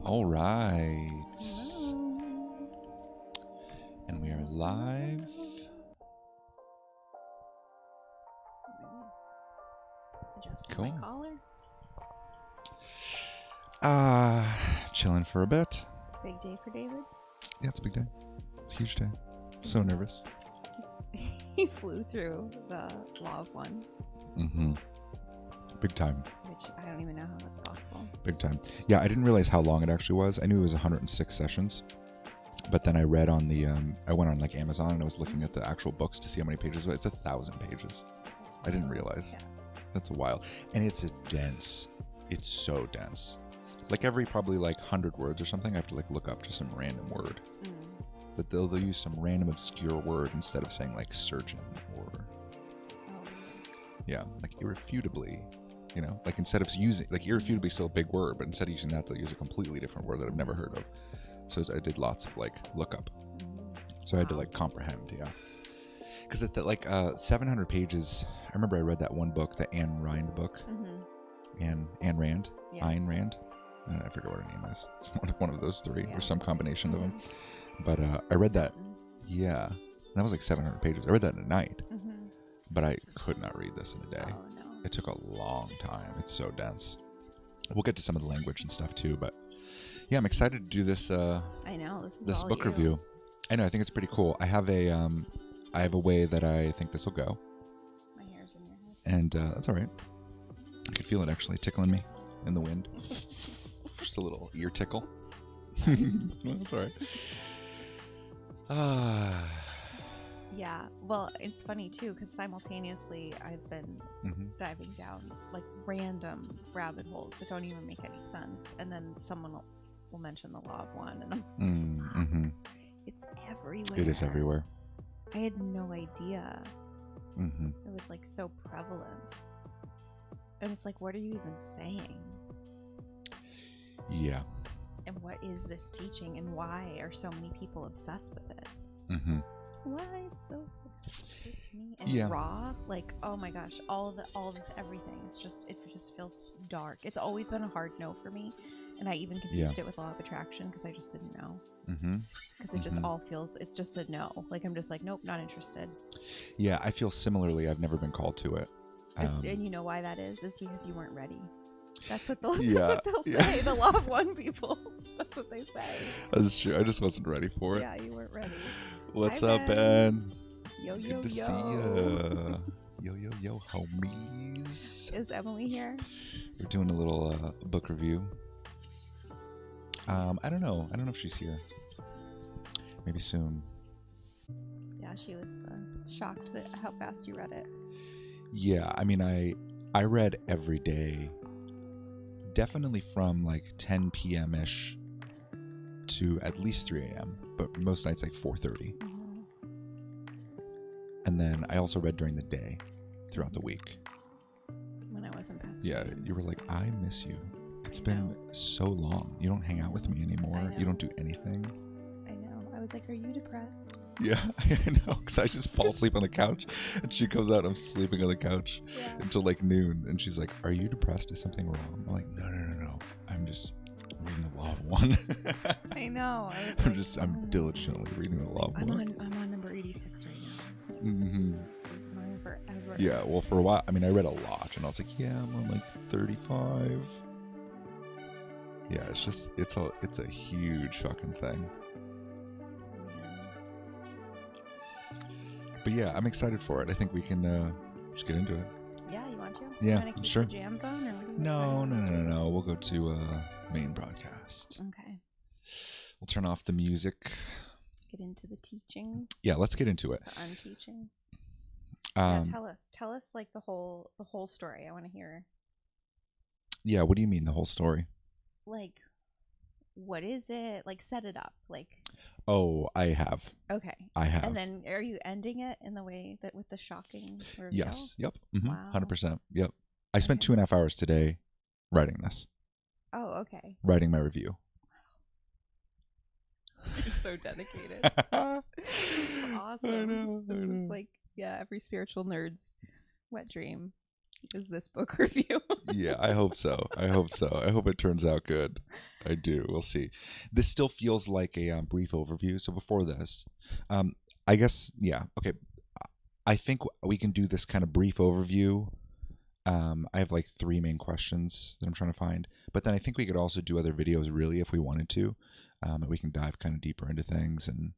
All right. Hello. And we are live. Adjusting Cool. my collar. Chilling for a bit. Big day for David. Yeah, it's a big day. It's a huge day. So nervous. He flew through the law of one, Mm-hmm. Big time. which I don't even know how that's possible. Big time. Yeah, I didn't realize how long it actually was. I knew it was 106 sessions. But then I read on the, I went on like Amazon and I was looking at the actual books to see how many pages it was. It's 1,000 pages. I didn't realize. Yeah. That's a while. And it's it's so dense. Like every probably like 100 words or something, I have to like look up just some random word. But they'll use some random obscure word instead of saying like surgeon or, yeah, like irrefutably, you know, like instead of using, like irrefutably still a big word, but instead of using that, they'll use a completely different word that I've never heard of. So I did lots of like lookup. So I had to like comprehend, yeah. Because at the like 700 pages, I remember I read that one book, the Ayn Rand book. Ayn Rand, Yeah. Ayn Rand. I forget what her name is. It's one of those three Yeah. or some combination of them. But I read that, yeah. That was like 700 pages. I read that in a night, but I could not read this in a day. Oh no. It took a long time. It's so dense. We'll get to some of the language and stuff too, but yeah, I'm excited to do this. I know This all book you. review. I know. I think it's pretty cool. I have a way that I think this will go, My hair's in your head. and that's all right. I could feel it actually tickling me in the wind. Just a little ear tickle. No, that's all right. Yeah. Well, it's funny too because simultaneously I've been diving down like random rabbit holes that don't even make any sense, and then someone will mention the law of one, and I'm it's everywhere. It is everywhere. I had no idea. Mm-hmm. It was like so prevalent. And it's like, what are you even saying? Yeah. And what is this teaching? And why are so many people obsessed with it? Mm-hmm. Why so obsessed with me? And Yeah. raw, like, oh my gosh, all of everything. It just feels dark. It's always been a hard no for me. And I even confused it with law of attraction because I just didn't know. Because it just all feels, it's just a no. Like, I'm just like, nope, not interested. Yeah, I feel similarly. I've never been called to it. And you know why that is? It's because you weren't ready. That's what they'll say. Yeah. The law of one people. That's what they say. That's true. I just wasn't ready for it. Yeah, you weren't ready. What's Hi, up, Ben? Yo, Good yo, to yo. see ya. Yo, homies. Is Emily here? We're doing a little book review. I don't know. I don't know if she's here. Maybe soon. Yeah, she was shocked at how fast you read it. Yeah, I mean, I read every day, definitely from like 10 p.m.-ish to at least 3 a.m., but most nights like 4:30. And then I also read during the day throughout the week. When I wasn't past. Yeah, you were like, I miss you. It's been so long. You don't hang out with me anymore. You don't do anything. I know. I was like, are you depressed? Yeah, I know, because I just fall asleep on the couch, and she comes out, and I'm sleeping on the couch until like noon, and she's like, are you depressed? Is something wrong? I'm like, no. I'm just reading the law of one. I know. I was I'm diligently reading the law of one. I'm on number 86 right now. It's mine forever. Yeah, well, for a while, I mean, I read a lot, and I was like, yeah, I'm on like 35. Yeah, it's a huge fucking thing. But yeah, I'm excited for it. I think we can just get into it. Yeah, you want to? Yeah, you keep sure. The jams on, or what do you No. We'll go to main broadcast. Okay. We'll turn off the music. Get into the teachings. Yeah, let's get into it. The unteachings. Yeah, tell us like the whole story. I want to hear. Yeah, what do you mean the whole story? Like, what is it? Like, set it up. Like. Oh, I have. Okay. I have. And then are you ending it in the way that with the shocking reveal? Yes. Yep. Wow. 100%. Yep. I spent 2.5 hours today writing this. Oh, okay. Writing my review. You're so dedicated. Awesome. I know. This is like, every spiritual nerd's wet dream. is this book review. Yeah, I hope so. I hope so. I hope it turns out good. I do. We'll see. This still feels like a brief overview. So before this, I guess, yeah. Okay. I think we can do this kind of brief overview. I have like 3 main questions that I'm trying to find. But then I think we could also do other videos really if we wanted to. And we can dive kind of deeper into things. And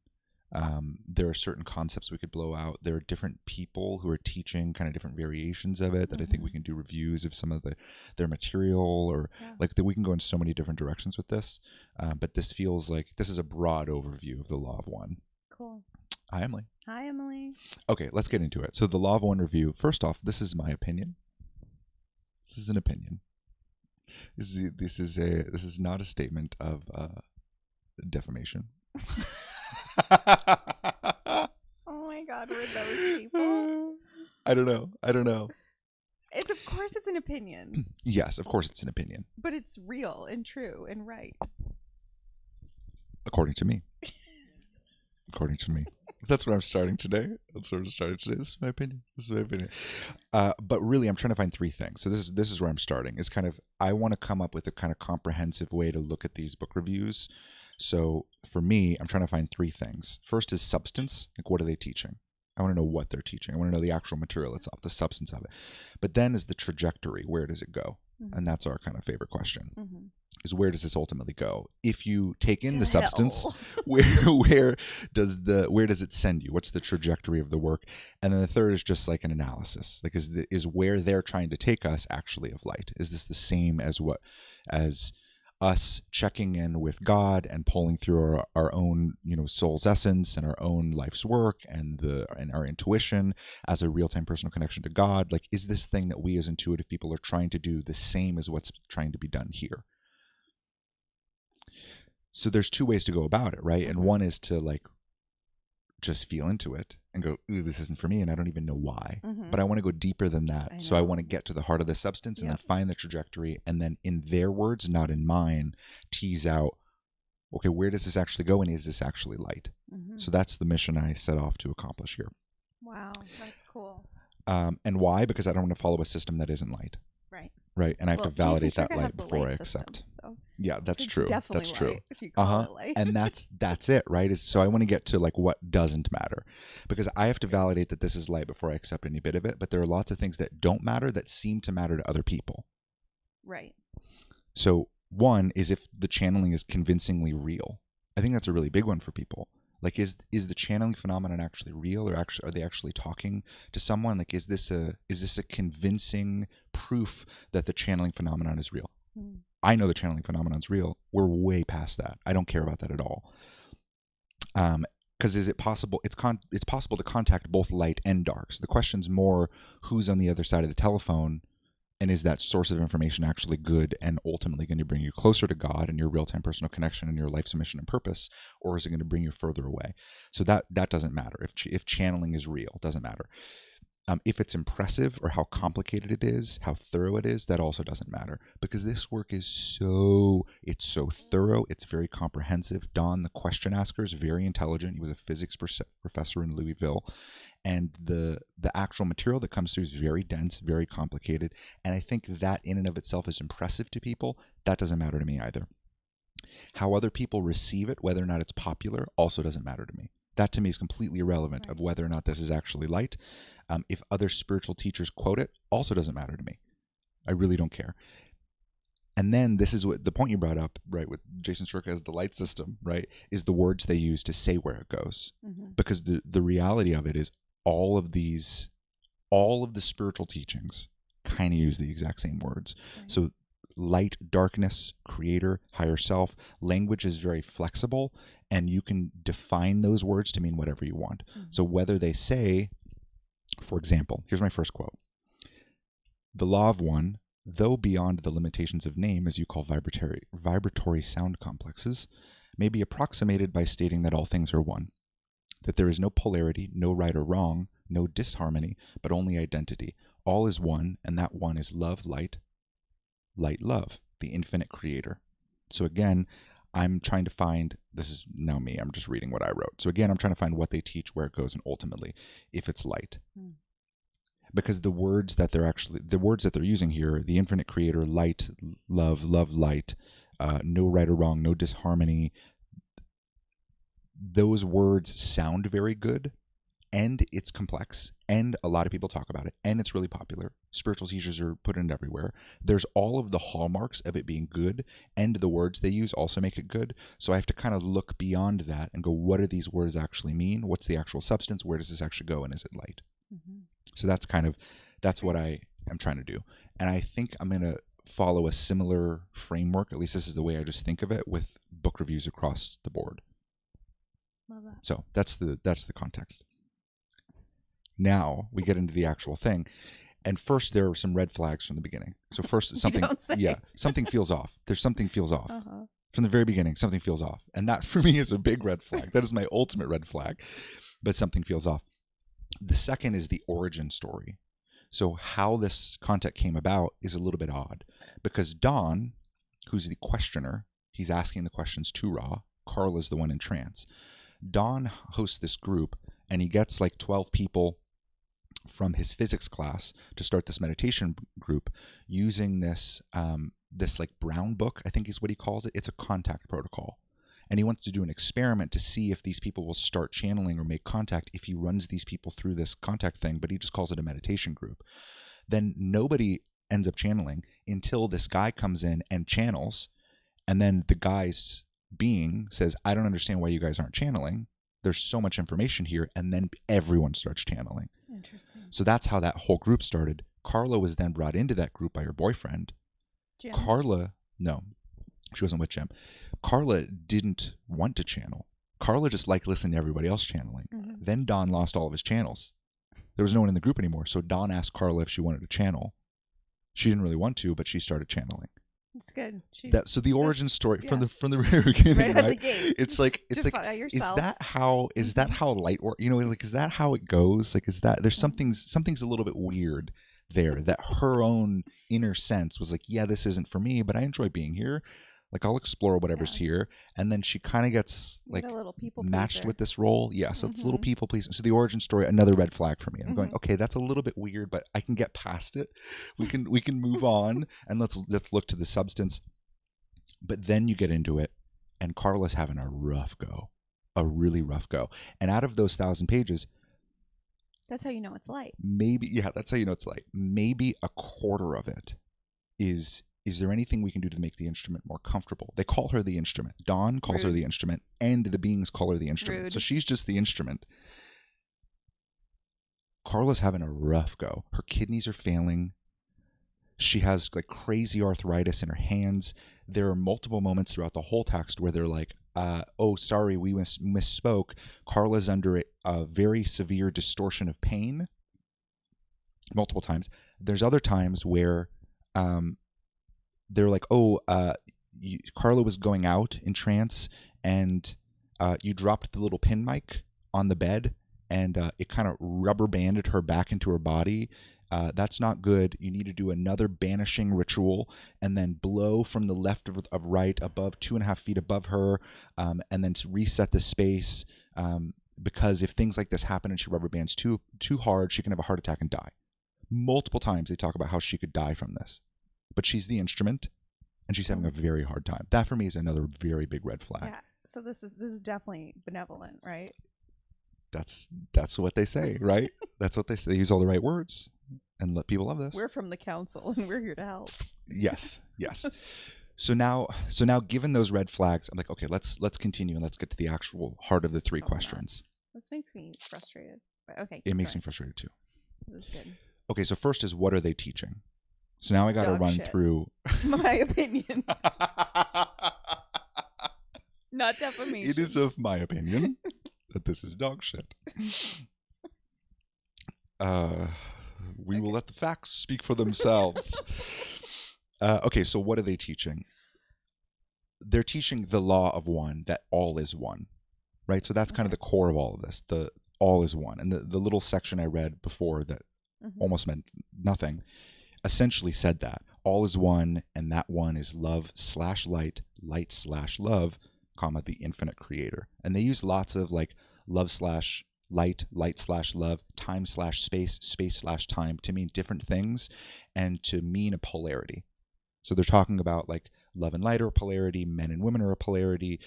there are certain concepts we could blow out. There are different people who are teaching kind of different variations of it that I think we can do reviews of some of their material, or like that we can go in so many different directions with this. But this feels like this is a broad overview of the Law of One. Cool. Hi, Emily. Hi, Emily. Okay, let's get into it. So the Law of One review. First off, this is my opinion. This is an opinion. This is not a statement of defamation. Oh my God, we're those people. I don't know. Of course it's an opinion. Yes, of course it's an opinion. But it's real and true and right. According to me. That's what I'm starting today. This is my opinion. But really, I'm trying to find 3 things. So this is where I'm starting. Is kind of, I want to come up with a kind of comprehensive way to look at these book reviews. So for me, I'm trying to find 3 things. First is substance. Like, what are they teaching? I want to know what they're teaching. I want to know the actual material itself, the substance of it. But then is the trajectory. Where does it go? And that's our kind of favorite question. Is where does this ultimately go? If you take in the substance, where does it send you? What's the trajectory of the work? And then the third is just like an analysis. Like, is where they're trying to take us actually of light? Is this the same as us checking in with God and pulling through our own, soul's essence and our own life's work and our intuition as a real-time personal connection to God? Like, is this thing that we as intuitive people are trying to do the same as what's trying to be done here? So there's 2 ways to go about it, right? And one is to like just feel into it and go, ooh, this isn't for me, and I don't even know why. But I want to go deeper than that. So I want to get to the heart of the substance and then find the trajectory, and then in their words, not in mine, tease out, okay, where does this actually go, and is this actually light? So that's the mission I set off to accomplish here. Wow, that's cool. And why? Because I don't want to follow a system that isn't light. Right, and I have to validate that light before I accept. System, so. Yeah, that's true. Definitely that's true. Light, if you call it light. And that's it, right? So I want to get to like what doesn't matter, because I have to validate that this is light before I accept any bit of it. But there are lots of things that don't matter that seem to matter to other people. Right. So one is if the channeling is convincingly real. I think that's a really big one for people. Like, is the channeling phenomenon actually real, or are they actually talking to someone? Like, is this a convincing proof that the channeling phenomenon is real? I know the channeling phenomenon is real. We're way past that. I don't care about that at all. Because is it possible? It's possible to contact both light and dark. So the question's more, who's on the other side of the telephone, and is that source of information actually good and ultimately going to bring you closer to God and your real-time personal connection and your life's mission and purpose, or is it going to bring you further away? So that doesn't matter. If channeling is real, it doesn't matter. If it's impressive or how complicated it is, how thorough it is, that also doesn't matter, because this work is so thorough. It's very comprehensive. Don, the question asker, is very intelligent. He was a physics professor in Louisville. And the actual material that comes through is very dense, very complicated. And I think that in and of itself is impressive to people. That doesn't matter to me either. How other people receive it, whether or not it's popular, also doesn't matter to me. That to me is completely irrelevant of whether or not this is actually light. If other spiritual teachers quote it, also doesn't matter to me. I really don't care. And then this is what the point you brought up, right, with Jason Shurka as the light system, right, is the words they use to say where it goes. Because the reality of it is all of the spiritual teachings kind of use the exact same words. So light, darkness, creator, higher self, language is very flexible, and you can define those words to mean whatever you want. So whether they say, for example, here's my first quote. The law of one, though beyond the limitations of name, as you call vibratory sound complexes, may be approximated by stating that all things are one, that there is no polarity, no right or wrong, no disharmony, but only identity. All is one, and that one is love, light, light, love, the infinite creator. So again, I'm trying to find, this is now me, I'm just reading what I wrote. So again, I'm trying to find what they teach, where it goes, and ultimately, if it's light. because the words that they're using here, the infinite creator, light, love, light, no right or wrong, no disharmony, those words sound very good, and it's complex, and a lot of people talk about it, and it's really popular. Spiritual teachers are putting it everywhere. There's all of the hallmarks of it being good, and the words they use also make it good. So I have to kind of look beyond that and go, what do these words actually mean? What's the actual substance? Where does this actually go? And is it light? Mm-hmm. So that's what I am trying to do. And I think I'm going to follow a similar framework, at least this is the way I just think of it, with book reviews across the board. Love that. So that's the context. Now we get into the actual thing. And first, there are some red flags from the beginning. So first, something feels off. Something feels off. Uh-huh. From the very beginning, something feels off. And that for me is a big red flag. That is my ultimate red flag. But something feels off. The second is the origin story. So how this content came about is a little bit odd. Because Don, who's the questioner, he's asking the questions to Ra. Carla's the one in trance. Don hosts this group, and he gets like 12 people from his physics class to start this meditation group using this like brown book, I think is what he calls it. It's a contact protocol. And he wants to do an experiment to see if these people will start channeling or make contact if he runs these people through this contact thing, but he just calls it a meditation group. Then nobody ends up channeling until this guy comes in and channels, and then the guy's being says, I don't understand why you guys aren't channeling. There's so much information here, and then everyone starts channeling. Interesting. So that's how that whole group started. Carla was then brought into that group by her boyfriend. Jim? Carla, no, she wasn't with Jim. Carla didn't want to channel. Carla just liked listening to everybody else channeling. Mm-hmm. Then Don lost all of his channels. There was no one in the group anymore. So Don asked Carla if she wanted to channel. She didn't really want to, but she started channeling. It's good. So the origin story from the very beginning, right? Out the gate. It's like yourself. Is that how light work? You know, like is that how it goes? Like is that there's something's a little bit weird there, that her own inner sense was like, yeah, this isn't for me, but I enjoy being here. Like I'll explore whatever's here, and then she kind of gets like a little people matched pleaser with this role. Yeah, so it's a little people pleasing. So the origin story, another red flag for me. I'm going, okay, that's a little bit weird, but I can get past it. We can move on, and let's look to the substance. But then you get into it, and Carla's having a really rough go. And out of those 1,000 pages, that's how you know it's light. That's how you know it's light. Maybe a quarter of it is there anything we can do to make the instrument more comfortable? They call her the instrument. Dawn calls her the instrument, and the beings call her the instrument. Rude. So she's just the instrument. Carla's having a rough go. Her kidneys are failing. She has like crazy arthritis in her hands. There are multiple moments throughout the whole text where they're like, oh, sorry, we misspoke. Carla's under a very severe distortion of pain. Multiple times. There's other times where they're like, oh, Carla was going out in trance, and you dropped the little pin mic on the bed, and it kind of rubber banded her back into her body. That's not good. You need to do another banishing ritual, and then blow from the left of right above 2.5 feet above her, and then to reset the space. Because if things like this happen and she rubber bands too hard, she can have a heart attack and die. Multiple times they talk about how she could die from this. But she's the instrument, and she's having a very hard time. That for me is another very big red flag. Yeah. So this is definitely benevolent, right? That's what they say, right? That's what they say. They use all the right words, and let people love this. We're from the council, and we're here to help. Yes. So now, given those red flags, I'm like, okay, let's continue, and let's get to the actual heart of the three questions. This makes me frustrated. But okay. It makes me frustrated too. This is good. Okay, so first is, what are they teaching? So now I got to run through my opinion. Not defamation. It is of my opinion that this is dog shit. We will let the facts speak for themselves. Okay, so what are they teaching? They're teaching the law of one, that all is one, right? So that's kind of the core of all of this. The all is one. And the little section I read before that almost meant nothing essentially said that all is one, and that one is love/light, light/love, comma, the infinite creator. And they use lots of like love/ light, light/love, time/space, space/time, to mean different things and to mean a polarity. So they're talking about like love and light are a polarity, men and women are a polarity,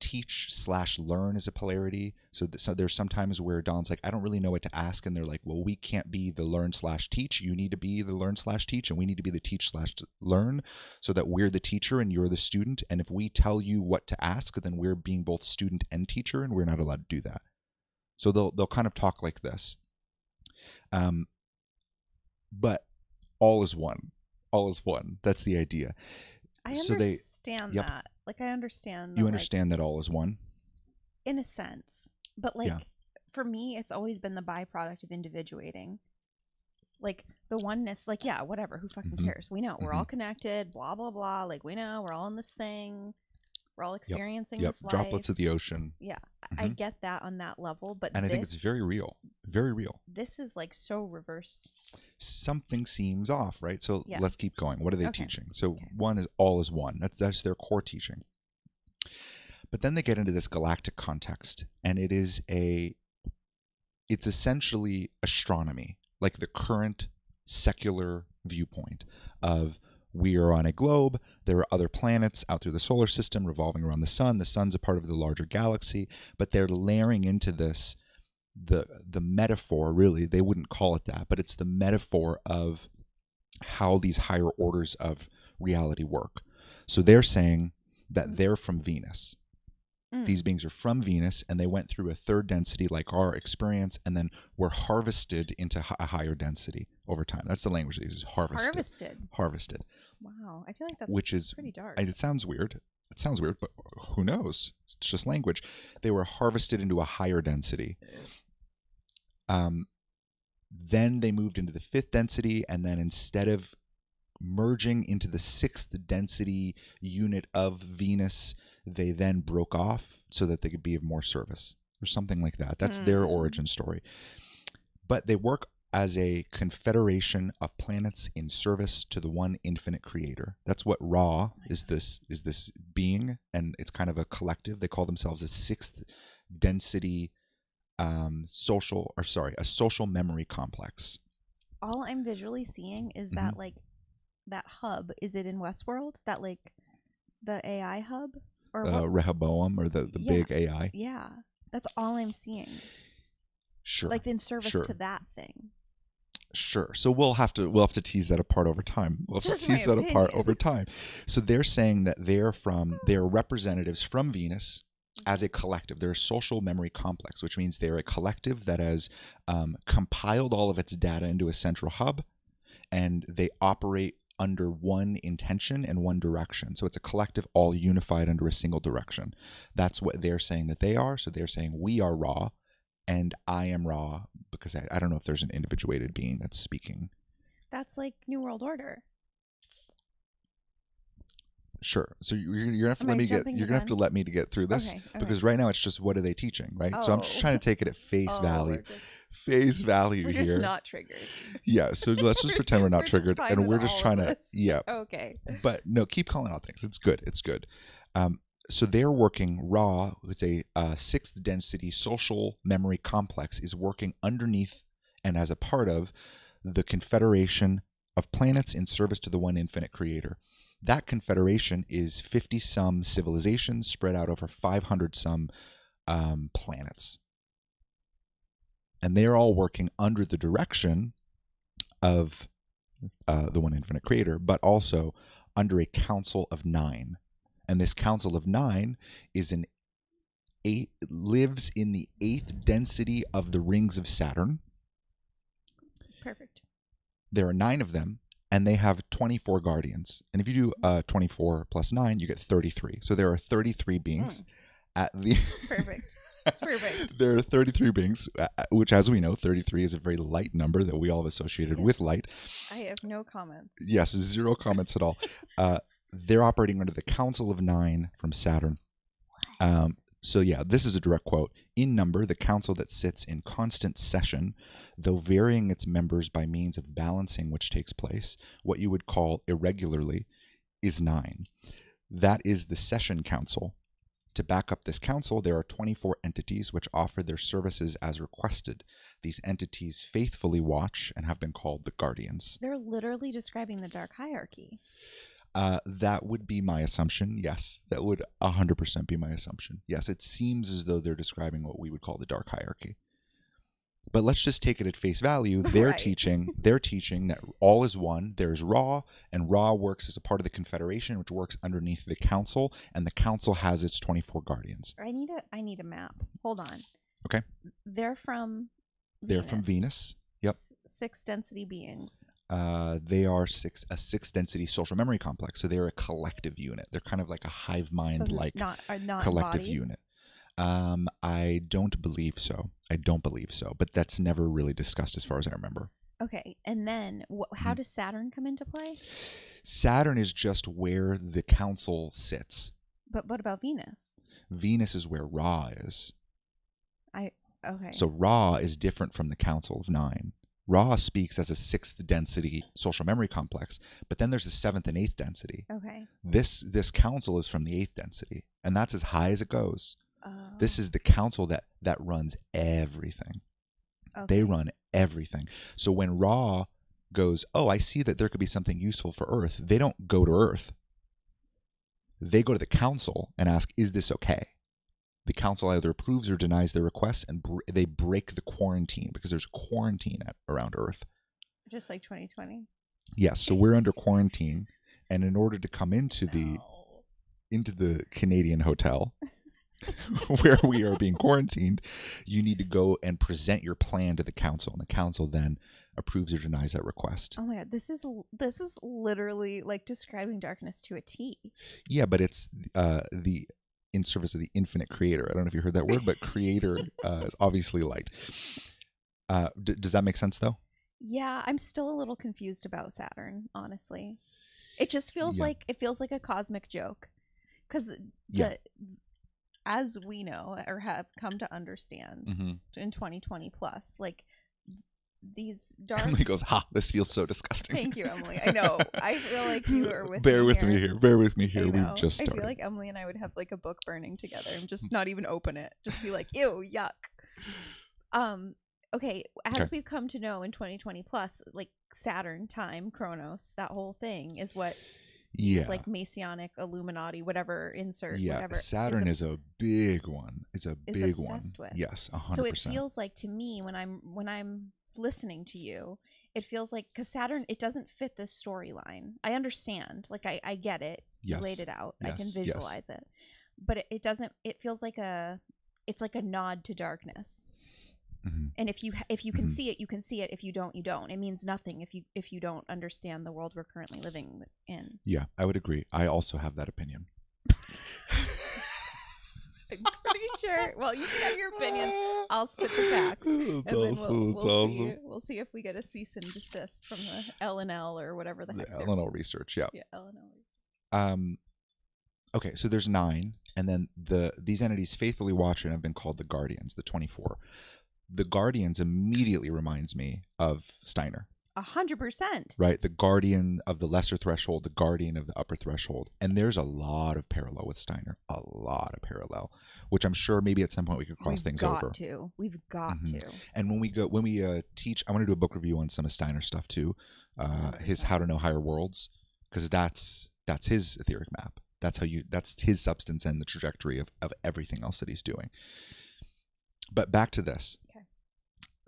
teach/learn is a polarity. So there's sometimes where Don's like, I don't really know what to ask, and they're like, well, we can't be the learn/teach. You need to be the learn/teach, and we need to be the teach/learn, so that we're the teacher and you're the student. And if we tell you what to ask, then we're being both student and teacher, and we're not allowed to do that. So they'll kind of talk like this. But all is one. All is one. That's the idea. I understand that. Like, I understand. You understand that all is one? In a sense. But, for me, it's always been the byproduct of individuating. Like, the oneness, like, yeah, whatever. Who fucking cares? We know. We're all connected, blah, blah, blah. Like, we know. We're all in this thing. We're all experiencing this life. Droplets of the ocean. Yeah. I get that on that level. And I think it's very real. Very real. This is, like, so reverse. Something seems off, right? So let's keep going. What are they teaching? So one is all is one. That's their core teaching. But then they get into this galactic context, and it's essentially astronomy, like the current secular viewpoint of we are on a globe, there are other planets out through the solar system revolving around the sun. The sun's a part of the larger galaxy, but they're layering into this the metaphor, really, they wouldn't call it that, but it's the metaphor of how these higher orders of reality work. So they're saying that they're from Venus. These beings are from Venus, and they went through a third density like our experience, and then were harvested into a higher density over time. That's the language they use, harvested. Wow. I feel like that's pretty dark. It sounds weird. But who knows? It's just language. They were harvested into a higher density. Then they moved into the fifth density, and then instead of merging into the sixth density unit of Venus, they then broke off so that they could be of more service or something like that. That's their origin story. But they work as a confederation of planets in service to the one infinite creator. That's what Ra is. This being, and it's kind of a collective. They call themselves a sixth density a social memory complex. All I'm visually seeing is that that hub. Is it in Westworld? That like the AI hub? Or Rehoboam, or the big AI. Yeah, that's all I'm seeing. Sure. Like in service to that thing. Sure. So we'll have to tease that apart over time. So they're saying that they're representatives from Venus as a collective. They're a social memory complex, which means they're a collective that has compiled all of its data into a central hub, and they operate under one intention and one direction. So it's a collective all unified under a single direction. That's what they're saying that they are. So they're saying we are Ra, and I am Ra, because I don't know if there's an individuated being that's speaking. That's like New World Order. Sure. So you're gonna have to let me get through this, because right now it's just what are they teaching, right? So I'm just trying to take it at face value. Face value we're here. We're just not triggered. Yeah. So let's just pretend we're not triggered, and we're just trying to. Yeah. Okay. But no, keep calling out things. It's good. So they're working. Ra, it's a sixth density social memory complex, is working underneath and as a part of the confederation of planets in service to the one infinite creator. That confederation is 50-some civilizations spread out over 500-some planets. And they're all working under the direction of the one infinite creator, but also under a council of 9. And this council of 9 lives in the 8th density of the rings of Saturn. Perfect. There are 9 of them, and they have 24 guardians. And if you do 24 plus 9, you get 33. So there are 33 beings at the... Perfect. That's perfect. There are 33 beings, which, as we know, 33 is a very light number that we all have associated with light. I have no comments. Yes, 0 comments at all. They're operating under the Council of 9 from Saturn. So yeah, this is a direct quote. In number, the council that sits in constant session, though varying its members by means of balancing which takes place, what you would call irregularly, is 9. That is the session council. To back up this council, there are 24 entities which offer their services as requested. These entities faithfully watch and have been called the Guardians. They're literally describing the dark hierarchy. That would be my assumption, yes. That would 100% be my assumption. Yes, it seems as though they're describing what we would call the dark hierarchy. But let's just take it at face value. They're teaching that all is one. There's Ra, and Ra works as a part of the Confederation, which works underneath the Council, and the Council has its 24 guardians. I need a map. Hold on. Okay. They're from Venus. Yep. 6 density beings. They are a 6 density social memory complex, so they're a collective unit. They're kind of like a hive mind like not collective bodies? unit. I don't believe so. But that's never really discussed as far as I remember. Okay, and then how does Saturn come into play? Saturn is just where the council sits. But what about Venus? Venus is where Ra is. Okay. So Ra is different from the Council of 9. Ra speaks as a 6th density social memory complex, but then there's a 7th and 8th density. Okay. This council is from the 8th density, and that's as high as it goes. This is the council that runs everything. Okay. They run everything. So when Ra goes, oh, I see that there could be something useful for Earth, they don't go to Earth. They go to the council and ask, is this okay? The council either approves or denies their requests, and they break the quarantine, because there's quarantine around Earth. Just like 2020? Yes, so we're under quarantine, and in order to come into the Canadian hotel where we are being quarantined, you need to go and present your plan to the council, and the council then approves or denies that request. Oh my god, this is literally like describing darkness to a T. Yeah, but it's in service of the infinite creator. I don't know if you heard that word, but creator is obviously light. Does that make sense though? Yeah, I'm still a little confused about Saturn, honestly. It just feels like a cosmic joke, because as we know or have come to understand in 2020 plus, like these dark. Emily goes, "Ha! This feels so disgusting." Thank you, Emily. I know. I feel like you are with. Bear with me here. We've just started. I feel like Emily and I would have like a book burning together and just not even open it. Just be like, "Ew, yuck." Okay. As we've come to know in 2020 plus, like Saturn, time, Chronos, that whole thing is what. It's like Masonic, Illuminati, whatever, insert, whatever. Saturn is a big one. It's a big one. With. Yes, 100%. So it feels like to me when I'm listening to you, it feels like, because Saturn, it doesn't fit this storyline. I understand. Like, I get it. You laid it out. I can visualize it. But it doesn't, it feels like it's like a nod to darkness. And if you can see it, you can see it. If you don't, you don't. It means nothing if you don't understand the world we're currently living in. Yeah, I would agree. I also have that opinion. I'm pretty sure. Well, you can have your opinions. I'll spit the facts. We'll see if we get a cease and desist from the L&L or whatever the heck. L&L research, yeah. Yeah, L&L research. Okay, so there's 9, and then these entities faithfully watch and have been called the Guardians, the 24. The Guardians immediately reminds me of Steiner. 100%. Right? The guardian of the lesser threshold, the guardian of the upper threshold. And there's a lot of parallel with Steiner. A lot of parallel. Which I'm sure maybe at some point we could cross things over. We've got to. And when we teach, I want to do a book review on some of Steiner's stuff too. His How to Know Higher Worlds. Because that's his etheric map. That's his substance and the trajectory of everything else that he's doing. But back to this. Okay.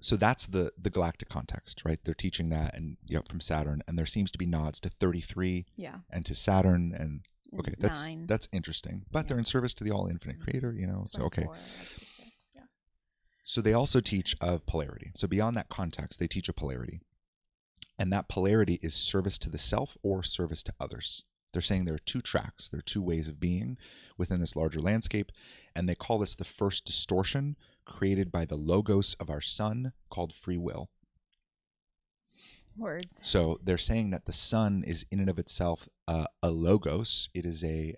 So that's the galactic context, right? They're teaching that, and from Saturn, and there seems to be nods to 33, and to Saturn, and okay, that's interesting. But they're in service to the all infinite creator, So okay. So they also teach of polarity. So beyond that context, they teach a polarity, and that polarity is service to the self or service to others. They're saying there are 2 tracks, there are 2 ways of being within this larger landscape, and they call this the first distortion created by the logos of our sun, called free will. Words. So they're saying that the sun is in and of itself a logos. It is a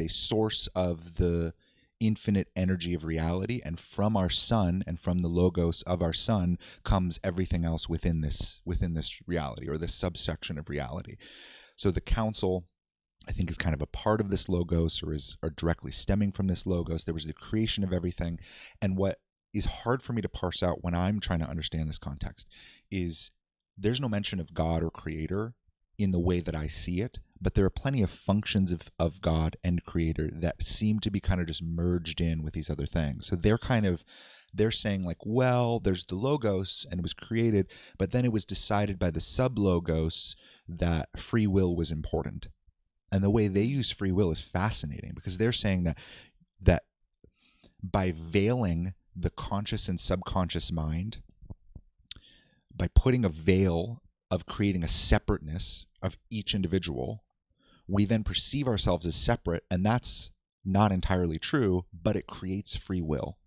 source of the infinite energy of reality, and from our sun and from the logos of our sun comes everything else within this reality, or this subsection of reality. So the council I think is kind of a part of this logos or are directly stemming from this logos. There was the creation of everything. And what is hard for me to parse out when I'm trying to understand this context is there's no mention of God or creator in the way that I see it, but there are plenty of functions of God and creator that seem to be kind of just merged in with these other things. So they're saying like, well, there's the logos and it was created, but then it was decided by the sub-logos that free will was important. And the way they use free will is fascinating because they're saying that by veiling the conscious and subconscious mind, by putting a veil of creating a separateness of each individual, we then perceive ourselves as separate, and that's not entirely true, but it creates free will.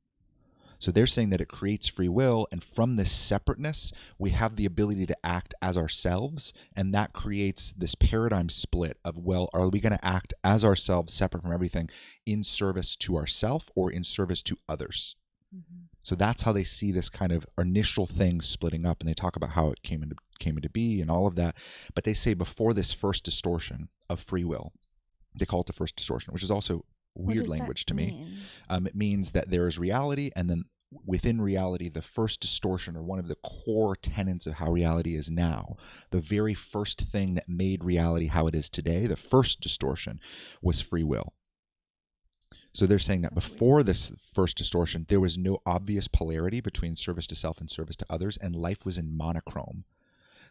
So they're saying that it creates free will, and from this separateness, we have the ability to act as ourselves, and that creates this paradigm split of, well, are we going to act as ourselves, separate from everything, in service to ourselves or in service to others? Mm-hmm. So that's how they see this kind of initial thing splitting up, and they talk about how it came into be and all of that. But they say before this first distortion of free will, they call it the first distortion, which is also weird language to me. It means that there is reality, and then within reality, the first distortion, or one of the core tenets of how reality is now, the very first thing that made reality how it is today, the first distortion, was free will. So they're saying that before this first distortion, there was no obvious polarity between service to self and service to others, and life was in monochrome.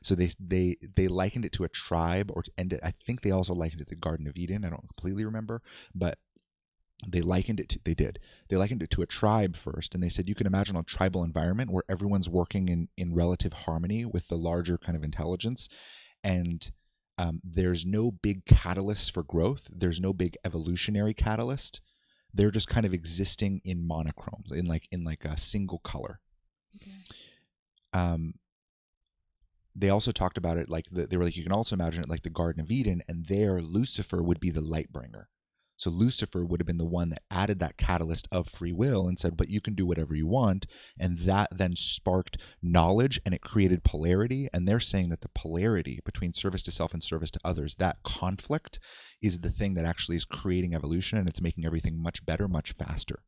So they likened it to a tribe, and I think they also likened it to the Garden of Eden. I don't completely remember, but they likened it to a tribe first, and they said you can imagine a tribal environment where everyone's working in relative harmony with the larger kind of intelligence, and there's no big catalyst for growth. There's no big evolutionary catalyst. They're just kind of existing in monochromes, in like a single color. Okay. They also talked about it like they were like, you can also imagine it like the Garden of Eden, and there Lucifer would be the light bringer. So Lucifer would have been the one that added that catalyst of free will and said, but you can do whatever you want. And that then sparked knowledge, and it created polarity. And they're saying that the polarity between service to self and service to others, that conflict is the thing that actually is creating evolution, and it's making everything much better, much faster.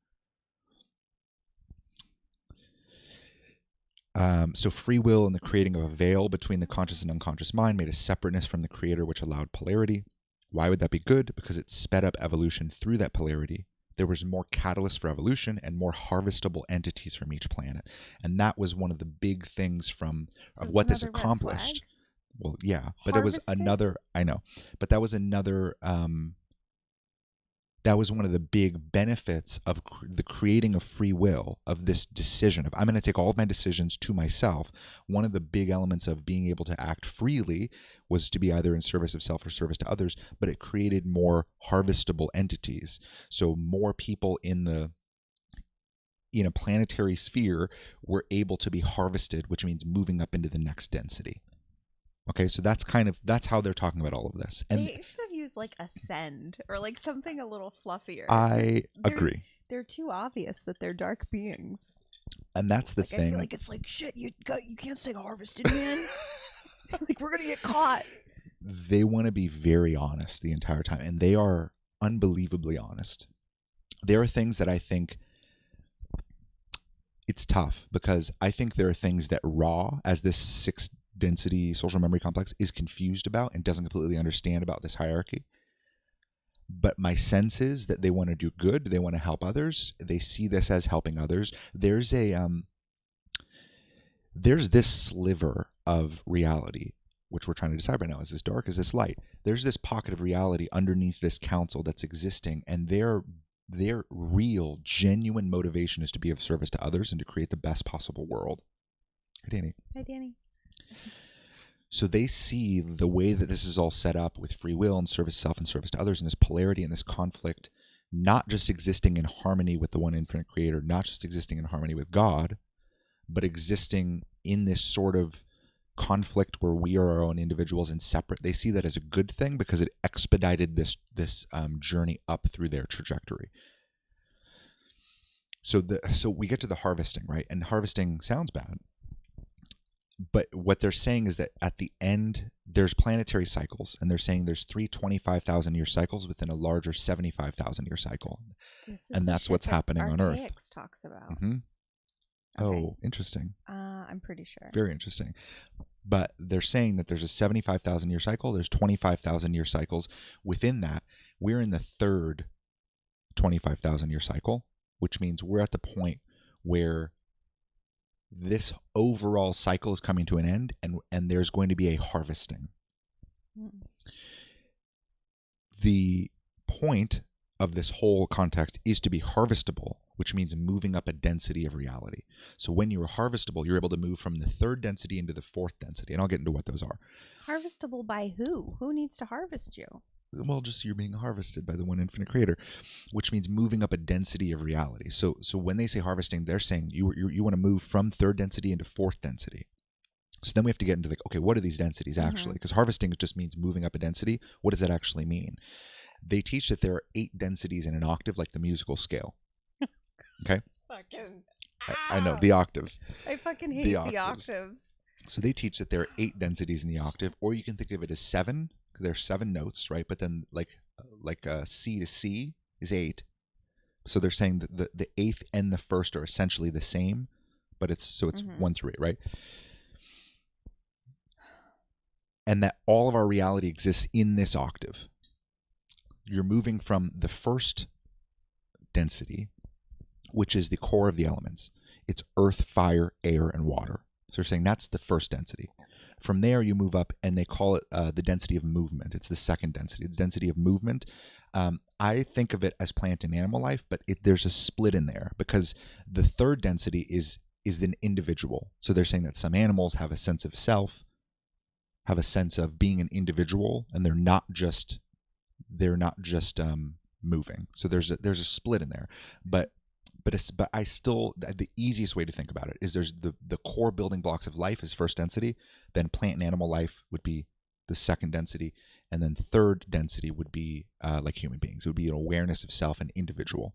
So free will and the creating of a veil between the conscious and unconscious mind made a separateness from the creator, which allowed polarity. Why would that be good? Because it sped up evolution through that polarity. There was more catalyst for evolution and more harvestable entities from each planet. And that was one of the big things of what this accomplished. Well, yeah, but it was another, I know, but that was another, that was one of the big benefits of the creating of free will, of this decision of I'm going to take all of my decisions to myself. One of the big elements of being able to act freely was to be either in service of self or service to others, but it created more harvestable entities. So more people in a planetary sphere were able to be harvested, which means moving up into the next density. Okay, so that's how they're talking about all of this. And they should have used like Ascend or like something a little fluffier. I agree. They're too obvious that they're dark beings. And that's the thing. I feel like it's like shit. You can't say harvested, man. Like we're gonna get caught. They want to be very honest the entire time, and they are unbelievably honest. There are things that I think it's tough because I think there are things that Ra, as this sixth density social memory complex, is confused about and doesn't completely understand about this hierarchy. But my sense is that they want to do good. They want to help others. They see this as helping others. There's this sliver of reality, which we're trying to decide right now. Is this dark? Is this light? There's this pocket of reality underneath this council that's existing, and their real, genuine motivation is to be of service to others and to create the best possible world. Hey, Danny. Hi, Danny. So they see the way that this is all set up with free will and service to self and service to others, and this polarity and this conflict, not just existing in harmony with the one infinite creator, not just existing in harmony with God, but existing in this sort of conflict where we are our own individuals and separate. They see that as a good thing because it expedited this journey up through their trajectory. So we get to the harvesting, right? And harvesting sounds bad. But what they're saying is that at the end, there's planetary cycles, and they're saying there's 3 25,000-year cycles within a larger 75,000-year cycle. And that's what's happening on Earth. Archaics talks about. Mm-hmm. Okay. Oh, interesting. I'm pretty sure. Very interesting. But they're saying that there's a 75,000-year cycle. There's 25,000-year cycles. Within that, we're in the third 25,000-year cycle, which means we're at the point where this overall cycle is coming to an end, and there's going to be a harvesting. The point of this whole context is to be harvestable, which means moving up a density of reality. So when you're harvestable, you're able to move from the third density into the fourth density, and I'll get into what those are. Harvestable by who? Who needs to harvest you? Well, just you're being harvested by the one infinite creator, which means moving up a density of reality. So when they say harvesting, they're saying you want to move from third density into fourth density. So then we have to get into okay, what are these densities actually? Because harvesting just means moving up a density. What does that actually mean? They teach that there are 8 densities in an octave, like the musical scale. Okay? I know, the octaves. I fucking hate the octaves. So they teach that there are 8 densities in the octave, or you can think of it as 7. There's 7 notes, right? But then like C to C is 8. So they're saying that the 8th and the 1st are essentially the same, but it's 1 through 8, right? And that all of our reality exists in this octave. You're moving from the first density, which is the core of the elements. It's earth, fire, air, and water. So they're saying that's the first density. From there, you move up, and they call it the density of movement. It's the second density. It's density of movement. I think of it as plant and animal life, but there's a split in there because the third density is an individual. So they're saying that some animals have a sense of self, have a sense of being an individual, and they're not just moving. So there's a split in there, but I still, the easiest way to think about it is there's the core building blocks of life is first density, then plant and animal life would be the second density, and then third density would be like human beings. It would be an awareness of self and individual.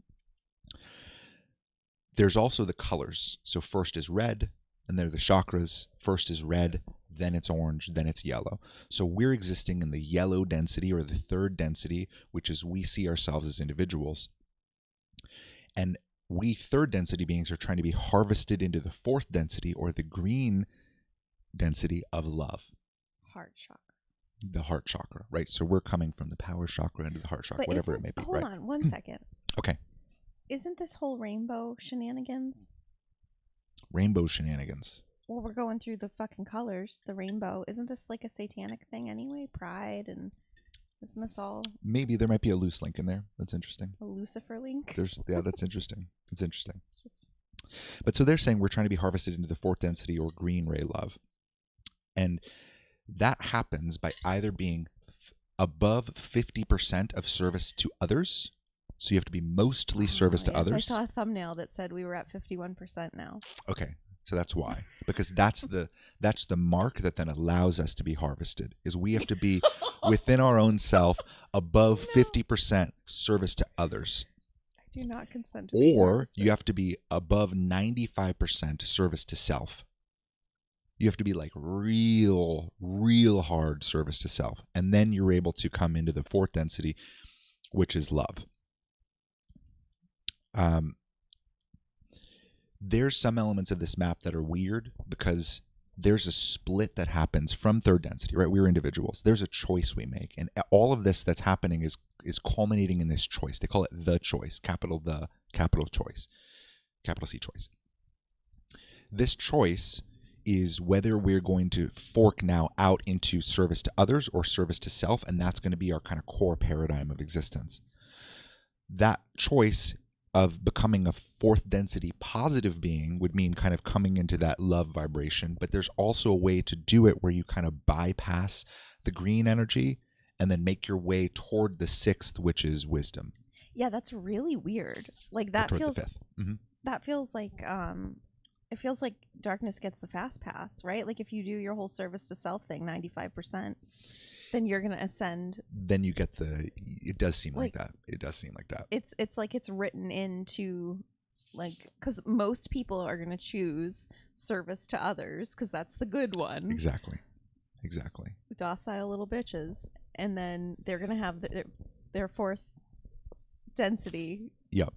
There's also the colors. So first is red, and they're the chakras. First is red, then it's orange, then it's yellow. So we're existing in the yellow density, or the third density, which is we see ourselves as individuals. And we third density beings are trying to be harvested into the fourth density, or the green density of love. Heart chakra. The heart chakra, right? So we're coming from the power chakra into the heart chakra, whatever it may be, right? Hold on one second. Okay. Isn't this whole rainbow shenanigans? Rainbow shenanigans. Well, we're going through the fucking colors, the rainbow. Isn't this like a satanic thing anyway? Pride, and isn't this all? Maybe there might be a loose link in there. That's interesting. A Lucifer link? That's interesting. It's interesting. But so they're saying we're trying to be harvested into the fourth density, or green ray love. And that happens by either being above 50% of service to others. So you have to be mostly service to others. I saw a thumbnail that said we were at 51% now. Okay. So that's why, because that's the mark that then allows us to be harvested, is we have to be within our own self above 50% service to others. I do not consent to be harvested. You have to be above 95% service to self. You have to be like real hard service to self. And then you're able to come into the fourth density, which is love. There's some elements of this map that are weird because there's a split that happens from third density, right? We're individuals. There's a choice we make. And all of this that's happening is culminating in this choice. They call it the choice, capital the, capital choice, capital C choice. This choice is whether we're going to fork now out into service to others or service to self, and that's going to be our kind of core paradigm of existence. That choice of becoming a fourth density positive being would mean kind of coming into that love vibration, but there's also a way to do it where you kind of bypass the green energy and then make your way toward the sixth, which is wisdom. Yeah, that's really weird. Like that feels the fifth. Mm-hmm. That feels like it feels like darkness gets the fast pass, right? Like if you do your whole service to self thing 95%, then you're going to ascend. Then you get it does seem like that. It does seem like that. It's like it's written into, like, because most people are going to choose service to others because that's the good one. Exactly. docile little bitches, and then they're gonna have their fourth density. Yep.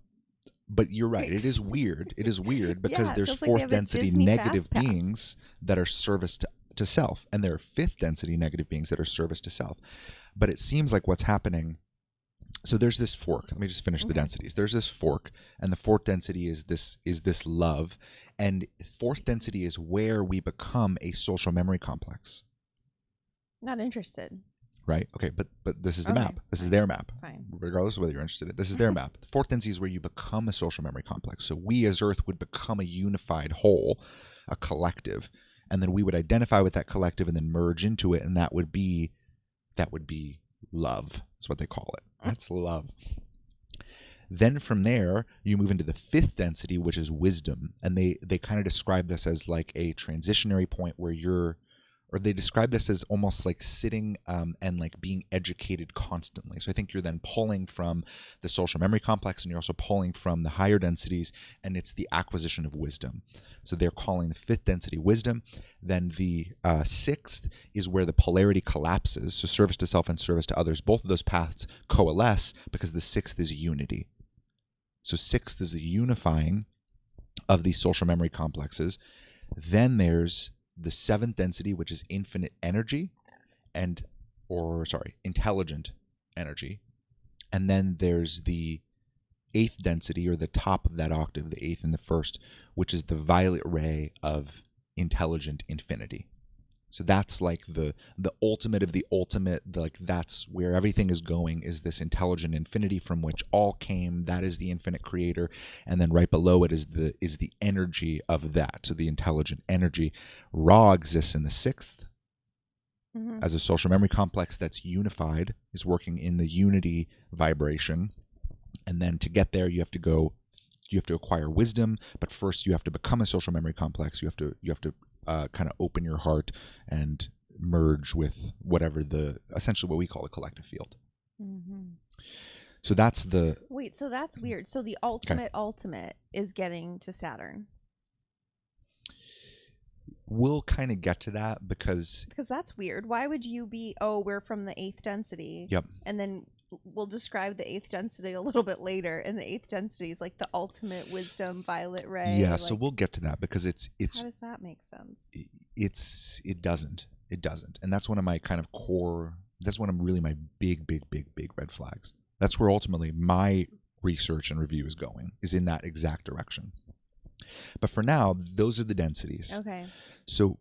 But you're right. It is weird. It is weird because Yeah, it there's feels like they fourth have a density Disney negative Fast Pass. beings that are service to self, and there are fifth density negative beings that are service to self. But it seems like what's happening. So there's this fork. Let me just finish the densities. There's this fork, and the fourth density is this love, and fourth density is where we become a social memory complex. Not interested. Right. Okay. But this is the Okay, map. This is fine. their map. Fine. Regardless of whether you're interested in it. This is their map. The fourth density is where you become a social memory complex. So we as Earth would become a unified whole, a collective, and then we would identify with that collective and then merge into it, and that would be love. That's what they call it. That's love. Then from there, you move into the fifth density, which is wisdom. And they kind of describe this as like a transitionary point where they describe this as almost like sitting and like being educated constantly. So I think you're then pulling from the social memory complex, and you're also pulling from the higher densities, and it's the acquisition of wisdom. So they're calling the fifth density wisdom. Then the sixth is where the polarity collapses. So service to self and service to others. Both of those paths coalesce because the sixth is unity. So sixth is the unifying of these social memory complexes. Then there's the seventh density, which is infinite energy intelligent energy. And then there's the eighth density, or the top of that octave, the eighth and the first, which is the violet ray of intelligent infinity. So that's like the ultimate of the ultimate, like that's where everything is going, is this intelligent infinity from which all came. That is the infinite creator. And then right below it is the energy of that. So the intelligent energy. Ra exists in the sixth as a social memory complex that's unified, is working in the unity vibration. And then to get there, you have to acquire wisdom, but first you have to become a social memory complex. You have to kind of open your heart and merge with whatever essentially what we call a collective field. So that's the... Wait, so that's weird. So the ultimate is getting to Saturn. We'll kind of get to that because that's weird. Why would you be, we're from the eighth density. Yep. And then we'll describe the eighth density a little bit later. And the eighth density is like the ultimate wisdom, violet ray. Yeah, so we'll get to that because it's how does that make sense? It doesn't. And that's one of my kind of core, that's one of really my big red flags. That's where ultimately my research and review is going, is in that exact direction. But for now, those are the densities. Okay. So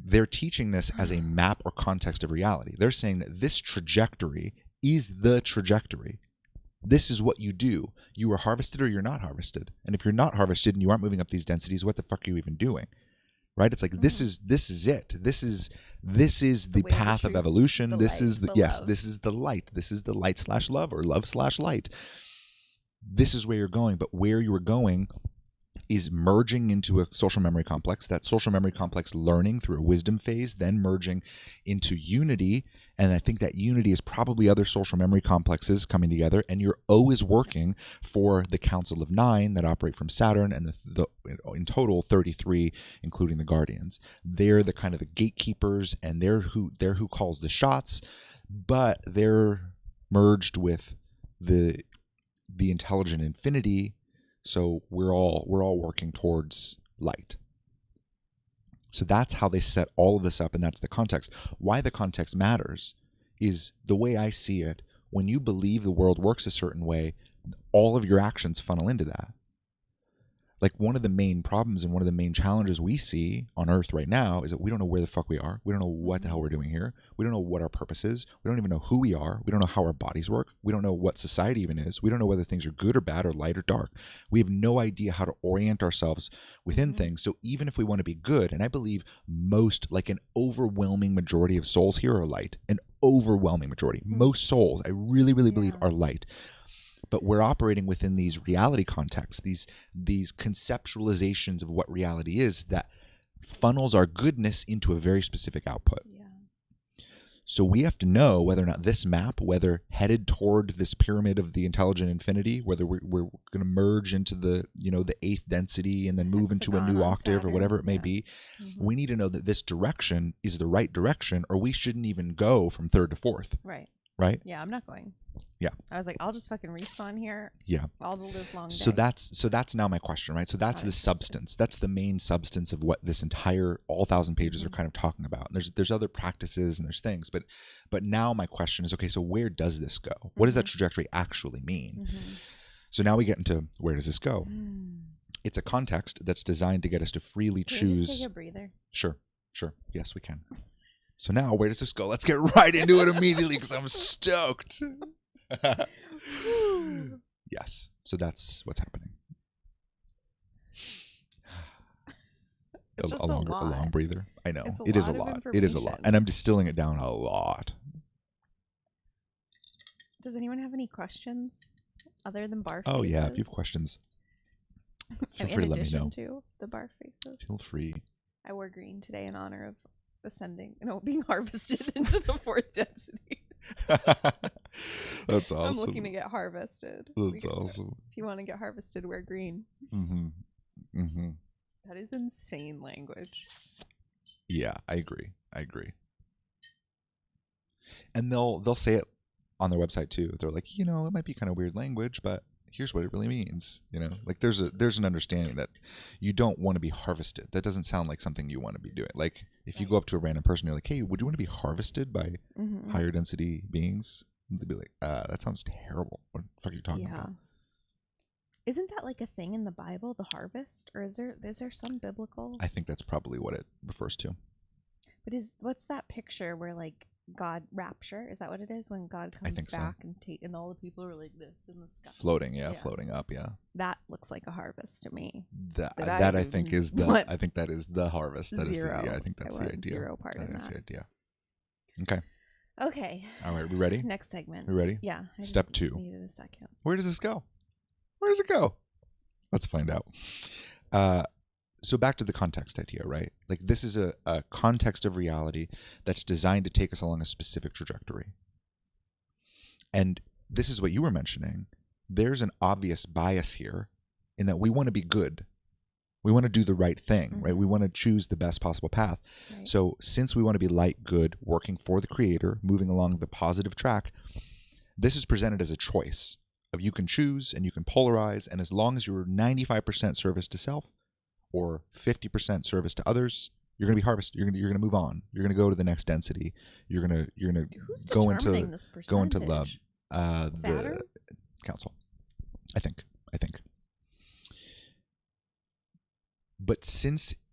they're teaching this as a map or context of reality. They're saying that this trajectory is the trajectory. This is what you do. You are harvested or you're not harvested. And if you're not harvested and you aren't moving up these densities, what the fuck are you even doing? Right? It's like this is it. This is the path of evolution. This is the light. This is the light/love or love/light. This is where you're going, but where you are going is merging into a social memory complex. That social memory complex learning through a wisdom phase, then merging into unity. And I think that unity is probably other social memory complexes coming together. And your O is working for the Council of 9 that operate from Saturn, and the in total 33, including the Guardians. They're the kind of the gatekeepers, and they're who calls the shots, but they're merged with the intelligent infinity. So we're all working towards light. So that's how they set all of this up, and that's the context. Why the context matters is, the way I see it, when you believe the world works a certain way, all of your actions funnel into that. Like, one of the main problems and one of the main challenges we see on Earth right now is that we don't know where the fuck we are. We don't know what the hell we're doing here. We don't know what our purpose is. We don't even know who we are. We don't know how our bodies work. We don't know what society even is. We don't know whether things are good or bad or light or dark. We have no idea how to orient ourselves within things. So even if we want to be good, and I believe like an overwhelming majority of souls here are light, an overwhelming majority. Most souls, I really believe, are light. But we're operating within these reality contexts, these conceptualizations of what reality is, that funnels our goodness into a very specific output. Yeah. So we have to know whether or not this map, whether headed toward this pyramid of the intelligent infinity, whether we're going to merge into the, the 8th density and then move into a new octave or whatever it may be. We need to know that this direction is the right direction, or we shouldn't even go from 3rd to 4th. Right? Yeah, I'm not going. Yeah. I was like, I'll just fucking respawn here. Yeah. All the live long day. So that's now my question, right? So that's the substance. That's the main substance of what this entire all 1,000 pages are kind of talking about. And there's other practices and there's things, but now my question is, okay, so where does this go? What does that trajectory actually mean? So now we get into, where does this go? It's a context that's designed to get us to freely choose. Can we just take a breather? Sure. Yes, we can. So now, where does this go? Let's get right into it immediately because I'm stoked. Yes. So that's what's happening. It's a long breather. I know. It is a lot. And I'm distilling it down a lot. Does anyone have any questions other than barf Oh, faces? yeah. If you have questions, feel free to let me know. In addition to the barf faces. Feel free. I wore green today in honor of being harvested into the 4th density. That's awesome. I'm looking to get harvested. That's awesome. If you want to get harvested, wear green. That is insane language. Yeah, I agree. And they'll say it on their website too. They're like, it might be kind of weird language, but here's what it really means. Like there's an understanding that you don't want to be harvested. That doesn't sound like something you want to be doing. Like if you go up to a random person, you're like, hey, would you want to be harvested by higher density beings? And they'd be like, that sounds terrible. What the fuck are you talking about? Isn't that like a thing in the Bible, the harvest? Or is there some biblical? I think that's probably what it refers to. But what's that picture where like God rapture? Is that what it is when God comes back and all the people are like this in the sky? Floating up, yeah. That looks like a harvest to me. That I think is the I think that is the harvest. That zero. is the I think that's the idea. Zero part in that's that. the idea. Okay. Okay. All right, we ready? Next segment. We ready? Yeah. Step 2. Needed a second. Where does this go? Where does it go? Let's find out. So back to the context idea, right? Like this is a context of reality that's designed to take us along a specific trajectory. And this is what you were mentioning. There's an obvious bias here in that we want to be good. We want to do the right thing, right? We want to choose the best possible path. Right. So since we want to be light, good, working for the creator, moving along the positive track, this is presented as a choice of you can choose and you can polarize. And as long as you're 95% service to self, or 50% service to others, you're going to be harvested. You're going to move on. You're going to go to the next density. You're going to go into love. The council. I think. But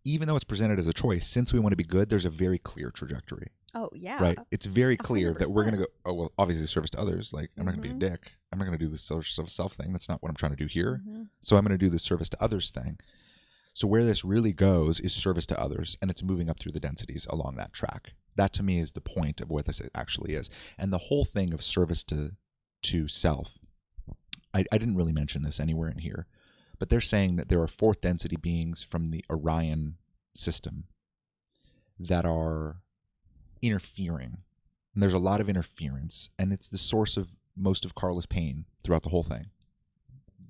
even though it's presented as a choice, since we want to be good, there's a very clear trajectory. Oh yeah. Right. It's very clear 100%. that we're going to go. Oh well, obviously service to others. Like I'm not going to be a dick. I'm not going to do the service of self thing. That's not what I'm trying to do here. So I'm going to do the service to others thing. So where this really goes is service to others, and it's moving up through the densities along that track. That to me is the point of what this actually is. And the whole thing of service to self, I didn't really mention this anywhere in here, but they're saying that there are 4th density beings from the Orion system that are interfering. And there's a lot of interference, and it's the source of most of Carla's pain throughout the whole thing.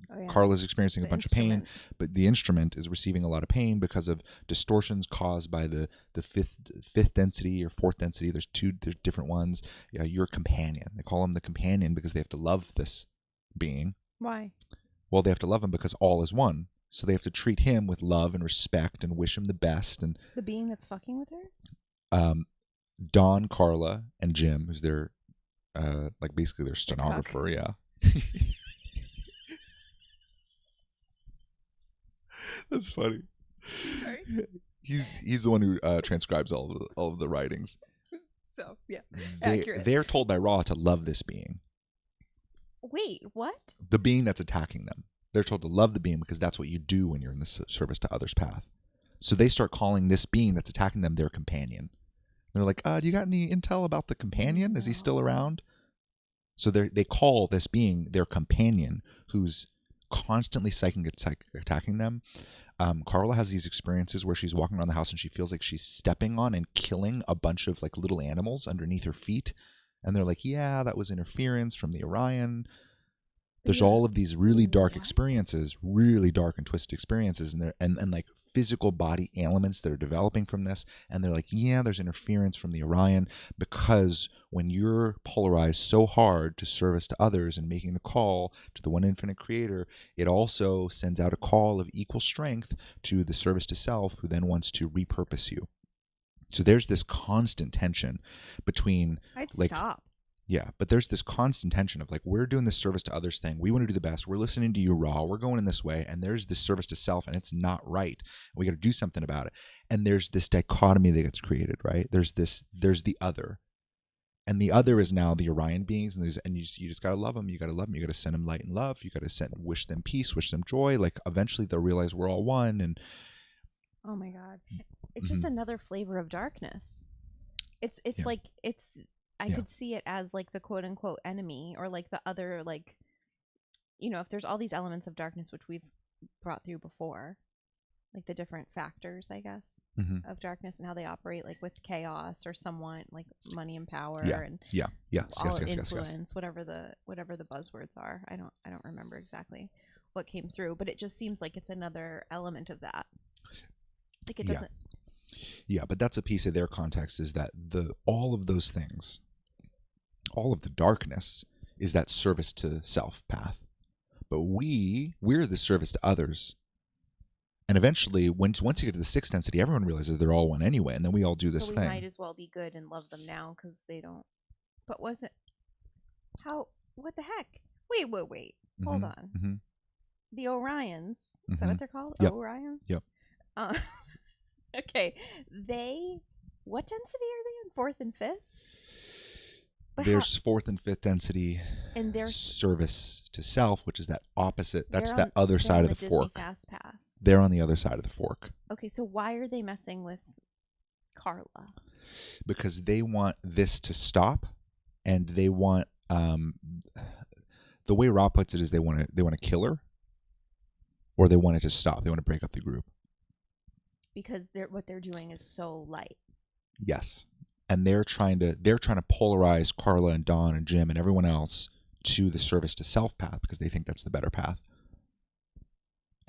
Oh, yeah. There's experiencing a bunch of pain, but the instrument is receiving a lot of pain because of distortions caused by the fifth density or 4th density. There's different ones. Yeah, your companion. They call him the companion because they have to love this being. Why? Well, they have to love him because all is one. So they have to treat him with love and respect and wish him the best. And the being that's fucking with her? Dawn, Carla, and Jim, who's their basically their stenographer. Yeah. That's funny. Sorry? He's the one who transcribes all of the writings. So yeah, accurate. They're told by Ra to love this being. Wait, what? The being that's attacking them. They're told to love the being because that's what you do when you're in the service to others path. So they start calling this being that's attacking them their companion. They're like, do you got any intel about the companion? Is he still around? So they call this being their companion, who's constantly attacking them. Carla has these experiences where she's walking around the house and she feels like she's stepping on and killing a bunch of like little animals underneath her feet. And they're like, yeah, that was interference from the Orion. There's all of these really dark experiences, really dark and twisted experiences, and like physical body elements that are developing from this. And they're like, yeah, there's interference from the Orion, because when you're polarized so hard to service to others and making the call to the one infinite creator, it also sends out a call of equal strength to the service to self, who then wants to repurpose you. So there's this constant tension between Stop. Yeah, but there's this constant tension of like, we're doing this service to others thing. We want to do the best. We're listening to you raw. We're going in this way. And there's this service to self, and it's not right. We got to do something about it. And there's this dichotomy that gets created, right? There's the other. And the other is now the Orion beings. And you just got to love them. You got to love them. You got to send them light and love. You got to wish them peace, wish them joy. Like eventually they'll realize we're all one. And oh my God. It's just another flavor of darkness. It's like, I could see it as like the quote unquote enemy, or like the other, like, you know, if there's all these elements of darkness, which we've brought through before, like the different factors, I guess, of darkness and how they operate, like with chaos or somewhat like money and power and influence, whatever the buzzwords are. I don't remember exactly what came through, but it just seems like it's another element of that. Like it doesn't. Yeah, but that's a piece of their context, is that all of those things, all of the darkness, is that service to self path. But we're the service to others. And eventually, once you get to the sixth density, everyone realizes they're all one anyway, and then we all do this thing. So we might as well be good and love them now, because they don't. But was it? How? What the heck? Wait. Hold on. The Orions. Is that what they're called? Yep. Orion? Yep. Okay. What density are they in? Fourth and fifth? But there's fourth and fifth density, and there's service to self, which is that opposite. That's that other side of the fork. Fast Pass. They're on the other side of the fork. Okay, so why are they messing with Carla? Because they want this to stop, and they want the way Ra puts it is they want to kill her, or they want it to stop. They want to break up the group. Because what they're doing is so light. Yes. And they're trying to polarize Carla and Dawn and Jim and everyone else to the service to self path, because they think that's the better path.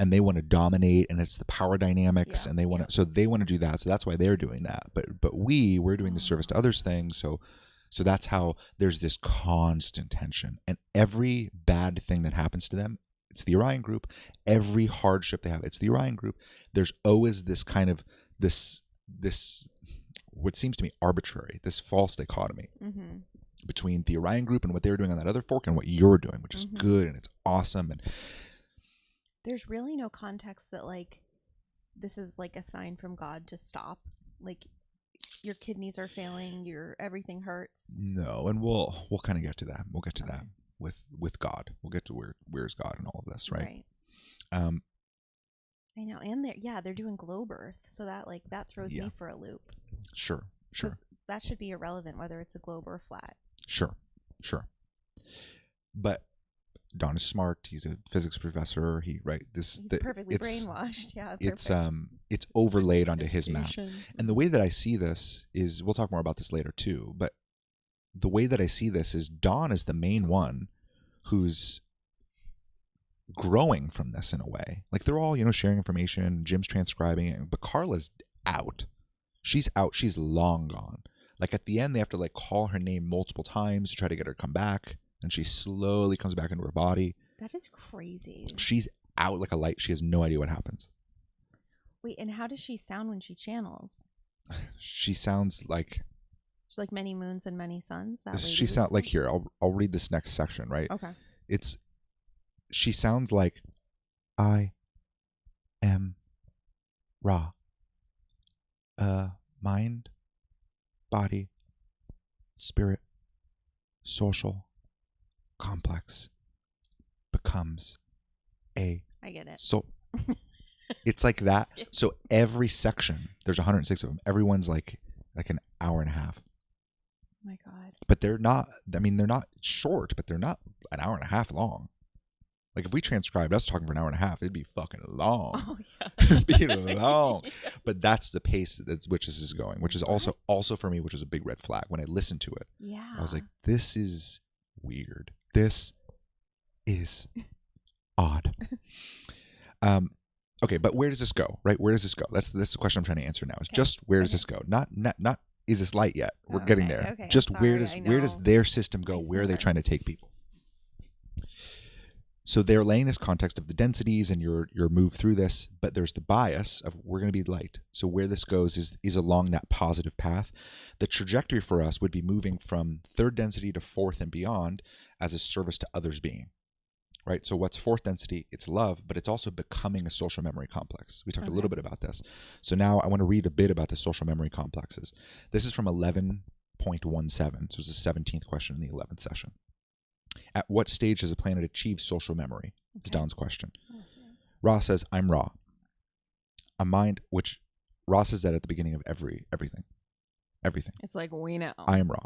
And they want to dominate, and it's the power dynamics, and they want to, so they want to do that. So that's why they're doing that. But we're doing the service to others thing. So that's how there's this constant tension, and every bad thing that happens to them, it's the Orion group. Every hardship they have, it's the Orion group. There's always this kind of this what seems to me arbitrary, this false dichotomy between the Orion group and what they're doing on that other fork and what you're doing, which is good and it's awesome. And there's really no context that like this is like a sign from God to stop. Like your kidneys are failing, everything hurts. No, and we'll kind of get to that. We'll get to that with God. We'll get to where's God in all of this, right? I know, and they're doing glow birth, so that throws me for a loop. Sure. That should be irrelevant whether it's a globe or flat. Sure. But Don is smart. He's a physics professor. He's perfectly brainwashed. Yeah, it's overlaid onto his map. And the way that I see this is, we'll talk more about this later too. But the way that I see this is, Don is the main one who's growing from this in a way. Like they're all, sharing information. Jim's transcribing it, but Carla's out. She's out. She's long gone. Like at the end, they have to like call her name multiple times to try to get her to come back, and she slowly comes back into her body. That is crazy. She's out like a light. She has no idea what happens. Wait, and how does she sound when she channels? She sounds like she's like many moons and many suns. She sounds like, here. I'll read this next section. Right. Okay. She sounds like, I am Ra. Mind, body, spirit, social, complex, becomes a. I get it. So it's like that. So every section, there's 106 of them. Everyone's like an hour and a half. Oh my God. But they're not. I mean, they're not short, but they're not an hour and a half long. Like if we transcribed us talking for an hour and a half, it'd be fucking long. Oh yeah. It'd be long. Yes. But that's the pace at which this is going, which is also for me, which is a big red flag. When I listened to it, Yeah. I was like, this is weird. This is odd. Okay, but where does this go? Right? Where does this go? That's the question I'm trying to answer now. Is just where does this go? Not is this light yet? We're getting there. Okay. Just Sorry, where does their system go? Where are they trying to take people? So they're laying this context of the densities and your move through this, but there's the bias of we're going to be light. So where this goes is along that positive path. The trajectory for us would be moving from third density to fourth and beyond as a service to others being. Right? So what's fourth density? It's love, but it's also becoming a social memory complex. We talked a little bit about this. So now I want to read a bit about the social memory complexes. This is from 11.17. So it's the 17th question in the 11th session. At what stage does a planet achieve social memory? Is Don's question. Ra says, I'm Ra. A mind, which Ra says that at the beginning of everything. Everything. It's like we know. I am Ra.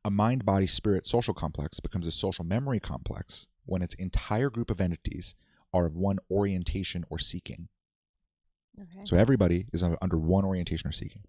A mind, body, spirit social complex becomes a social memory complex when its entire group of entities are of one orientation or seeking. Okay. So everybody is under one orientation or seeking.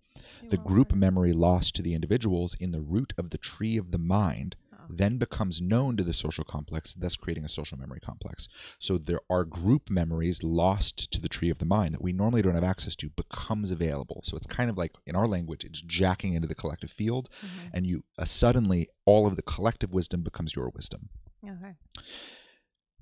The group memory lost to the individuals in the root of the tree of the mind then becomes known to the social complex, thus creating a social memory complex. So there are group memories lost to the tree of the mind that we normally don't have access to becomes available. So it's kind of like, in our language, it's jacking into the collective field, and you suddenly all of the collective wisdom becomes your wisdom. Okay.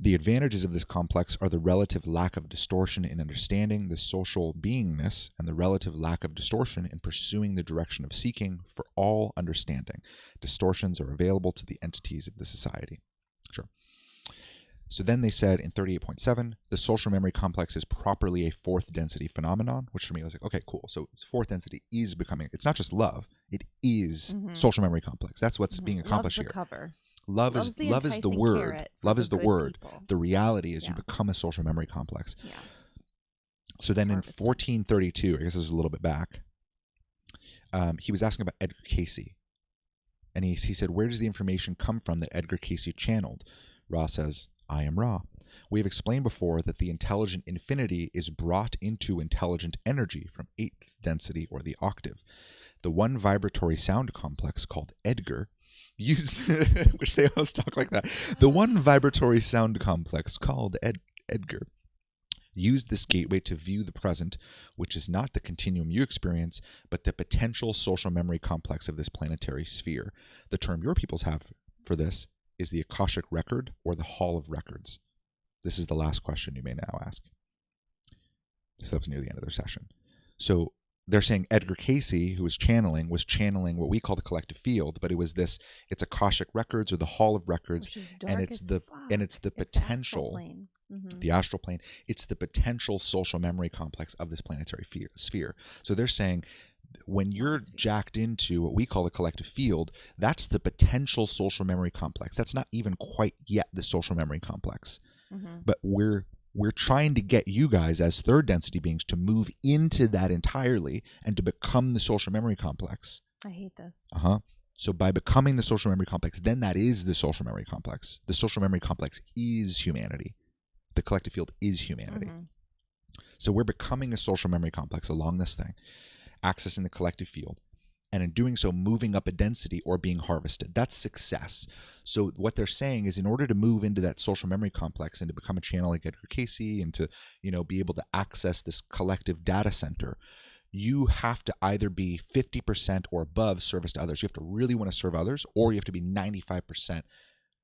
The advantages of this complex are the relative lack of distortion in understanding the social beingness and the relative lack of distortion in pursuing the direction of seeking for all understanding. Distortions are available to the entities of the society. Sure. So then they said in 38.7, the social memory complex is properly a fourth density phenomenon, which for me I was like, okay, cool. So fourth density is becoming, it's not just love, it is social memory complex. That's what's being accomplished Love's the here. cover. Love is the word. Love is the word. People. The reality is you become a social memory complex. Yeah. So then in 1432, I guess this is a little bit back, he was asking about Edgar Casey. And he said, where does the information come from that Edgar Casey channeled? Ra says, I am Ra. We have explained before that the intelligent infinity is brought into intelligent energy from eighth density or the octave. The one vibratory sound complex called Edgar used, which they always talk like that. The one vibratory sound complex called Edgar used this gateway to view the present, which is not the continuum you experience, but the potential social memory complex of this planetary sphere. The term your peoples have for this is the Akashic Record or the Hall of Records. This is the last question you may now ask. So that was near the end of their session. So they're saying Edgar Casey, who was channeling what we call the collective field, but it's Akashic Records or the Hall of Records, and it's the potential, the astral plane. It's the potential social memory complex of this planetary sphere. So they're saying when you're jacked into what we call the collective field, that's the potential social memory complex. That's not even quite yet the social memory complex, but we're trying to get you guys as third density beings to move into that entirely and to become the social memory complex. I hate this. So by becoming the social memory complex, then that is the social memory complex. The social memory complex is humanity. The collective field is humanity. So we're becoming a social memory complex along this thing, accessing the collective field, and in doing so, moving up a density or being harvested. That's success. So what they're saying is in order to move into that social memory complex and to become a channel like Edgar Casey and to, be able to access this collective data center, you have to either be 50% or above service to others. You have to really want to serve others, or you have to be 95%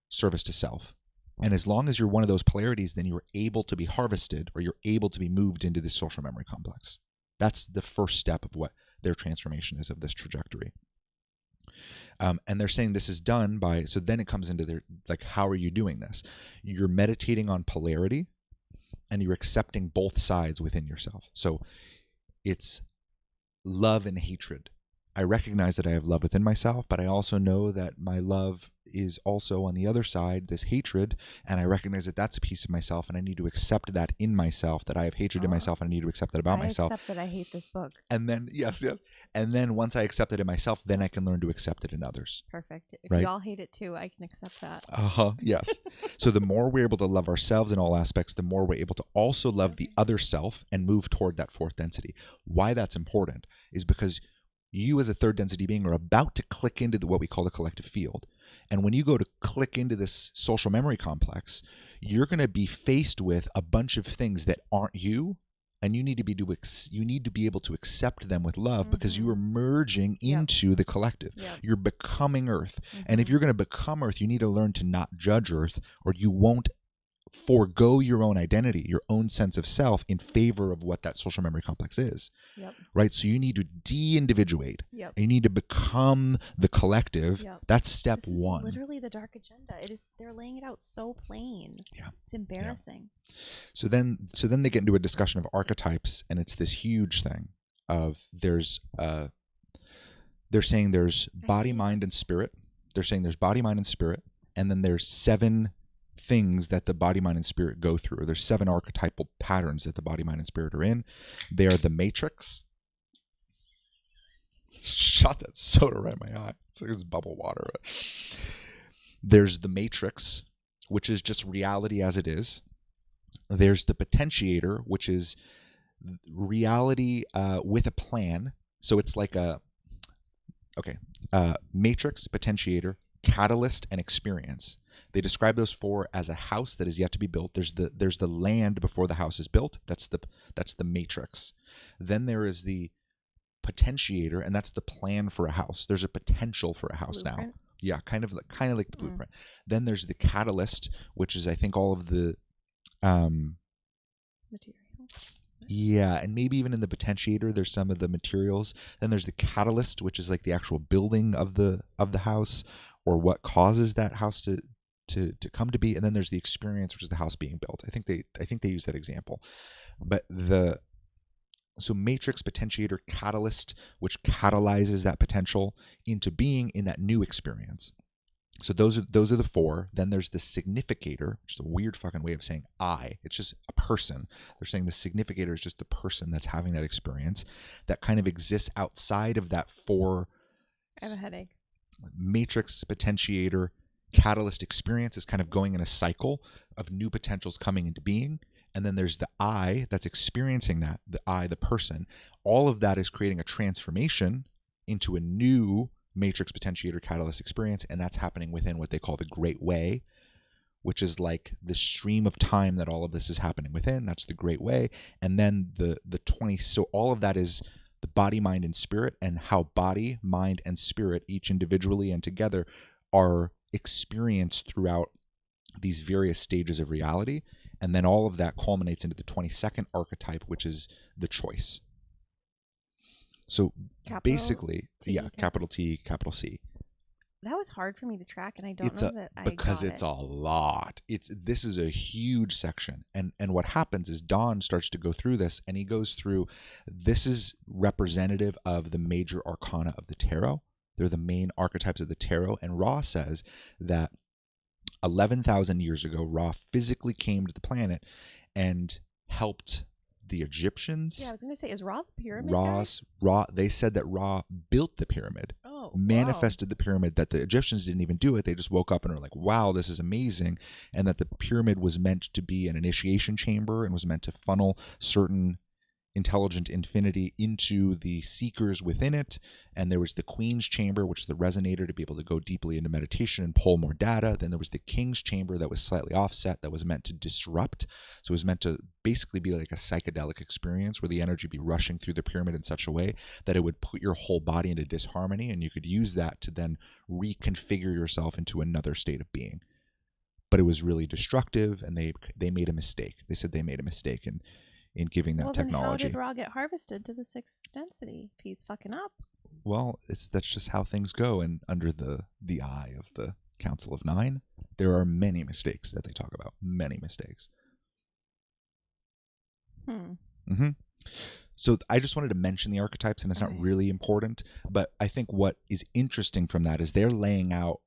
service to self. And as long as you're one of those polarities, then you're able to be harvested or you're able to be moved into this social memory complex. That's the first step of what their transformation is of this trajectory. And they're saying this is done by, so then it comes into their, like, how are you doing this? You're meditating on polarity and you're accepting both sides within yourself. So it's love and hatred. I recognize that I have love within myself, but I also know that my love is also on the other side, this hatred, and I recognize that that's a piece of myself, and I need to accept that in myself, that I have hatred in myself, and I need to accept that about myself. I accept that I hate this book. And then, yes. And then once I accept it in myself, then I can learn to accept it in others. Perfect. If right? you all hate it too, I can accept that. Yes. So the more we're able to love ourselves in all aspects, the more we're able to also love the other self and move toward that fourth density. Why that's important is because you as a third density being are about to click into what we call the collective field. And when you go to click into this social memory complex, you're going to be faced with a bunch of things that aren't you, and you need to be able to accept them with love, because you are merging into the collective. You're becoming Earth. And if you're going to become Earth, you need to learn to not judge Earth, or you won't forego your own identity, your own sense of self, in favor of what that social memory complex is. Right? So you need to de-individuate. And you need to become the collective. That's step one. This is literally the dark agenda. They're laying it out so plain. It's embarrassing. So then they get into a discussion of archetypes, and it's this huge thing of they're saying there's body, mind, and spirit. They're saying there's body, mind, and spirit, and then there's 7 things that the body, mind, and spirit go through. There's 7 archetypal patterns that the body, mind, and spirit are in. They are the matrix. Shot that soda right in my eye. It's like it's bubble water. There's the matrix, which is just reality as it is. There's the potentiator, which is reality with a plan. So it's like matrix, potentiator, catalyst, and experience. They describe those 4 as a house that is yet to be built. There's the land before the house is built. That's the matrix. Then there is the potentiator, and that's the plan for a house. There's a potential for a house now. Yeah, kind of like the blueprint. Then there's the catalyst, which is I think all of the materials. Yeah, and maybe even in the potentiator there's some of the materials. Then there's the catalyst, which is like the actual building of the house, or what causes that house to come to be. And then there's the experience, which is the house being built. I think they use that example. But so matrix, potentiator, catalyst, which catalyzes that potential into being in that new experience. So those are the 4. Then there's the significator, which is a weird fucking way of saying I. It's just a person. They're saying the significator is just the person that's having that experience that kind of exists outside of that 4. I have a headache. Matrix, potentiator, catalyst experience is kind of going in a cycle of new potentials coming into being. And then there's the I that's experiencing that, the I, the person. All of that is creating a transformation into a new matrix, potentiator, catalyst experience, and that's happening within what they call the Great Way, which is like the stream of time that all of this is happening within. That's the Great Way. And then the 20, so all of that is the body, mind, and spirit, and how body, mind, and spirit, each individually and together, are experienced throughout these various stages of reality. And then all of that culminates into the 22nd archetype, which is the choice. So basically, capital T, capital C. That was hard for me to track, and I don't know that I because got it's a lot. This is a huge section, and what happens is Don starts to go through this, and he goes through. This is representative of the major arcana of the tarot. They're the main archetypes of the tarot, and Ra says that 11,000 years ago, Ra physically came to the planet and helped the Egyptians. Yeah, I was going to say, is Ra the pyramid guy? They said that Ra built the pyramid, manifested the pyramid, that the Egyptians didn't even do it. They just woke up and were like, wow, this is amazing. And that the pyramid was meant to be an initiation chamber and was meant to funnel certain intelligent infinity into the seekers within it. And there was the Queen's Chamber, which is the resonator, to be able to go deeply into meditation and pull more data. Then there was the King's Chamber that was slightly offset, that was meant to disrupt. So it was meant to basically be like a psychedelic experience where the energy be rushing through the pyramid in such a way that it would put your whole body into disharmony, and you could use that to then reconfigure yourself into another state of being. But it was really destructive, and they made a mistake. They said they made a mistake in giving that technology. Then how did Ra get harvested to the 6th density? If he's fucking up. Well, that's just how things go. And under the eye of the Council of Nine, there are many mistakes that they talk about. Many mistakes. So I just wanted to mention the archetypes, and it's not really important, but I think what is interesting from that is they're laying out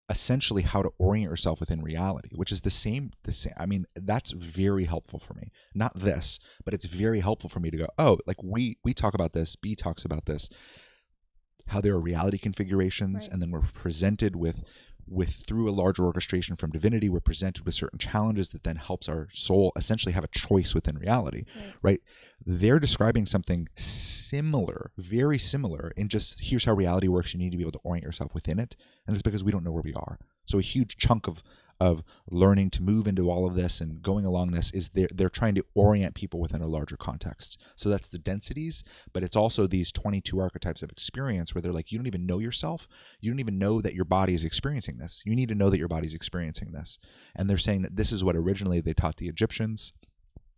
essentially how to orient yourself within reality, which is the same. I mean, that's very helpful for me. Not this, but it's very helpful for me to go, oh, like we talk about this, B talks about this, how there are reality configurations, and then we're presented with through a larger orchestration from divinity, we're presented with certain challenges that then helps our soul essentially have a choice within reality, right? They're describing something similar, very similar, in just here's how reality works. You need to be able to orient yourself within it, and it's because we don't know where we are. So a huge chunk of learning to move into all of this and going along this is they're trying to orient people within a larger context. So that's the densities, but it's also these 22 archetypes of experience where they're like, you don't even know yourself. You don't even know that your body is experiencing this. You need to know that your body's experiencing this. And they're saying that this is what originally they taught the Egyptians.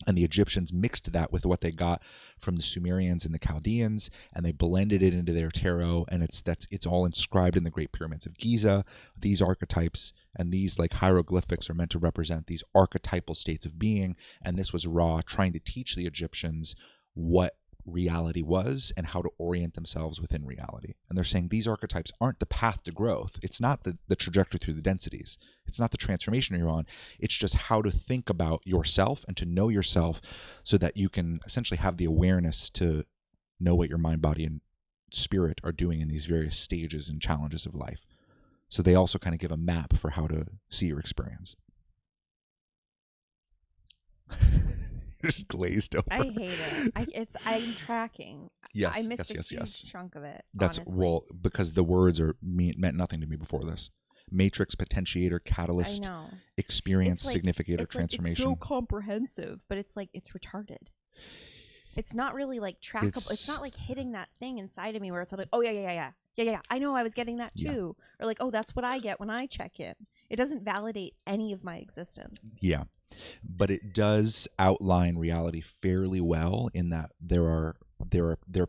And the Egyptians mixed that with what they got from the Sumerians and the Chaldeans, and they blended it into their tarot, and it's all inscribed in the Great Pyramids of Giza. These archetypes and these like hieroglyphics are meant to represent these archetypal states of being, and this was Ra trying to teach the Egyptians what reality was and how to orient themselves within reality. And they're saying these archetypes aren't the path to growth. It's not the trajectory through the densities. It's not the transformation you're on. It's just how to think about yourself and to know yourself so that you can essentially have the awareness to know what your mind, body, and spirit are doing in these various stages and challenges of life. So they also kind of give a map for how to see your experience. Just glazed over. I hate it. I'm tracking. Yes, I missed a huge chunk of it. That's honestly. Well, because the words meant nothing to me before this. Matrix, potentiator, catalyst, experience, significator, transformation. It's so comprehensive, but it's like it's retarded. It's not really like trackable. It's not like hitting that thing inside of me where it's like, oh yeah. I know I was getting that too, or like, oh, that's what I get when I check in. It doesn't validate any of my existence. Yeah. But it does outline reality fairly well in that there are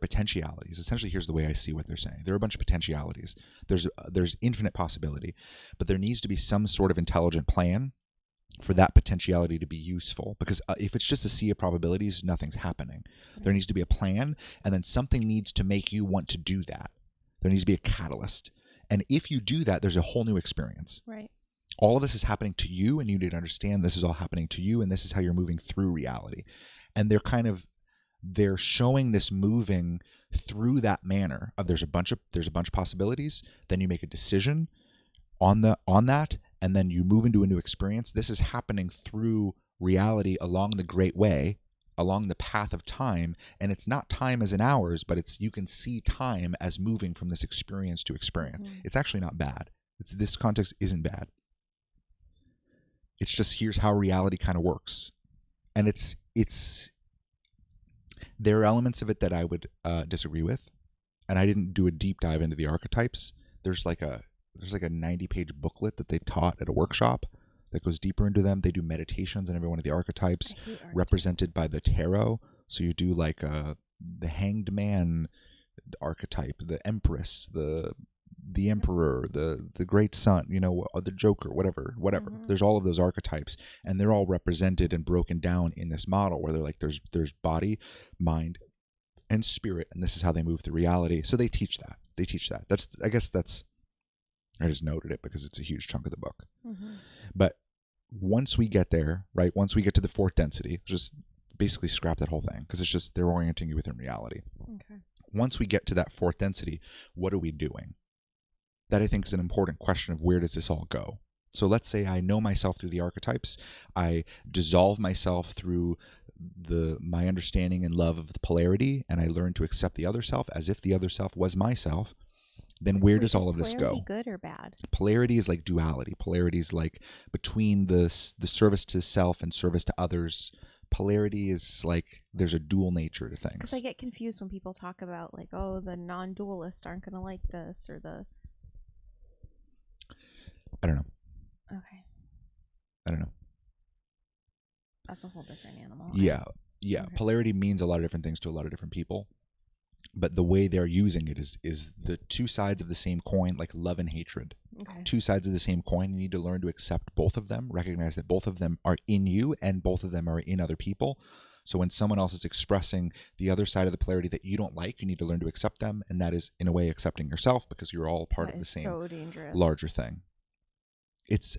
potentialities. Essentially, here's the way I see what they're saying. There are a bunch of potentialities. There's infinite possibility, but there needs to be some sort of intelligent plan for that potentiality to be useful. Because if it's just a sea of probabilities, nothing's happening. Right. There needs to be a plan, and then something needs to make you want to do that. There needs to be a catalyst. And if you do that, there's a whole new experience. Right. All of this is happening to you, and you need to understand this is all happening to you, and this is how you're moving through reality. And they're showing this moving through that manner of there's a bunch of possibilities, then you make a decision on that, and then you move into a new experience. This is happening through reality along the great way, along the path of time, and it's not time as in hours, but you can see time as moving from this experience to experience. Mm-hmm. It's actually not bad. This context isn't bad. It's just here's how reality kind of works. And there are elements of it that I would disagree with. And I didn't do a deep dive into the archetypes. There's like a 90-page booklet that they taught at a workshop that goes deeper into them. They do meditations on every one of the archetypes represented by the tarot. So you do like the Hanged Man archetype, the Empress, the Emperor, the Great Sun, the Joker, whatever. Mm-hmm. There's all of those archetypes, and they're all represented and broken down in this model where they're like there's body, mind, and spirit, and this is how they move through reality. So they teach that. I just noted it because it's a huge chunk of the book. Mm-hmm. But once we get there, right? Once we get to the fourth density, just basically scrap that whole thing because it's just they're orienting you within reality. Okay. Once we get to that fourth density, what are we doing? That I think is an important question of where does this all go? So let's say I know myself through the archetypes. I dissolve myself through my understanding and love of the polarity, and I learn to accept the other self as if the other self was myself. Then where does all of this go? Is polarity good or bad? Polarity is like duality. Polarity is like between the service to self and service to others. Polarity is like there's a dual nature to things. Because I get confused when people talk about like, oh, the non-dualists aren't going to like this or the... I don't know. Okay. I don't know. That's a whole different animal. Yeah. Okay. Polarity means a lot of different things to a lot of different people. But the way they're using it is the two sides of the same coin, like love and hatred. Okay. Two sides of the same coin. You need to learn to accept both of them, recognize that both of them are in you and both of them are in other people. So when someone else is expressing the other side of the polarity that you don't like, you need to learn to accept them. And that is, in a way, accepting yourself, because you're all part of the same so dangerous. larger thing. It's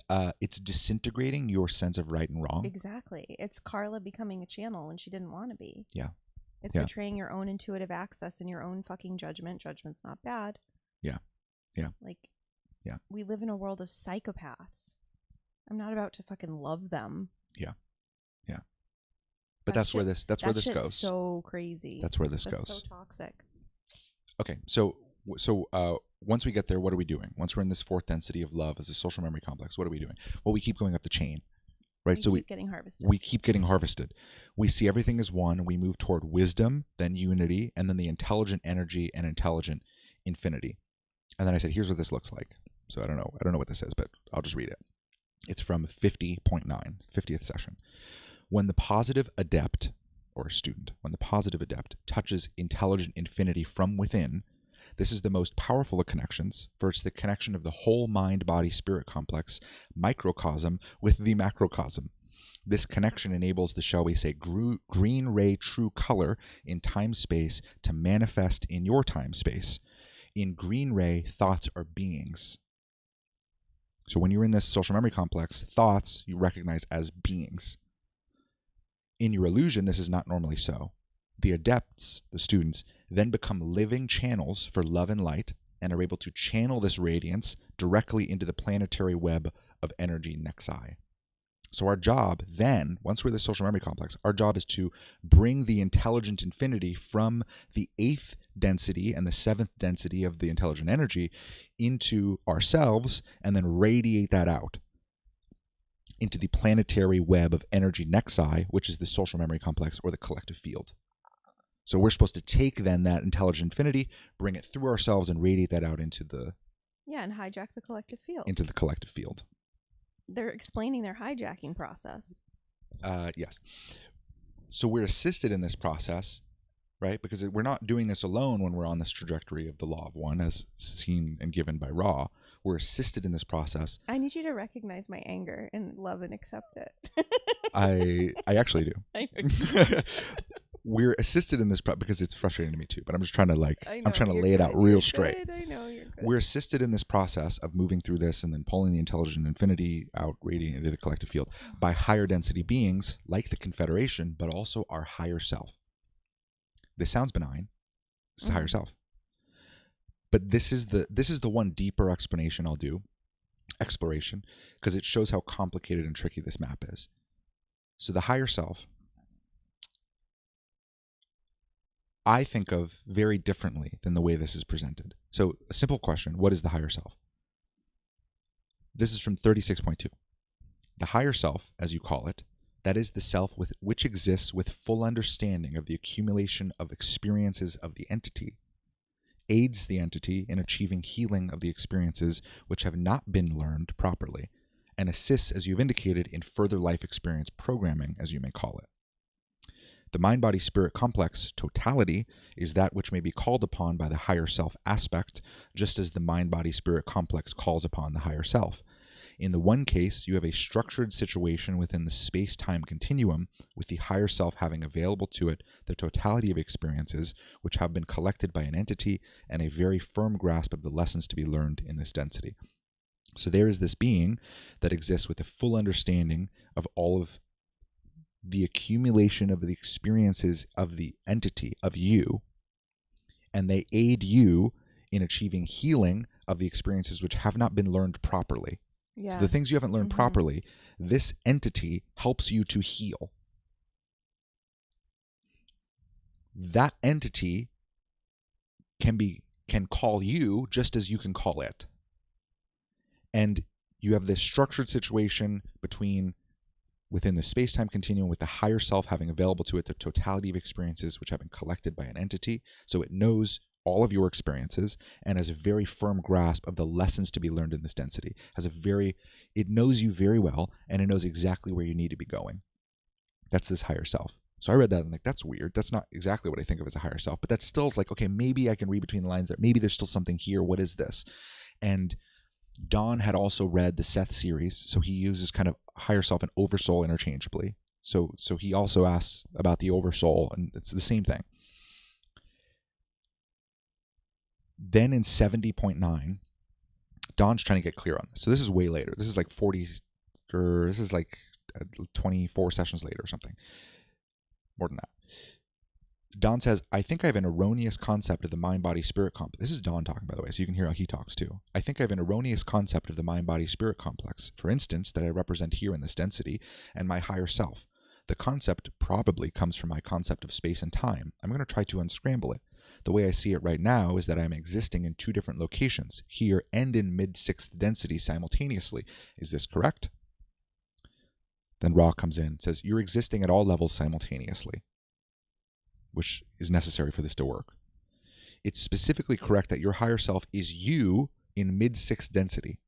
disintegrating your sense of right and wrong. Exactly. It's Carla becoming a channel when she didn't want to be. Yeah. It's betraying your own intuitive access and your own fucking judgment. Judgment's not bad. Yeah. Yeah. Like, yeah. We live in a world of psychopaths. I'm not about to fucking love them. Yeah. Yeah. But that's where this goes. So crazy. That's where this goes. So toxic. Okay. So once we get there, what are we doing? Once we're in this fourth density of love as a social memory complex, what are we doing? Well, we keep going up the chain. Right, we keep getting harvested. We keep getting harvested. We see everything as one. We move toward wisdom, then unity, and then the intelligent energy and intelligent infinity. And then I said, here's what this looks like. So I don't know what this is, but I'll just read it. It's from 50.9, 50th session. When the positive adept or student, when the positive adept touches intelligent infinity from within, this is the most powerful of connections, for it's the connection of the whole mind-body-spirit complex, microcosm, with the macrocosm. This connection enables the, shall we say, green ray true color in time-space to manifest in your time-space. In green ray, thoughts are beings. So when you're in this social memory complex, thoughts you recognize as beings. In your illusion, this is not normally so. The adepts, the students, then become living channels for love and light and are able to channel this radiance directly into the planetary web of energy nexi. So our job then, once we're the social memory complex, our job is to bring the intelligent infinity from the 8th density and the 7th density of the intelligent energy into ourselves and then radiate that out into the planetary web of energy nexi, which is the social memory complex or the collective field. So we're supposed to take then that intelligent infinity, bring it through ourselves, and radiate that out into the... Yeah, and hijack the collective field. Into the collective field. They're explaining their hijacking process. Yes. So we're assisted in this process, right? Because we're not doing this alone when we're on this trajectory of the law of one, as seen and given by Ra. We're assisted in this process. I need you to recognize my anger and love and accept it. I actually do. I know. We're assisted in this because it's frustrating to me too, but I'm just trying to lay it good. out real You're straight. Good. I know you're good. We're assisted in this process of moving through this and then pulling the intelligent infinity out, radiating into the collective field by higher density beings like the Confederation, but also our higher self. This sounds benign. It's the higher self. But this is the one deeper explanation I'll do, exploration, because it shows how complicated and tricky this map is. So the higher self, I think of very differently than the way this is presented. So a simple question, what is the higher self? This is from 36.2. The higher self, as you call it, that is the self which exists with full understanding of the accumulation of experiences of the entity, aids the entity in achieving healing of the experiences which have not been learned properly, and assists, as you've indicated, in further life experience programming, as you may call it. The mind-body-spirit complex totality is that which may be called upon by the higher self aspect, just as the mind-body-spirit complex calls upon the higher self. In the one case, you have a structured situation within the space-time continuum, with the higher self having available to it the totality of experiences which have been collected by an entity and a very firm grasp of the lessons to be learned in this density. So there is this being that exists with a full understanding of all of the accumulation of the experiences of the entity, of you, and they aid you in achieving healing of the experiences which have not been learned properly. Yeah. So the things you haven't learned properly, this entity helps you to heal. That entity can call you just as you can call it. And you have this structured situation within the space-time continuum with the higher self having available to it the totality of experiences which have been collected by an entity. So it knows all of your experiences and has a very firm grasp of the lessons to be learned in this density. It knows you very well, and it knows exactly where you need to be going. That's this higher self. So I read that and I'm like, that's weird. That's not exactly what I think of as a higher self, but that still is like, okay, maybe I can read between the lines there. Maybe there's still something here. What is this? And Don had also read the Seth series, so he uses kind of higher self and oversoul interchangeably. So he also asks about the oversoul, and it's the same thing. Then in 70.9, Don's trying to get clear on this. So this is way later. This is like 40, or this is like 24 sessions later or something. More than that. Don says, I think I have an erroneous concept of the mind-body-spirit complex. This is Don talking, by the way, so you can hear how he talks too. I think I have an erroneous concept of the mind-body-spirit complex, for instance, that I represent here in this density, and my higher self. The concept probably comes from my concept of space and time. I'm going to try to unscramble it. The way I see it right now is that I'm existing in two different locations, here and in mid-sixth density simultaneously. Is this correct? Then Ra comes in and says, you're existing at all levels simultaneously, which is necessary for this to work. It's specifically correct that your higher self is you in mid-sixth density.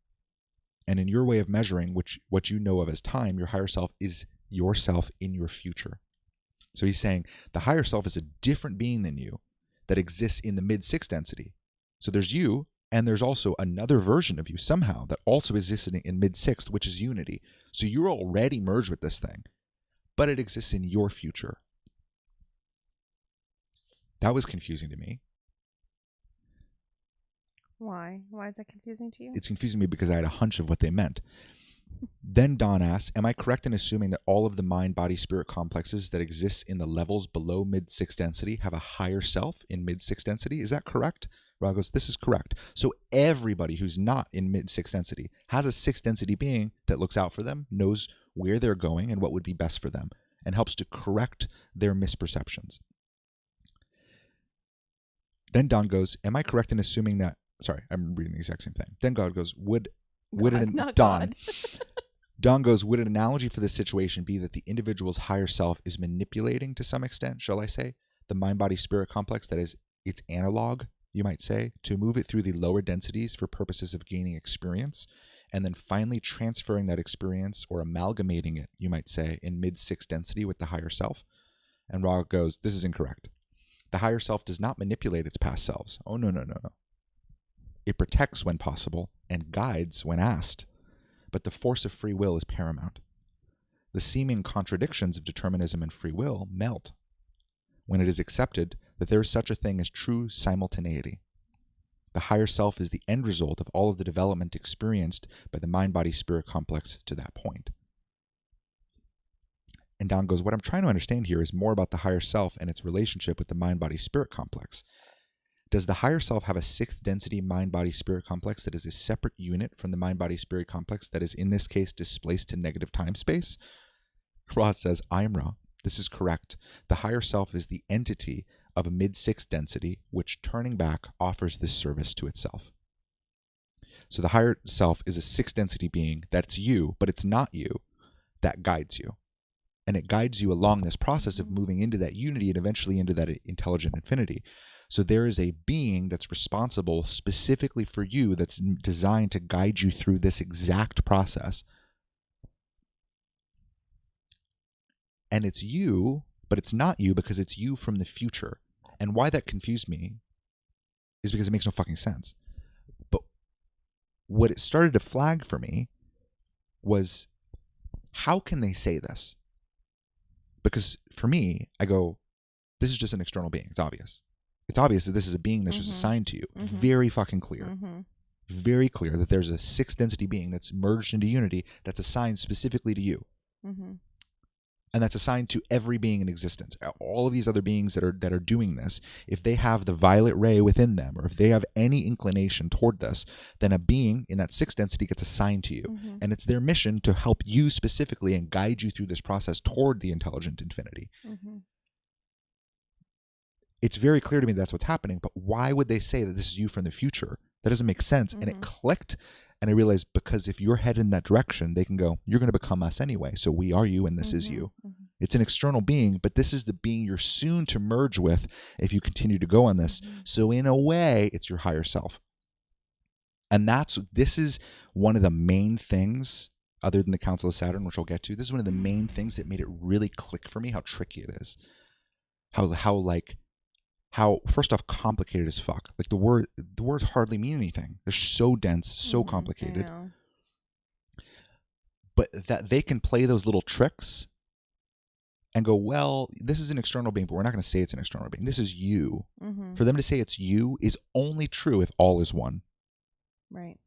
And in your way of measuring, what you know of as time, your higher self is yourself in your future. So he's saying the higher self is a different being than you that exists in the mid-sixth density. So there's you, and there's also another version of you somehow that also exists in mid-sixth, which is unity. So you're already merged with this thing, but it exists in your future. That was confusing to me. Why? Why is that confusing to you? It's confusing me because I had a hunch of what they meant. Then Don asks, am I correct in assuming that all of the mind-body-spirit complexes that exist in the levels below mid-sixth density have a higher self in mid-sixth density? Is that correct? Ra goes, this is correct. So everybody who's not in mid-sixth density has a sixth density being that looks out for them, knows where they're going and what would be best for them, and helps to correct their misperceptions. Then Don goes, am I correct in assuming that... Sorry, I'm reading the exact same thing. Then God goes, Don goes, would an analogy for this situation be that the individual's higher self is manipulating to some extent, shall I say, the mind-body-spirit complex, that is, its analog, you might say, to move it through the lower densities for purposes of gaining experience, and then finally transferring that experience or amalgamating it, you might say, in mid-sixth density with the higher self? And Ra goes, this is incorrect. The higher self does not manipulate its past selves. Oh, no. It protects when possible and guides when asked. But the force of free will is paramount. The seeming contradictions of determinism and free will melt when it is accepted that there is such a thing as true simultaneity. The higher self is the end result of all of the development experienced by the mind-body-spirit complex to that point. And Don goes, what I'm trying to understand here is more about the higher self and its relationship with the mind-body-spirit complex. Does the higher self have a sixth density mind-body-spirit complex that is a separate unit from the mind-body-spirit complex that is, in this case, displaced to negative time-space? Ra says, I am Ra. This is correct. The higher self is the entity of a mid-sixth density, which, turning back, offers this service to itself. So the higher self is a sixth density being that's you, but it's not you, that guides you. And it guides you along this process of moving into that unity and eventually into that intelligent infinity. So there is a being that's responsible specifically for you that's designed to guide you through this exact process. And it's you, but it's not you because it's you from the future. And why that confused me is because it makes no fucking sense. But what it started to flag for me was, how can they say this? Because for me, I go, this is just an external being. It's obvious. It's obvious that this is a being that's just assigned to you. Very fucking clear. Very clear that there's a sixth density being that's merged into unity that's assigned specifically to you. And that's assigned to every being in existence. All of these other beings that are doing this, if they have the violet ray within them, or if they have any inclination toward this, then a being in that sixth density gets assigned to you. And it's their mission to help you specifically and guide you through this process toward the intelligent infinity. It's very clear to me that's what's happening, but why would they say that this is you from the future? That doesn't make sense. And it clicked, and I realized, because if you're headed in that direction, they can go, you're going to become us anyway, so we are you and this is you. It's an external being, but this is the being you're soon to merge with if you continue to go on this. So in a way, it's your higher self. And this is one of the main things, other than the Council of Saturn, which I'll get to. This is one of the main things that made it really click for me, how tricky it is. How first off, complicated as fuck. Like the words hardly mean anything. They're so dense, so complicated. But that they can play those little tricks and go, well, this is an external being, but we're not going to say it's an external being. This is you. For them to say it's you is only true if all is one. Right.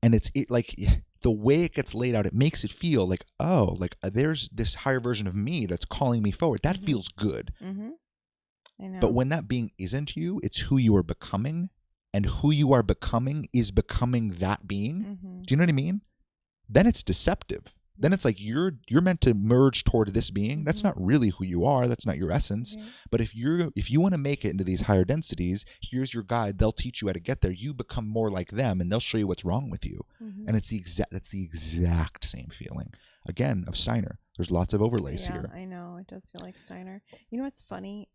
And it's like the way it gets laid out, it makes it feel like, oh, like there's this higher version of me that's calling me forward. That feels good. I know. But when that being isn't you, it's who you are becoming. And who you are becoming is becoming that being. Do you know what I mean? Then it's deceptive. Then it's like you're meant to merge toward this being. That's not really who you are. That's not your essence. But if you want to make it into these higher densities, here's your guide. They'll teach you how to get there. You become more like them, and they'll show you what's wrong with you. And it's that's the exact same feeling. Again, of Steiner. There's lots of overlays here. I know. It does feel like Steiner. You know what's funny?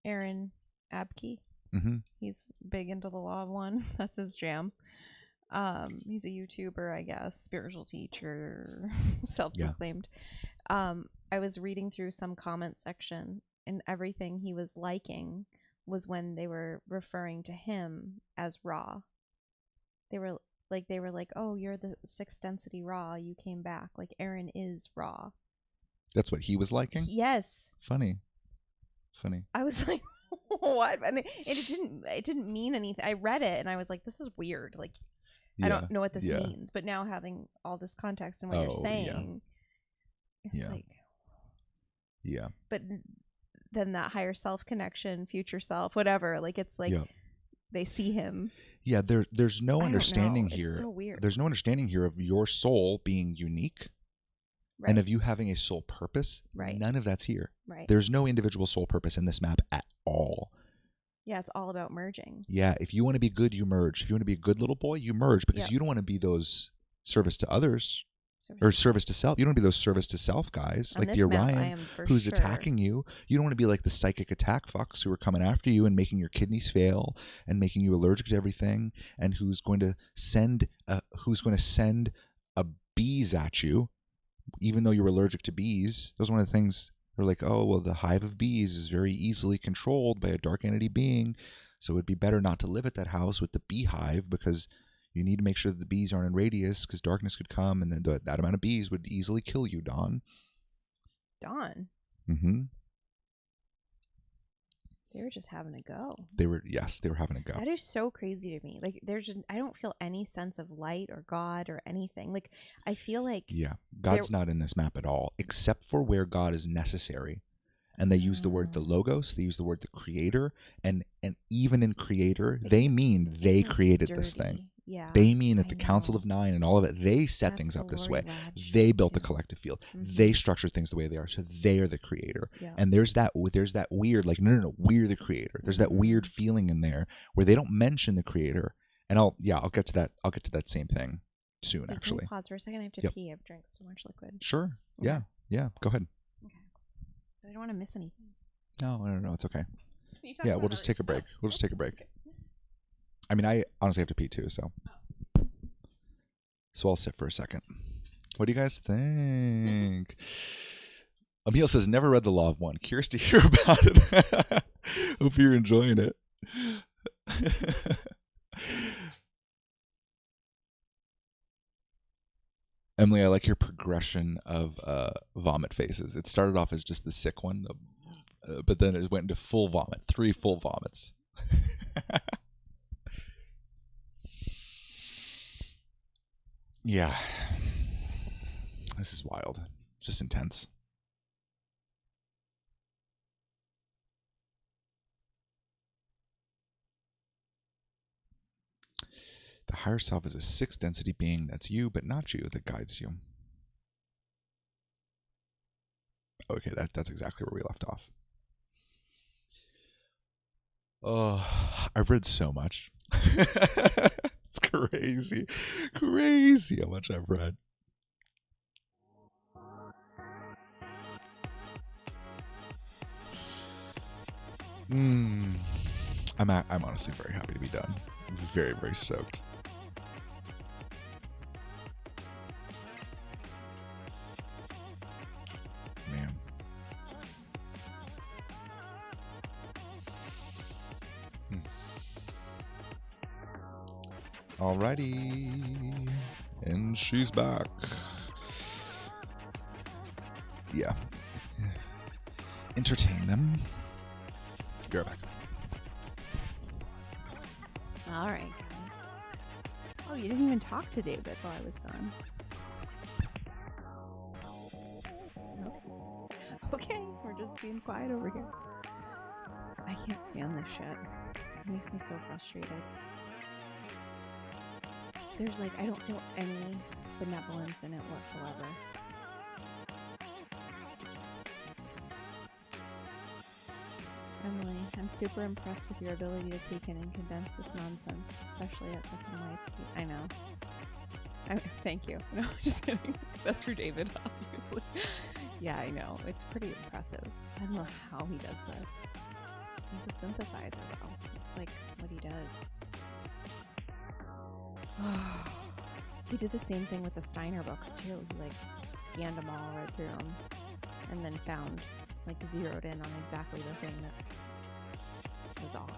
Aaron Abke. He's big into the Law of One. That's his jam. He's a YouTuber, I guess, spiritual teacher, self-proclaimed. I was reading through some comment section, and everything he was liking was when they were referring to him as Ra. They were like, oh, you're the 6th density Ra. You came back. Like Aaron is Ra. That's what he was liking? Yes. Funny. I was like, what? And it didn't mean anything. I read it and I was like, this is weird. Like, I don't know what this means. But now having all this context and what you're saying, it's like, But then that higher self connection, future self, whatever. Like, it's like they see him. Yeah, there's no understanding here. It's so weird. There's no understanding here of your soul being unique. Right. And of you having a soul purpose. Right. None of that's here. Right. There's no individual soul purpose in this map at all. Yeah, it's all about merging. Yeah, if you want to be good, you merge. If you want to be a good little boy, you merge, because you don't want to be those service to others or service to self. You don't want to be those service to self guys, like the Orion who's attacking you. You don't want to be like the psychic attack fucks who are coming after you and making your kidneys fail and making you allergic to everything, and who's going to send a bees at you, even though you're allergic to bees. Those are one of the things. They're like, oh, well, the hive of bees is very easily controlled by a dark entity being, so it'd be better not to live at that house with the beehive, because you need to make sure that the bees aren't in radius, because darkness could come, and then that amount of bees would easily kill you, Dawn. Dawn? They were just having a go. They were having a go. That is so crazy to me. Like, I don't feel any sense of light or God or anything. Like, I feel like... Yeah, God's not in this map at all, except for where God is necessary. And they use the word the logos, they use the word the creator, and even in creator, they mean they created this thing. Yeah, they mean that the Council of Nine and all of it, they set things up this way. They built the collective field. They structured things the way they are, so they are the creator. And there's that weird, like, no, we're the creator. There's that weird feeling in there where they don't mention the creator. And I'll get to that. I'll get to that same thing soon. Wait, actually, can we pause for a second. I have to pee. I've drank so much liquid. Sure. Okay. Yeah. Go ahead. Okay. I don't want to miss anything. No. It's okay. Yeah, we'll just take a break. We'll just take a break. Okay. I mean, I honestly have to pee too, so I'll sit for a second. What do you guys think? Emil says, never read The Law of One. Curious to hear about it. Hope you're enjoying it. Emily, I like your progression of vomit faces. It started off as just the sick one, but then it went into full vomit. 3 full vomits. Yeah. This is wild. Just intense. The higher self is a 6th density being that's you, but not you, that guides you. Okay, that's exactly where we left off. Oh, I've read so much. It's crazy how much I've read. I'm honestly very happy to be done. I'm very, very stoked. Man. Alrighty. And she's back. Yeah. entertain them. Be right back. All right, guys. Oh, you didn't even talk to David while I was gone. Nope. Okay, we're just being quiet over here. I can't stand this shit. It makes me so frustrated. There's like, I don't feel any benevolence in it whatsoever. Emily, I'm super impressed with your ability to take in and condense this nonsense, especially at fucking light speed. I know. Thank you. No, just kidding. That's for David, obviously. Yeah, I know. It's pretty impressive. I don't know how he does this. He's a synthesizer, though. It's like what he does. He did the same thing with the Steiner books, too. He, like, scanned them all, read through them, and then found, like, zeroed in on exactly the thing that was off.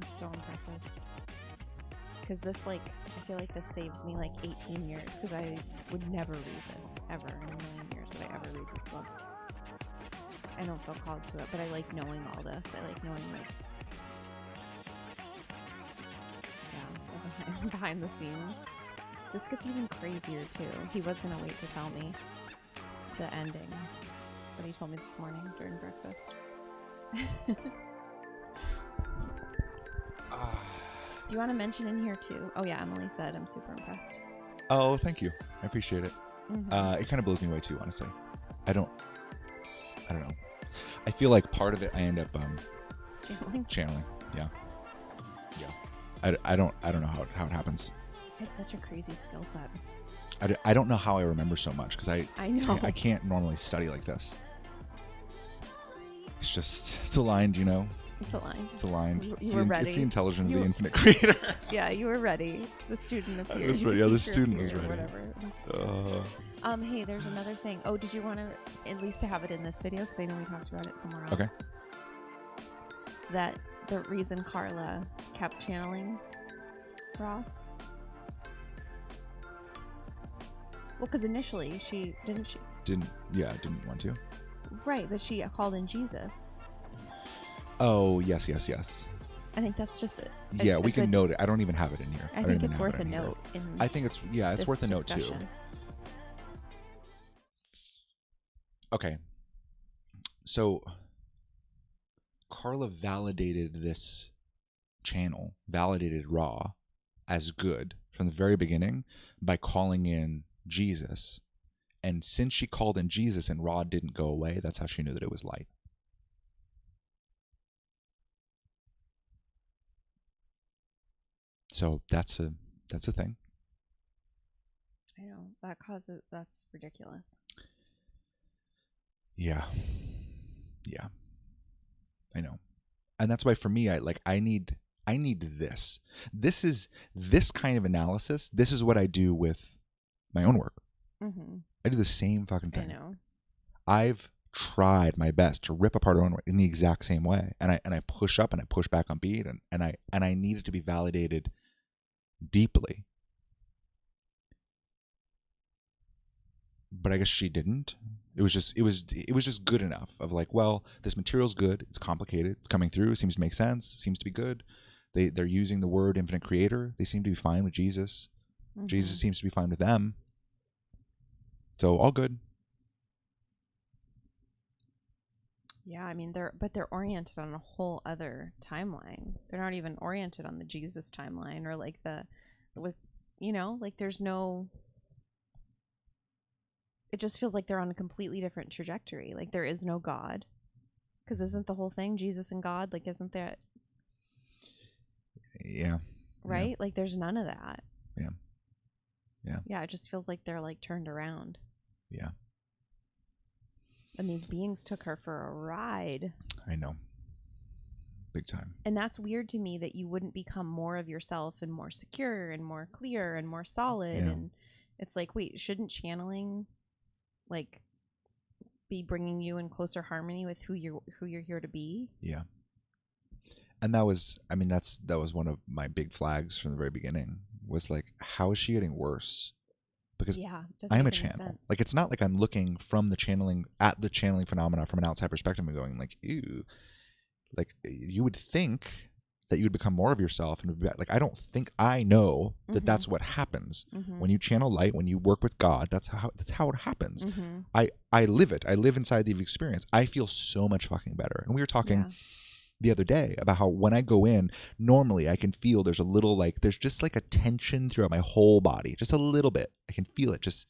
It's so impressive. Because this, like, I feel like this saves me, like, 18 years, because I would never read this, ever, in a million years would I ever read this book. I don't feel called to it, but I like knowing all this. I like knowing, like, behind the scenes. This gets even crazier too. He was gonna wait to tell me the ending, but he told me this morning during breakfast. Do you want to mention in here too? Oh yeah, Emily said I'm super impressed. Oh, thank you. I appreciate it. Mm-hmm. It kind of blows me away too, honestly. I don't know. I feel like part of it I end up channeling. Yeah. I don't know how it happens. It's such a crazy skill set. I don't know how I remember so much because I know I can't normally study like this. It's aligned, you know. It's aligned. It's aligned. You were ready. It's the intelligence of the infinite creator. Yeah, you were ready. The student appeared. The student was ready. Whatever. Hey, there's another thing. Oh, did you want to at least to have it in this video? Because I know we talked about it somewhere else. Okay. That the reason Carla kept channeling Ra. Well, because initially she didn't want to. Right, but she called in Jesus. Oh, yes. I think that's just it. Yeah, we can note it. I don't even have it in here. I think it's worth a note. I think it's worth a note too. Okay. So Carla validated this channel, validated Ra as good from the very beginning by calling in Jesus. And since she called in Jesus and Ra didn't go away, that's how she knew that it was light. So that's a thing. I know that's ridiculous. Yeah. I know. And that's why for me, I need this. This kind of analysis. This is what I do with my own work. Mm-hmm. I do the same fucking thing. I know. I've tried my best to rip apart our own work in the exact same way. And I push up and I push back on beat and I need it to be validated deeply. But I guess she didn't. It was just good enough of like, well, this material's good, it's complicated, it's coming through, it seems to make sense, seems to be good. They're using the word infinite creator. They seem to be fine with Jesus. Mm-hmm. Jesus seems to be fine with them. So all good. Yeah, I mean they're oriented on a whole other timeline. They're not even oriented on the Jesus timeline or like there's no. It just feels like they're on a completely different trajectory. Like there is no God, because isn't the whole thing Jesus and God? Like isn't that? Yeah. Right. Yeah. Like there's none of that. Yeah. Yeah. It just feels like they're like turned around. Yeah. And these beings took her for a ride. I know. Big time. And that's weird to me that you wouldn't become more of yourself and more secure and more clear and more solid. Yeah. And it's like, wait, shouldn't channeling like be bringing you in closer harmony with who you're here to be? Yeah. And that was one of my big flags from the very beginning was like, how is she getting worse? because doesn't I am a make any channel. sense. Like, it's not like I'm looking from the channeling at the channeling phenomena from an outside perspective and going like, ew. Like, you would think that you would become more of yourself, and like, I don't think I know that that's what happens when you channel light, when you work with God. That's how it happens. I live it. I live inside the experience. I feel so much fucking better. And we were talking the other day about how when I go in, normally I can feel there's a little, like, there's just like a tension throughout my whole body, just a little bit. I can feel it. Just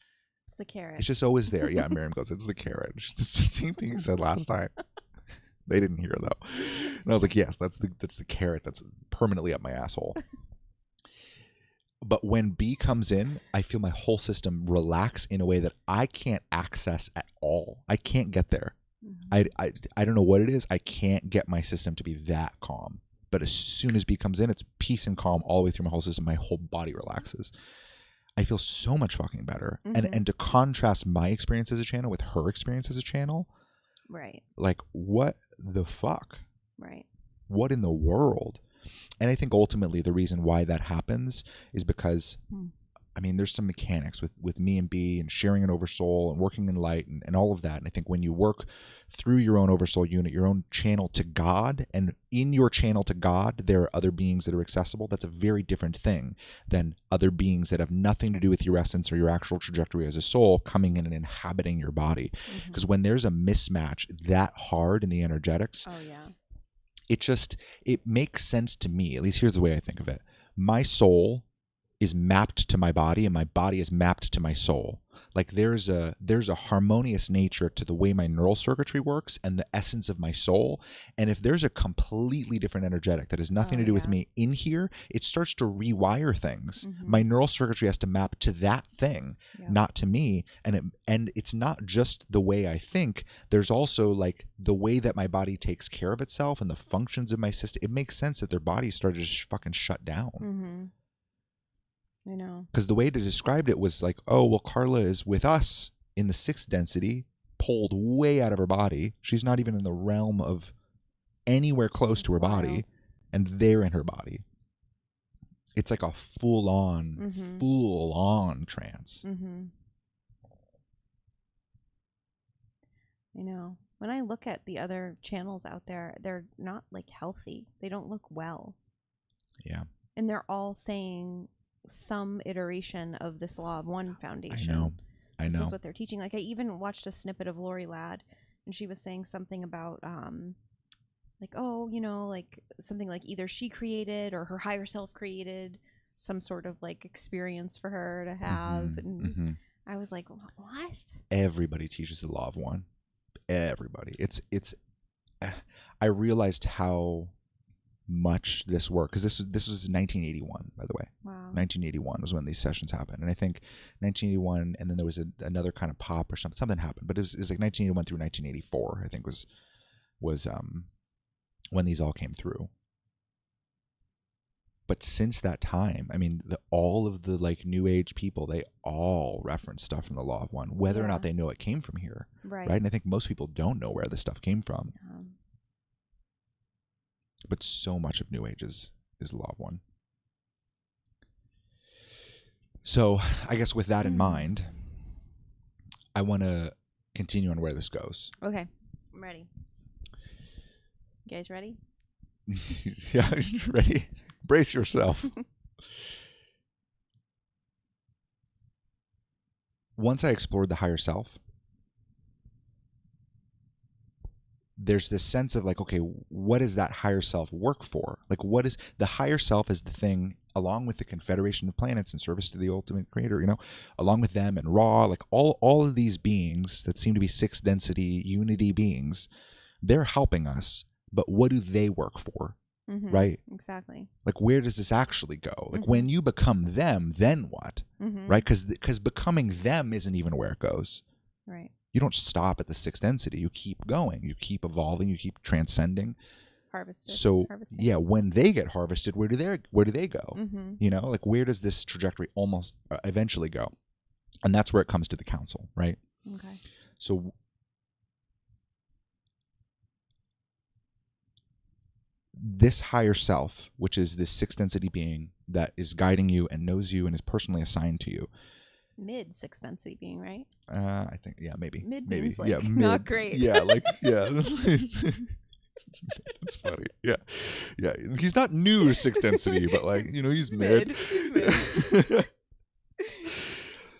it's the carrot. It's just always there. Yeah, Miriam goes, it's the carrot. It's just the same thing you said last time. They didn't hear though. And I was like, yes, that's the carrot that's permanently up my asshole. But when B comes in, I feel my whole system relax in a way that I can't access at all. I can't get there. I don't know what it is. I can't get my system to be that calm. But as soon as B comes in, it's peace and calm all the way through my whole system. My whole body relaxes. I feel so much fucking better. And to contrast my experience as a channel with her experience as a channel, right? Like, what the fuck? Right. What in the world? And I think ultimately the reason why that happens is because, I mean, there's some mechanics with me and B and sharing an oversoul and working in light and all of that. And I think when you work through your own oversoul unit, your own channel to God, and in your channel to God, there are other beings that are accessible. That's a very different thing than other beings that have nothing to do with your essence or your actual trajectory as a soul coming in and inhabiting your body. Because when there's a mismatch that hard in the energetics, it makes sense to me. At least here's the way I think of it. My soul is mapped to my body, and my body is mapped to my soul. Like, there's a harmonious nature to the way my neural circuitry works and the essence of my soul. And if there's a completely different energetic that has nothing to do with me in here, it starts to rewire things. My neural circuitry has to map to that thing, not to me. And it's not just the way I think. There's also, like, the way that my body takes care of itself and the functions of my system. It makes sense that their bodies started to fucking shut down. I know. Because the way they described it was like, oh, well, Carla is with us in the 6th density, pulled way out of her body. She's not even in the realm of anywhere close to her body, and they're in her body. It's like a full-on trance. I know. When I look at the other channels out there, they're not, like, healthy. They don't look well. Yeah. And they're all saying some iteration of this Law of One foundation. I know. This is what they're teaching. Like, I even watched a snippet of Lori Ladd, and she was saying something about, like, oh, you know, like, something like either she created or her higher self created some sort of, like, experience for her to have. And I was like, what? Everybody teaches the Law of One. Everybody. I realized how much this work, because this was 1981, by the way. Wow. 1981 was when these sessions happened, and I think 1981, and then there was another kind of pop or something happened, but it was like 1981 through 1984, I think was when these all came through. But since that time, I mean, all of the, like, New Age people, they all reference stuff from the Law of One, whether or not they know it came from here, right? And I think most people don't know where this stuff came from. But so much of New Age is Law of One. So I guess with that in mind, I want to continue on where this goes. Okay, I'm ready. You guys ready? Yeah, ready? Brace yourself. Once I explored the higher self, there's this sense of, like, okay, what does that higher self work for? Like, what is the higher self is the thing, along with the Confederation of Planets in service to the ultimate creator, you know, along with them and Ra, like all of these beings that seem to be 6th density unity beings, they're helping us. But what do they work for? Right? Exactly. Like, where does this actually go? Like, when you become them, then what? Right? Because becoming them isn't even where it goes. Right. You don't stop at the 6th density. You keep going. You keep evolving. You keep transcending. Harvested. So yeah, when they get harvested, where do they go? You know, like, where does this trajectory almost eventually go? And that's where it comes to the council, right? Okay. So this higher self, which is this 6th density being that is guiding you and knows you and is personally assigned to you, mid sixth density being, right? I think, yeah, maybe. Mid maybe. means like Yeah, mid. not great. Yeah, like, yeah. That's funny. Yeah. Yeah. He's not new sixth density, but like, he's mid. He's mid.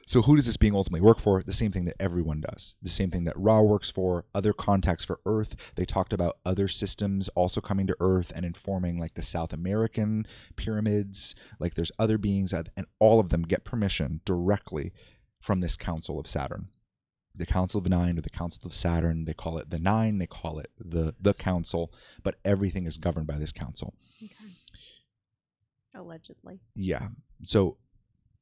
So who does this being ultimately work for? The same thing that everyone does. The same thing that Ra works for, other contacts for Earth. They talked about other systems also coming to Earth and informing like the South American pyramids. Like there's other beings and all of them get permission directly from this Council of Saturn. The Council of Nine or the Council of Saturn, they call it the Nine, they call it the Council, but everything is governed by this council. Okay. Allegedly. Yeah. So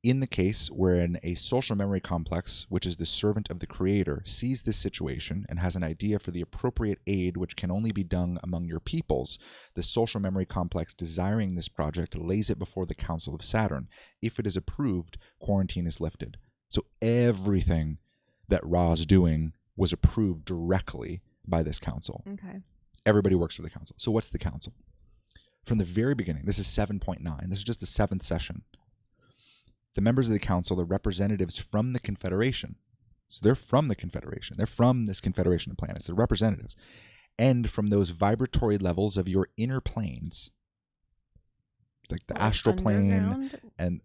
in the case wherein a social memory complex, which is the servant of the creator, sees this situation and has an idea for the appropriate aid which can only be done among your peoples, the social memory complex desiring this project lays it before the Council of Saturn. If it is approved, quarantine is lifted. So everything that Ra's doing was approved directly by this council. Okay. Everybody works for the council. So what's the council? From the very beginning, this is 7.9. This is just the 7th session. The members of the council are representatives from the Confederation. So they're from the Confederation. They're from this Confederation of planets. They're representatives. And from those vibratory levels of your inner planes, like the astral plane. And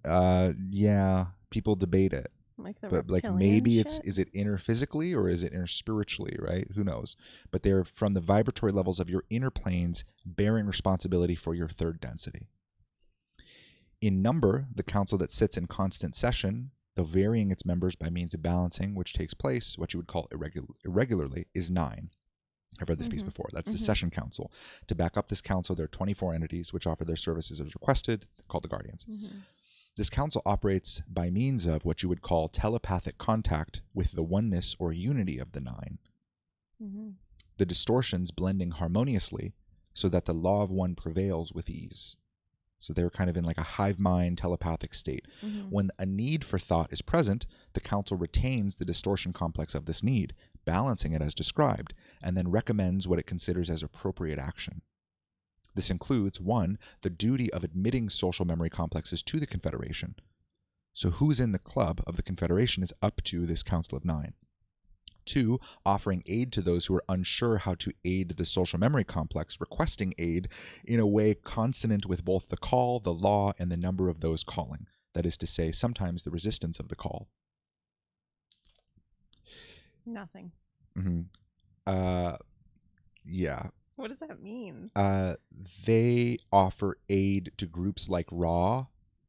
yeah, people debate it. But like maybe is it inner physically or is it inner spiritually, right? Who knows? But they're from the vibratory levels of your inner planes, bearing responsibility for your third density. In number, the council that sits in constant session, though varying its members by means of balancing, which takes place, what you would call irregularly, is 9. I've read this piece before. That's the session council. To back up this council, there are 24 entities which offer their services as requested, called the guardians. This council operates by means of what you would call telepathic contact with the oneness or unity of the 9. The distortions blending harmoniously so that the law of one prevails with ease. So they're kind of in like a hive mind telepathic state. When a need for thought is present, the council retains the distortion complex of this need, balancing it as described, and then recommends what it considers as appropriate action. This includes, 1, the duty of admitting social memory complexes to the Confederation. So who's in the club of the Confederation is up to this Council of 9. 2, offering aid to those who are unsure how to aid the social memory complex, requesting aid in a way consonant with both the call, the law, and the number of those calling. That is to say, sometimes the resistance of the call. Nothing. Yeah. What does that mean? They offer aid to groups like Ra,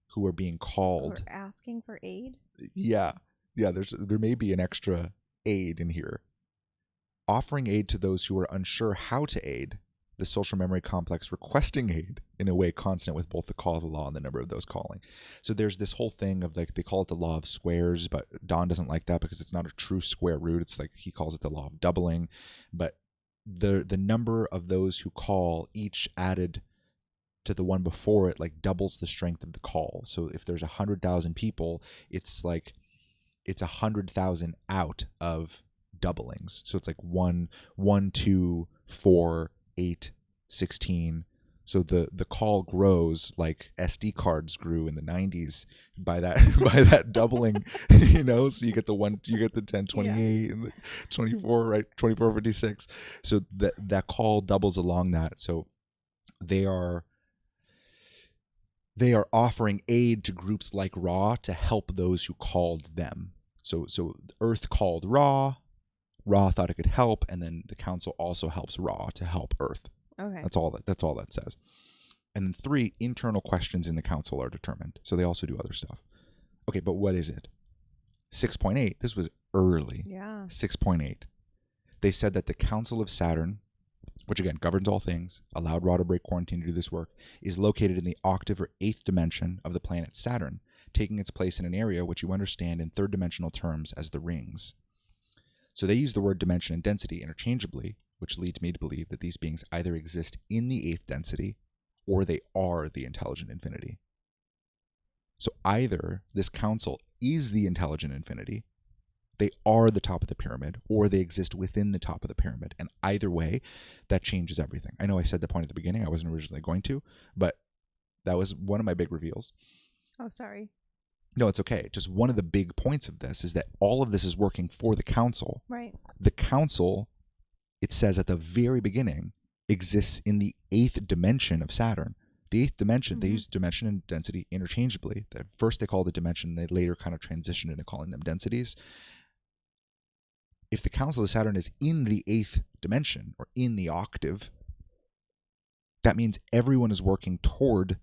who are being called. Who are asking for aid? Yeah. There may be an extra aid in here. Offering aid to those who are unsure how to aid, the social memory complex requesting aid in a way consonant with both the call of the law and the number of those calling. So there's this whole thing of like, they call it the law of squares, but Don doesn't like that because it's not a true square root. It's like he calls it the law of doubling. But the number of those who call, each added to the one before it, like doubles the strength of the call. So if there's 100,000 people, it's like it's 100,000 out of doublings. So it's like 1, 2, 4, 8, 16. So the call grows like SD cards grew in the 90s by that doubling, So you get the 10, 28, and the 24, right? 24, 56. So that call doubles along that. So they are offering aid to groups like Ra to help those who called them. So Earth called Ra thought it could help, and then the council also helps Ra to help Earth. Okay. That's all that says. And then 3, internal questions in the council are determined. So they also do other stuff. Okay, but what is it? 6.8, this was early. Yeah. 6.8. They said that the Council of Saturn, which again governs all things, allowed Ra to break quarantine to do this work, is located in the octave or 8th dimension of the planet Saturn, taking its place in an area which you understand in third dimensional terms as the rings. So they use the word dimension and density interchangeably, which leads me to believe that these beings either exist in the 8th density or they are the intelligent infinity. So either this council is the intelligent infinity, they are the top of the pyramid, or they exist within the top of the pyramid. And either way, that changes everything. I know I said the point at the beginning, I wasn't originally going to, but that was one of my big reveals. Oh, sorry. No, it's okay. Just one of the big points of this is that all of this is working for the council. Right. The council, it says at the very beginning, exists in the 8th dimension of Saturn. The 8th dimension, they use dimension and density interchangeably. First they call the dimension, they later kind of transitioned into calling them densities. If the council of Saturn is in the 8th dimension or in the octave, that means everyone is working toward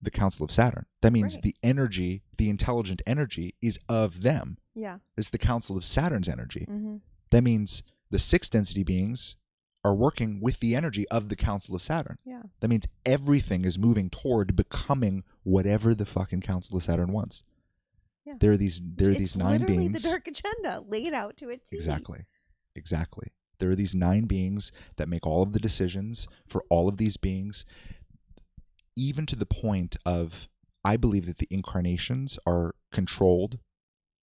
the council of Saturn. That means the energy, the intelligent energy, is of them. Yeah. It's the council of Saturn's energy. Mm-hmm. That means the 6th density beings are working with the energy of the council of Saturn. Yeah. That means everything is moving toward becoming whatever the fucking council of Saturn wants. Yeah. There are these 9 beings. It's literally the dark agenda laid out to a T. Exactly. There are these 9 beings that make all of the decisions for all of these beings, even to the point of, I believe that the incarnations are controlled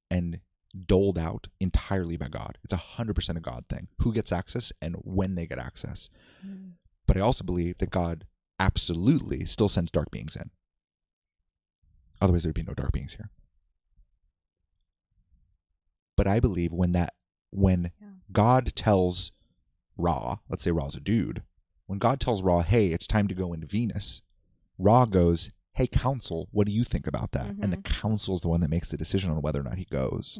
and doled out entirely by God. It's 100% a God thing. Who gets access and when they get access. But I also believe that God absolutely still sends dark beings in. Otherwise there'd be no dark beings here. But I believe when God tells Ra, let's say Ra's a dude, when God tells Ra, hey, it's time to go into Venus, Ra goes, hey, council, what do you think about that? And the council is the one that makes the decision on whether or not he goes.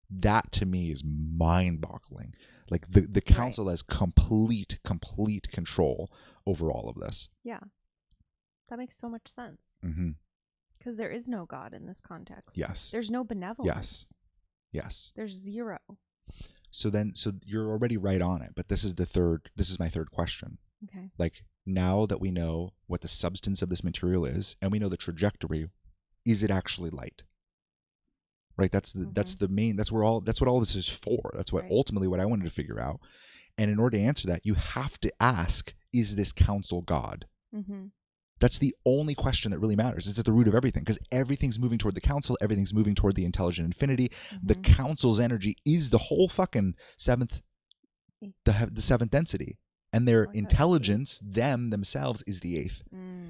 That to me is mind-boggling. Like the council has complete control over all of this. Yeah. That makes so much sense. Because there is no God in this context. Yes. There's no benevolence. Yes. There's zero. So you're already right on it, but this is my third question. Okay. Like, now that we know what the substance of this material is and we know the trajectory, is it actually light? Right? That's what all this is for. That's what ultimately what I wanted to figure out. And in order to answer that, you have to ask, is this council God? That's the only question that really matters. It's at the root of everything, because everything's moving toward the council. Everything's moving toward the intelligent infinity. The council's energy is the whole fucking the 7th density. And their intelligence, themselves, is the 8th.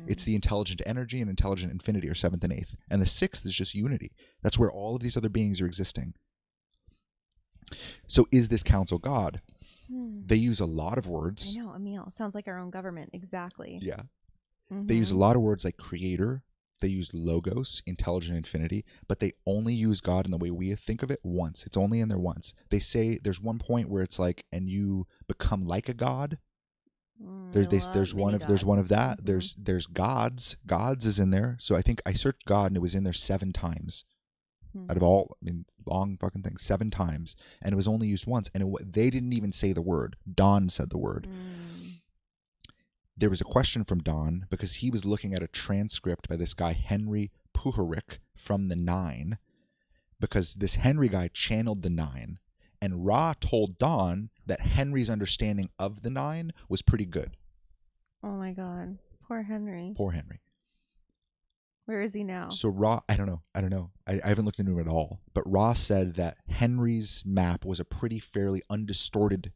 It's the intelligent energy and intelligent infinity are 7th and 8th. And the 6th is just unity. That's where all of these other beings are existing. So is this council God? They use a lot of words. I know, Emil. Sounds like our own government. Exactly. Yeah. They use a lot of words like creator. They use logos, intelligent infinity, but they only use God in the way we think of it once. It's only in there once. They say there's one point where it's like, and you become like a god. There's one of that. There's gods. Gods is in there. So I think I searched God and it was in there 7 times. Out of all, long fucking things, 7 times, and it was only used once. And they didn't even say the word. Don said the word. There was a question from Don because he was looking at a transcript by this guy Henry Puharic from the 9, because this Henry guy channeled the 9, and Ra told Don that Henry's understanding of the 9 was pretty good. Oh my God, poor Henry. Poor Henry. Where is he now? So Ra, I don't know. I haven't looked into him at all. But Ra said that Henry's map was a fairly undistorted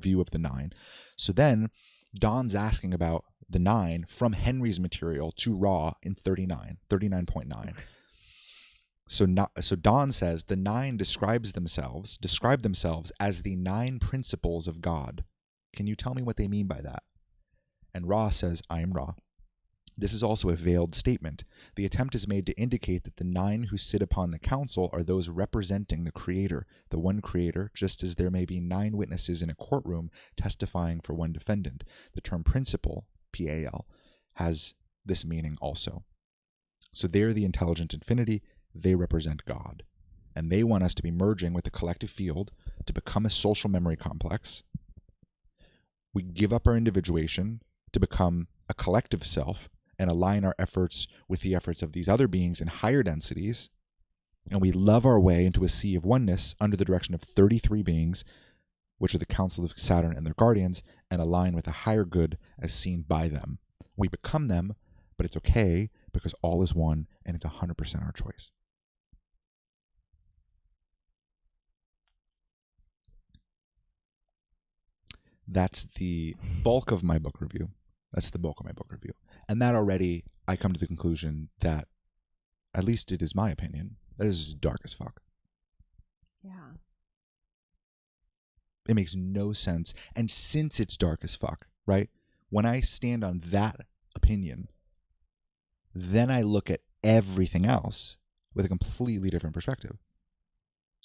view of the 9. So then Don's asking about the 9 from Henry's material to Ra in 39.9. So Don says the 9 describe themselves as the 9 principles of God. Can you tell me what they mean by that? And Ra says, I am Ra. This is also a veiled statement. The attempt is made to indicate that the 9 who sit upon the council are those representing the Creator, the one Creator, just as there may be 9 witnesses in a courtroom testifying for one defendant. The term principle, P-A-L, has this meaning also. So they're the intelligent infinity. They represent God. And they want us to be merging with the collective field to become a social memory complex. We give up our individuation to become a collective self and align our efforts with the efforts of these other beings in higher densities. And we love our way into a sea of oneness under the direction of 33 beings, which are the Council of Saturn and their guardians, and align with a higher good as seen by them. We become them, but it's okay because all is one and it's 100% our choice. That's the bulk of my book review. And that already, I come to the conclusion that at least it is my opinion, that is dark as fuck. Yeah. It makes no sense. And since it's dark as fuck, right? When I stand on that opinion, then I look at everything else with a completely different perspective.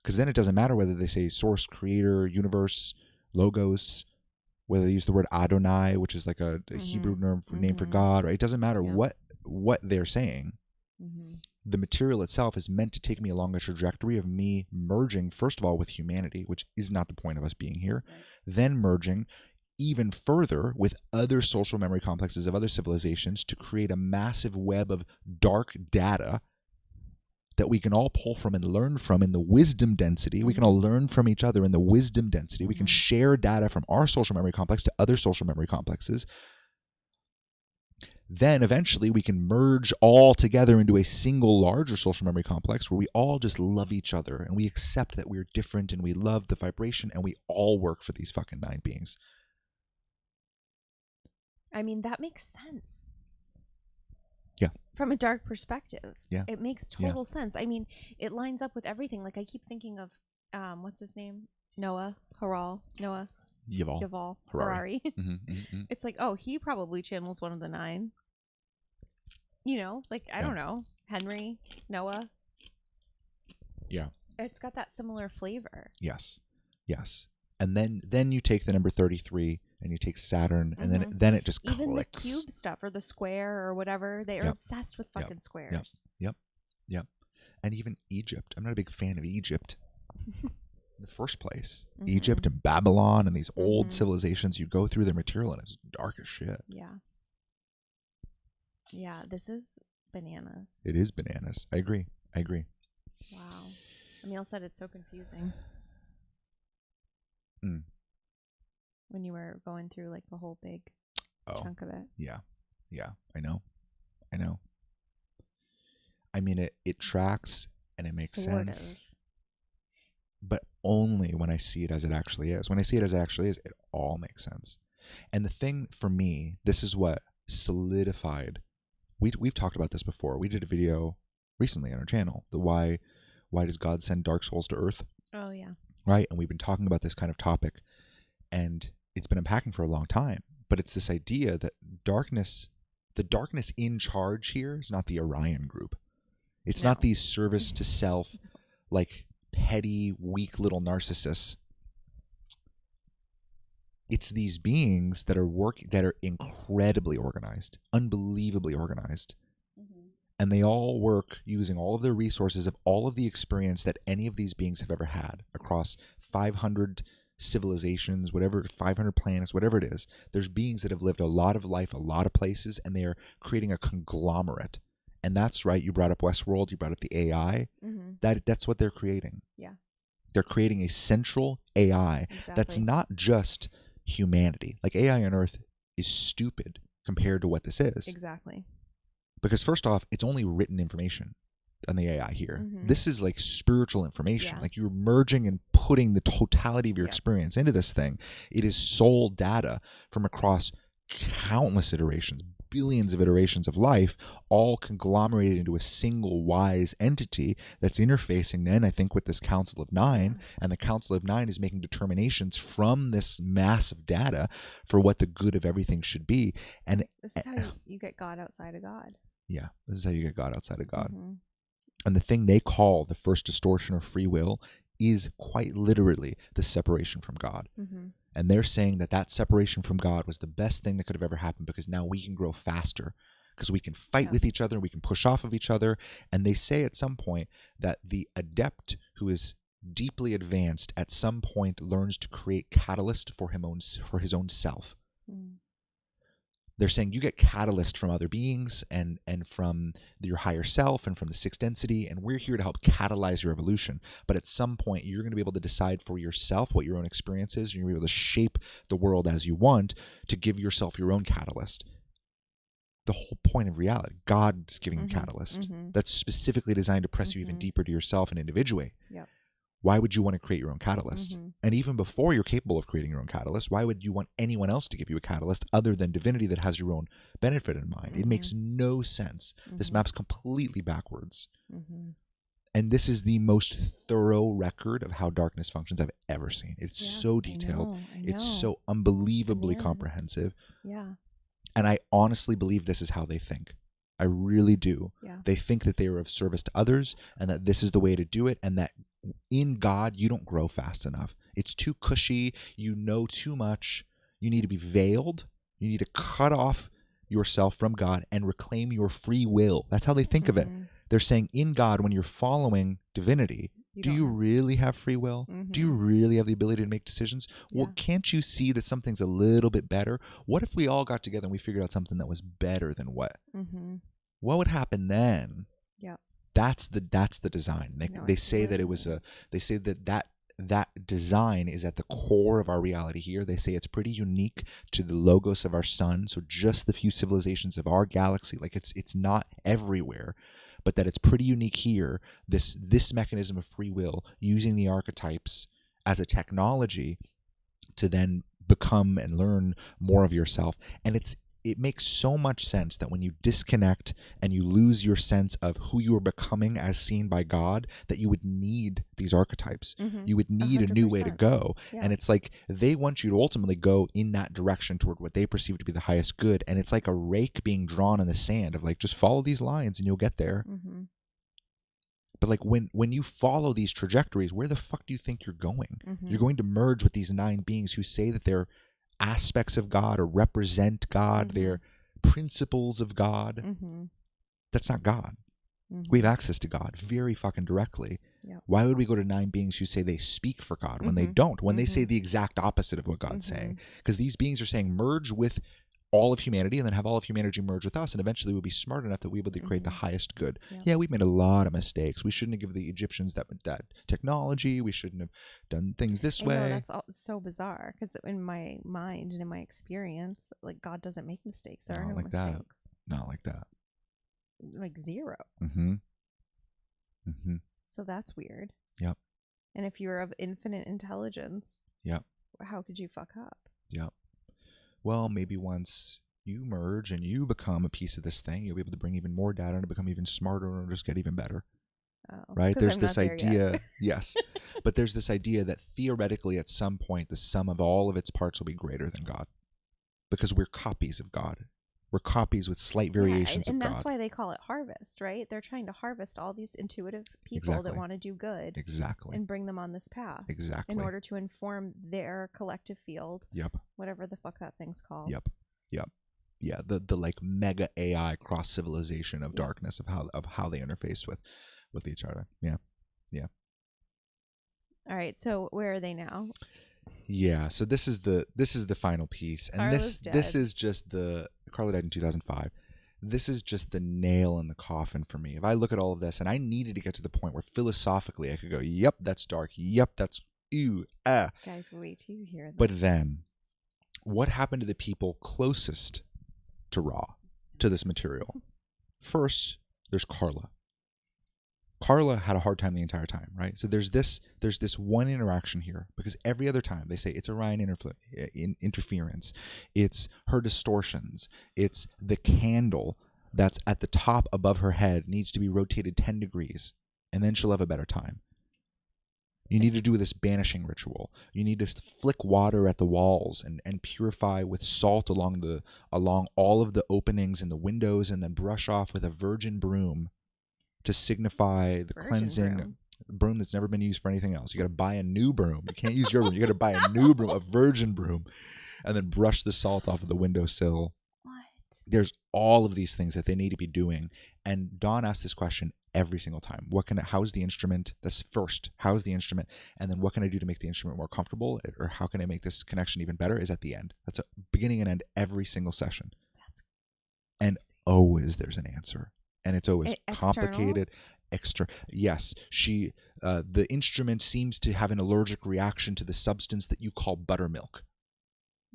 Because then it doesn't matter whether they say source, creator, universe, logos, whether they use the word Adonai, which is like a Hebrew name for God, right? It doesn't matter what they're saying. The material itself is meant to take me along a trajectory of me merging, first of all, with humanity, which is not the point of us being here, then merging even further with other social memory complexes of other civilizations to create a massive web of dark data that we can all pull from and learn from in the wisdom density. We can all learn from each other in the wisdom density. We can share data from our social memory complex to other social memory complexes. Then eventually we can merge all together into a single larger social memory complex where we all just love each other and we accept that we're different and we love the vibration and we all work for these fucking 9 beings. I mean, that makes sense. Yeah. From a dark perspective. Yeah. It makes total sense. I mean, it lines up with everything. Like I keep thinking of, what's his name? Yuval Harari. It's like, oh, he probably channels one of the 9. You know, like, I don't know. Henry, Noah. Yeah. It's got that similar flavor. Yes. Yes. And then you take the number 33 and you take Saturn and then it just clicks. Even the cube stuff or the square or whatever, they are obsessed with fucking squares. Yep. And even Egypt. I'm not a big fan of Egypt. In the first place, Egypt and Babylon and these old civilizations, you go through their material and it's dark as shit. Yeah, this is bananas. It is bananas. I agree. Wow. Emil said it's so confusing. When you were going through like the whole big chunk of it. Yeah, I know. I mean, it tracks and it makes sense. But only when I see it as it actually is. When I see it as it actually is, it all makes sense. And the thing for me, this is what solidified. We've talked about this before. We did a video recently on our channel. The why does God send dark souls to Earth? Oh yeah. Right, and we've been talking about this kind of topic, and it's been unpacking for a long time. But it's this idea that the darkness in charge here is not the Orion group. It's not these service to self, like petty, weak little narcissists. It's these beings that are incredibly organized, unbelievably organized. And they all work using all of their resources of all of the experience that any of these beings have ever had across 500 civilizations, 500 planets, whatever it is. There's beings that have lived a lot of life, a lot of places, and they are creating a conglomerate. And that's right. You brought up Westworld. You brought up the AI. That's what they're creating. Yeah. They're creating a central AI that's not just humanity. Like AI on Earth is stupid compared to what this is. Exactly. Because first off, it's only written information on the AI here. This is like spiritual information. Like you're merging and putting the totality of your experience into this thing. It is soul data from across countless iterations, billions of iterations of life, all conglomerated into a single wise entity that's interfacing then, I think, with this Council of 9. And the Council of 9 is making determinations from this massive data for what the good of everything should be. And this is how you get God outside of God. Yeah, this is how you get God outside of God. And the thing they call the first distortion of free will is quite literally the separation from God. And they're saying that separation from God was the best thing that could have ever happened because now we can grow faster because we can fight with each other, we can push off of each other. And they say at some point that the adept who is deeply advanced at some point learns to create catalyst for his own self. They're saying you get catalyst from other beings and from your higher self and from the sixth density, and we're here to help catalyze your evolution. But at some point, you're going to be able to decide for yourself what your own experience is, and you're going to be able to shape the world as you want to give yourself your own catalyst. The whole point of reality, God's giving a catalyst that's specifically designed to press you even deeper to yourself and individuate. why would you want to create your own catalyst? Mm-hmm. And even before you're capable of creating your own catalyst, why would you want anyone else to give you a catalyst other than divinity that has your own benefit in mind? Mm-hmm. It makes no sense. Mm-hmm. This map's completely backwards. Mm-hmm. And this is the most thorough record of how darkness functions I've ever seen. It's so detailed. I know. It's so unbelievably comprehensive. Yeah. And I honestly believe this is how they think. I really do. Yeah. They think that they are of service to others and that this is the way to do it, and that in God, you don't grow fast enough. It's too cushy. You know too much. You need to be veiled. You need to cut off yourself from God and reclaim your free will. That's how they think of it. They're saying in God, when you're following divinity, do you really have free will? Mm-hmm. Do you really have the ability to make decisions? Well, can't you see that something's a little bit better? What if we all got together and we figured out something that was better than what? Mm-hmm. What would happen then? Yeah. That's the design. They say that it was they say that design is at the core of our reality here. They say it's pretty unique to the logos of our sun. So just the few civilizations of our galaxy, like it's not everywhere, but that it's pretty unique here. This mechanism of free will, using the archetypes as a technology to then become and learn more of yourself. And it makes so much sense that when you disconnect and you lose your sense of who you are becoming as seen by God, that you would need these archetypes. Mm-hmm. You would need 100%. a new way to go. Yeah. And it's like they want you to ultimately go in that direction toward what they perceive to be the highest good. And it's like a rake being drawn in the sand of like, just follow these lines and you'll get there. Mm-hmm. But like when you follow these trajectories, where the fuck do you think you're going? Mm-hmm. You're going to merge with these 9 beings who say that they're aspects of God or represent God. Mm-hmm. They're principles of God. Mm-hmm. That's not God. Mm-hmm. We have access to God very fucking directly. Yep. Why would we go to 9 beings who say they speak for God when they don't? When they say the exact opposite of what God's saying? Because these beings are saying merge with all of humanity and then have all of humanity merge with us, and eventually we'll be smart enough that we'll be able to create the highest good. Yep. Yeah, we've made a lot of mistakes. We shouldn't have given the Egyptians that technology. We shouldn't have done things this way. No, that's so bizarre, because in my mind and in my experience, like, God doesn't make mistakes. There are no mistakes. Not like that. Like zero. Mm-hmm. Mm-hmm. So that's weird. Yep. And if you're of infinite intelligence, yep, how could you fuck up? Yep. Well, maybe once you merge and you become a piece of this thing, you'll be able to bring even more data and become even smarter or just get even better. Oh, right? There's this idea, yes, but there's this idea that theoretically at some point the sum of all of its parts will be greater than God, because we're copies of God. We're copies with slight variations of God. And that's why they call it harvest, right? They're trying to harvest all these intuitive people that want to do good. Exactly. And bring them on this path. Exactly. In order to inform their collective field. Yep. Whatever the fuck that thing's called. Yep. Yep. Yeah, the like mega AI cross civilization of darkness of how they interface with each other. Yeah. Yeah. All right, so where are they now? Yeah, so this is the final piece, and this is just Carla died in 2005. This is just the nail in the coffin for me. If I look at all of this, and I needed to get to the point where philosophically I could go, yep, that's dark. Yep, that's ew, ah. Guys, wait till you hear this. But then, what happened to the people closest to this material? First, there's Carla. Carla had a hard time the entire time, right? So there's this one interaction here, because every other time they say it's Orion interference, it's her distortions, it's the candle that's at the top above her head needs to be rotated 10 degrees, and then she'll have a better time. You need to do this banishing ritual. You need to flick water at the walls and purify with salt along all of the openings in the windows, and then brush off with a virgin broom to signify the cleansing broom that's never been used for anything else. You got to buy a new broom. You can't use your broom. You got to buy a new broom, a virgin broom, and then brush the salt off of the windowsill. What? There's all of these things that they need to be doing. And Dawn asks this question every single time. How is the instrument? That's first. How is the instrument? And then what can I do to make the instrument more comfortable? Or how can I make this connection even better? Is at the end. That's a beginning and end every single session. And always there's an answer. And it's always complicated. Yes, the instrument seems to have an allergic reaction to the substance that you call buttermilk.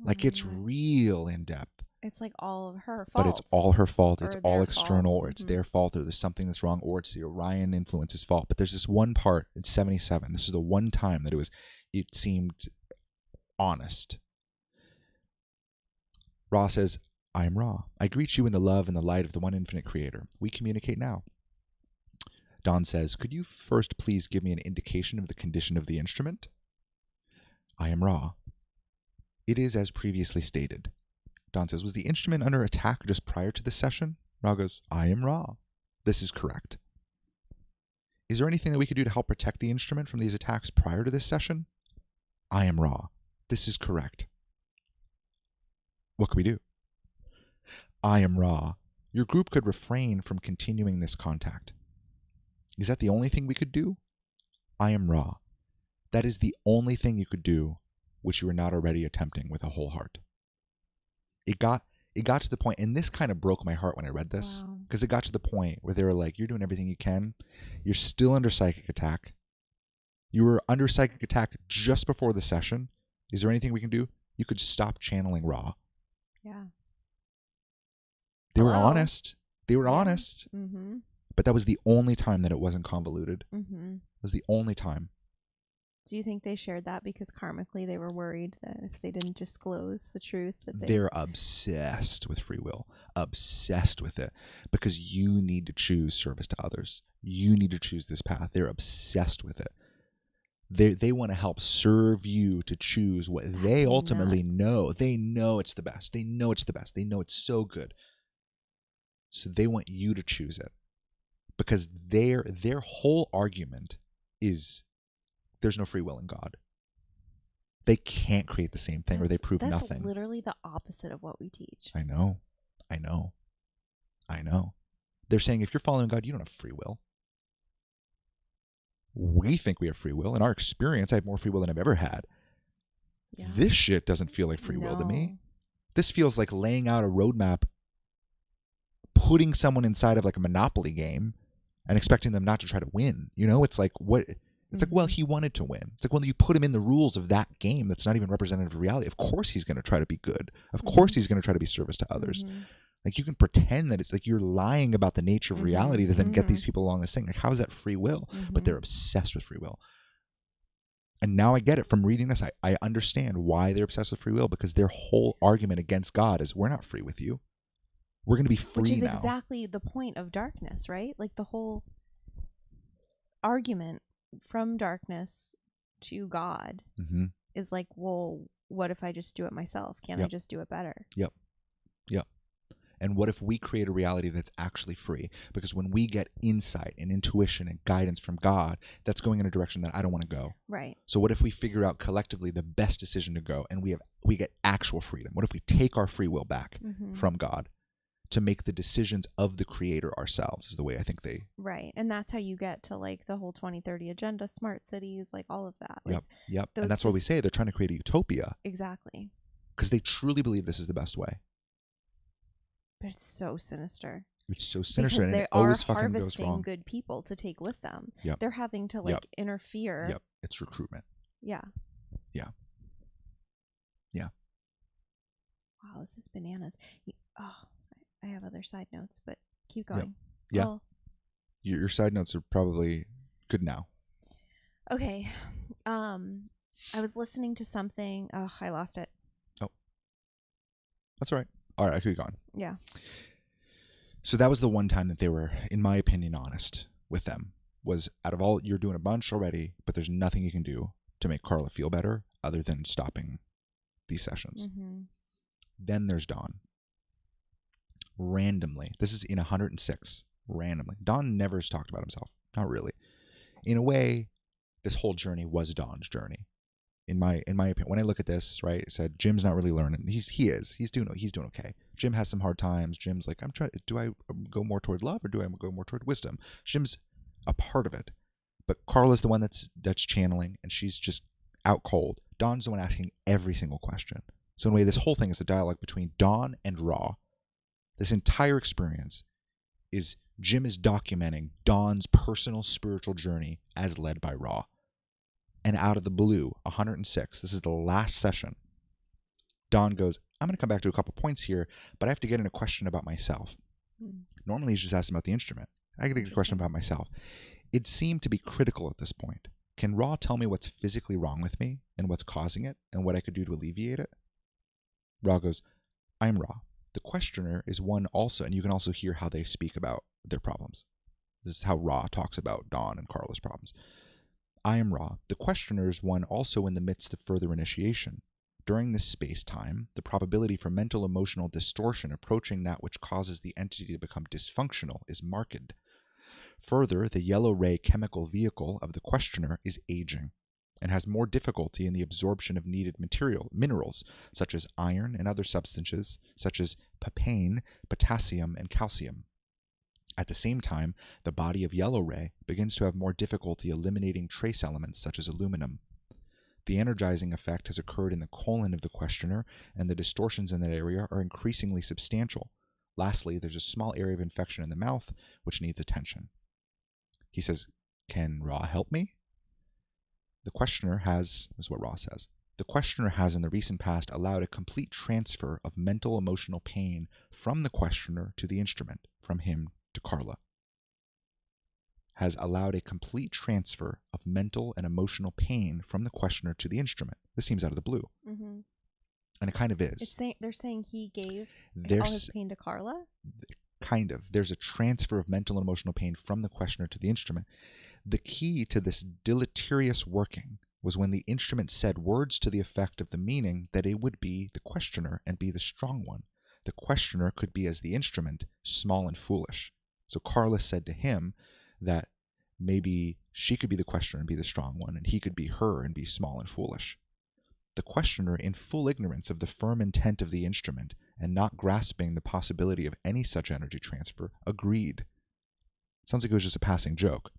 Like, it's real in depth. It's like all of her fault. But it's all her fault. It's Or all their external, fault. or it's their fault, or there's something that's wrong, or it's the Orion influence's fault. But there's this one part in 77. This is the one time that it seemed honest. Ra says, I am Ra. I greet you in the love and the light of the one infinite creator. We communicate now. Dawn says, could you first please give me an indication of the condition of the instrument? I am Ra. It is as previously stated. Dawn says, was the instrument under attack just prior to the session? Ra goes, I am Ra. This is correct. Is there anything that we could do to help protect the instrument from these attacks prior to this session? I am Ra. This is correct. What can we do? I am Ra. Your group could refrain from continuing this contact. Is that the only thing we could do? I am Ra. That is the only thing you could do which you are not already attempting with a whole heart. It got to the point, and this kind of broke my heart when I read this, because it got to the point where they were like, you're doing everything you can. You're still under psychic attack. You were under psychic attack just before the session. Is there anything we can do? You could stop channeling Ra. Yeah. They were honest. They were Yeah. honest. Mm-hmm. But that was the only time that it wasn't convoluted. Mm-hmm. It was the only time. Do you think they shared that because karmically they were worried that if they didn't disclose the truth that They're obsessed with free will. Obsessed with it. Because you need to choose service to others. You need to choose this path. They're obsessed with it. They want to help serve you to choose what they ultimately know. They know it's the best. They know it's the best. They know it's so good. So they want you to choose it. Because their whole argument is there's no free will in God. They can't create the same thing, or they prove nothing. That's literally the opposite of what we teach. I know. They're saying if you're following God, you don't have free will. We think we have free will. In our experience, I have more free will than I've ever had. Yeah. This shit doesn't feel like free will to me. This feels like laying out a roadmap, putting someone inside of like a Monopoly game and expecting them not to try to win. You know, it's like what... It's like, well, he wanted to win. It's like, well, you put him in the rules of that game that's not even representative of reality. Of course he's going to try to be good. Of course he's going to try to be service to others. Like, you can pretend that it's like you're lying about the nature of reality to then get these people along this thing. Like, how is that free will? But they're obsessed with free will. And now I get it from reading this. I understand why they're obsessed with free will, because their whole argument against God is, we're not free with you. We're going to be free now. Which is exactly the point of darkness, right? Like, the whole argument from darkness to God is like, well, what if I just do it myself? Can't I just do it better? Yep. And what if we create a reality that's actually free? Because when we get insight and intuition and guidance from God, that's going in a direction that I don't want to go. Right. So what if we figure out collectively the best decision to go, and we get actual freedom? What if we take our free will back from God to make the decisions of the creator ourselves, is the way I think they... Right. And that's how you get to like the whole 2030 agenda, smart cities, like all of that. Like, Yep. And that's what we say. They're trying to create a utopia. Exactly. Because they truly believe this is the best way. But it's so sinister. It's so sinister, because and it always fucking goes wrong. harvesting good people to take with them. Yep. They're having to like interfere. Yep. It's recruitment. Yeah. Yeah. Wow, this is bananas. Oh, I have other side notes, but keep going. Yeah. Well, your side notes are probably good now. Okay. I was listening to something. Oh, I lost it. Oh. That's all right. All right, I could be gone. Yeah. So that was the one time that they were, in my opinion, honest with them. Was out of all, you're doing a bunch already, but there's nothing you can do to make Carla feel better other than stopping these sessions. Then there's Dawn. Randomly, this is in 106, randomly. Dawn never has talked about himself. Not really. In a way, this whole journey was Dawn's journey. In my opinion, when I look at this, right, it said Jim's not really learning. He's doing okay. Jim has some hard times. Jim's like, do I go more toward love or do I go more toward wisdom? Jim's a part of it, but Carla's the one that's channeling, and she's just out cold. Dawn's the one asking every single question. So in a way, this whole thing is a dialogue between Dawn and Ra. This entire experience is Jim is documenting Dawn's personal spiritual journey as led by Ra. And out of the blue, 106, this is the last session, Dawn goes, I'm going to come back to a couple points here, but I have to get in a question about myself. Normally he's just asking about the instrument. I get a question about myself. It seemed to be critical at this point. Can Ra tell me what's physically wrong with me and what's causing it and what I could do to alleviate it? Ra goes, I'm Ra. The questioner is one also, and you can also hear how they speak about their problems. This is how Ra talks about Dawn and Carla's problems. I am Ra. The questioner is one also in the midst of further initiation. During this space-time, the probability for mental-emotional distortion approaching that which causes the entity to become dysfunctional is marked. Further, the yellow ray chemical vehicle of the questioner is aging and has more difficulty in the absorption of needed minerals, such as iron and other substances, such as papain, potassium, and calcium. At the same time, the body of yellow ray begins to have more difficulty eliminating trace elements such as aluminum. The energizing effect has occurred in the colon of the questioner, and the distortions in that area are increasingly substantial. Lastly, there's a small area of infection in the mouth, which needs attention. He says, can Ra help me? The questioner has, this is what Ra says, the questioner has in the recent past allowed a complete transfer of mental emotional pain from the questioner to the instrument, from him to Carla. Has allowed a complete transfer of mental and emotional pain from the questioner to the instrument. This seems out of the blue. And it kind of is. They're saying he gave all his pain to Carla? Kind of. There's a transfer of mental and emotional pain from the questioner to the instrument. The key to this deleterious working was when the instrument said words to the effect of the meaning that it would be the questioner and be the strong one. The questioner could be, as the instrument, small and foolish. So Carla said to him that maybe she could be the questioner and be the strong one, and he could be her and be small and foolish. The questioner, in full ignorance of the firm intent of the instrument and not grasping the possibility of any such energy transfer, agreed. Sounds like it was just a passing joke.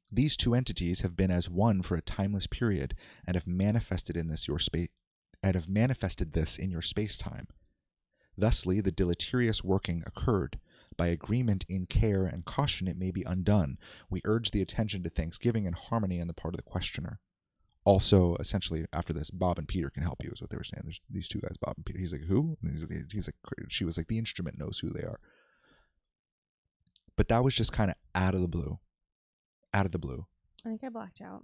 These two entities have been as one for a timeless period and have manifested this in your space-time. Thusly, the deleterious working occurred. By agreement in care and caution, it may be undone. We urge the attention to thanksgiving and harmony on the part of the questioner. Also, essentially, after this, Bob and Peter can help you, is what they were saying. There's these two guys, Bob and Peter. He's like, who? And he's like, she was like, the instrument knows who they are. But that was just kind of out of the blue. Out of the blue. I think I blacked out.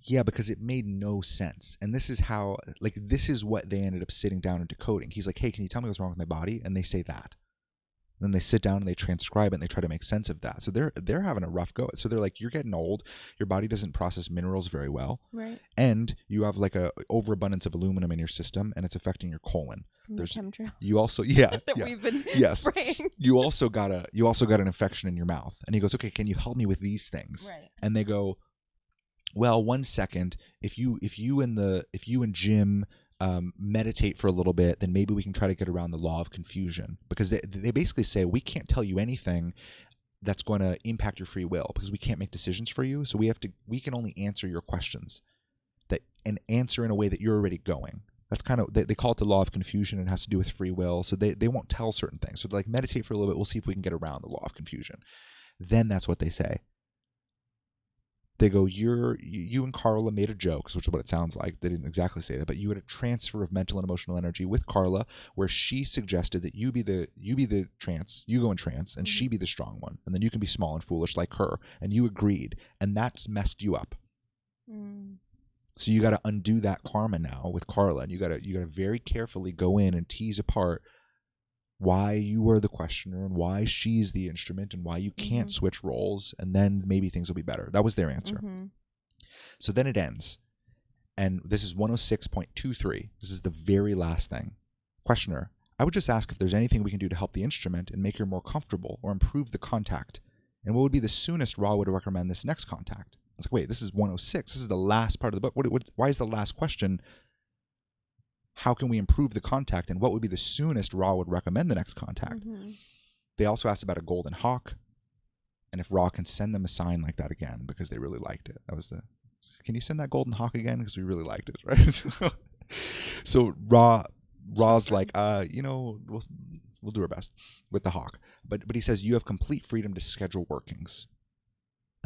Yeah, because it made no sense. And this is how, this is what they ended up sitting down and decoding. He's like, hey, can you tell me what's wrong with my body? And they say that. Then they sit down and they transcribe it and they try to make sense of that. So they're having a rough go. So they're like, you're getting old. Your body doesn't process minerals very well. Right. And you have like a overabundance of aluminum in your system and it's affecting your colon. From There's the chemtrails. You also, yeah. that yeah. we've been spraying. You also got an infection in your mouth. And he goes, okay, can you help me with these things? Right. And they go, well, 1 second, if you and Jim meditate for a little bit, then maybe we can try to get around the law of confusion, because they basically say we can't tell you anything that's going to impact your free will because we can't make decisions for you. So we can only answer your questions and answer in a way that you're already going. That's kind of, they call it the law of confusion. It has to do with free will. So they won't tell certain things. So like, meditate for a little bit. We'll see if we can get around the law of confusion. Then that's what they say. They go, you and Carla made a joke, which is what it sounds like. They didn't exactly say that, but you had a transfer of mental and emotional energy with Carla, where she suggested that you go in trance, and she be the strong one, and then you can be small and foolish like her, and you agreed, and that's messed you up. So you got to undo that karma now with Carla, and you got to very carefully go in and tease apart why you were the questioner and why she's the instrument and why you can't switch roles, and then maybe things will be better. That was their answer. So then it ends, and this is 106.23. This is the very last thing. Questioner, I would just ask if there's anything we can do to help the instrument and make her more comfortable or improve the contact, and what would be the soonest Ra would recommend this next contact? I was like, wait, this is 106. This is the last part of the book. Why is the last question, how can we improve the contact, and what would be the soonest Ra would recommend the next contact? They also asked about a golden hawk, and if Ra can send them a sign like that again, because they really liked it. That was can you send that golden hawk again? Because we really liked it, right? So Ra's like, we'll do our best with the hawk. But he says, you have complete freedom to schedule workings.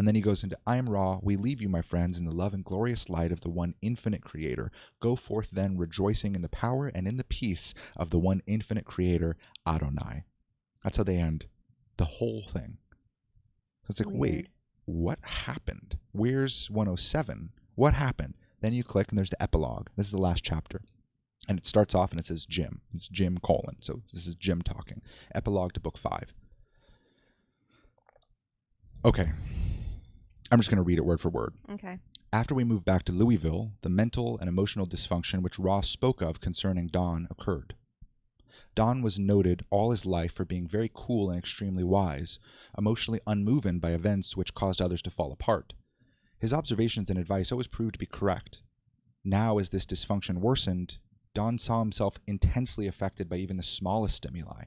And then he goes into, I am Ra. We leave you, my friends, in the love and glorious light of the one infinite creator. Go forth then, rejoicing in the power and in the peace of the one infinite creator, Adonai. That's how they end the whole thing. It's like, Weird. wait, what happened? Where's 107? What happened? Then you click and there's the epilogue. This is the last chapter. And it starts off and it says Jim. It's Jim : So this is Jim talking. Epilogue to book 5. Okay. I'm just going to read it word for word. Okay. After we moved back to Louisville, the mental and emotional dysfunction which Ross spoke of concerning Don occurred. Don was noted all his life for being very cool and extremely wise, emotionally unmoved by events which caused others to fall apart. His observations and advice always proved to be correct. Now, as this dysfunction worsened, Don saw himself intensely affected by even the smallest stimuli.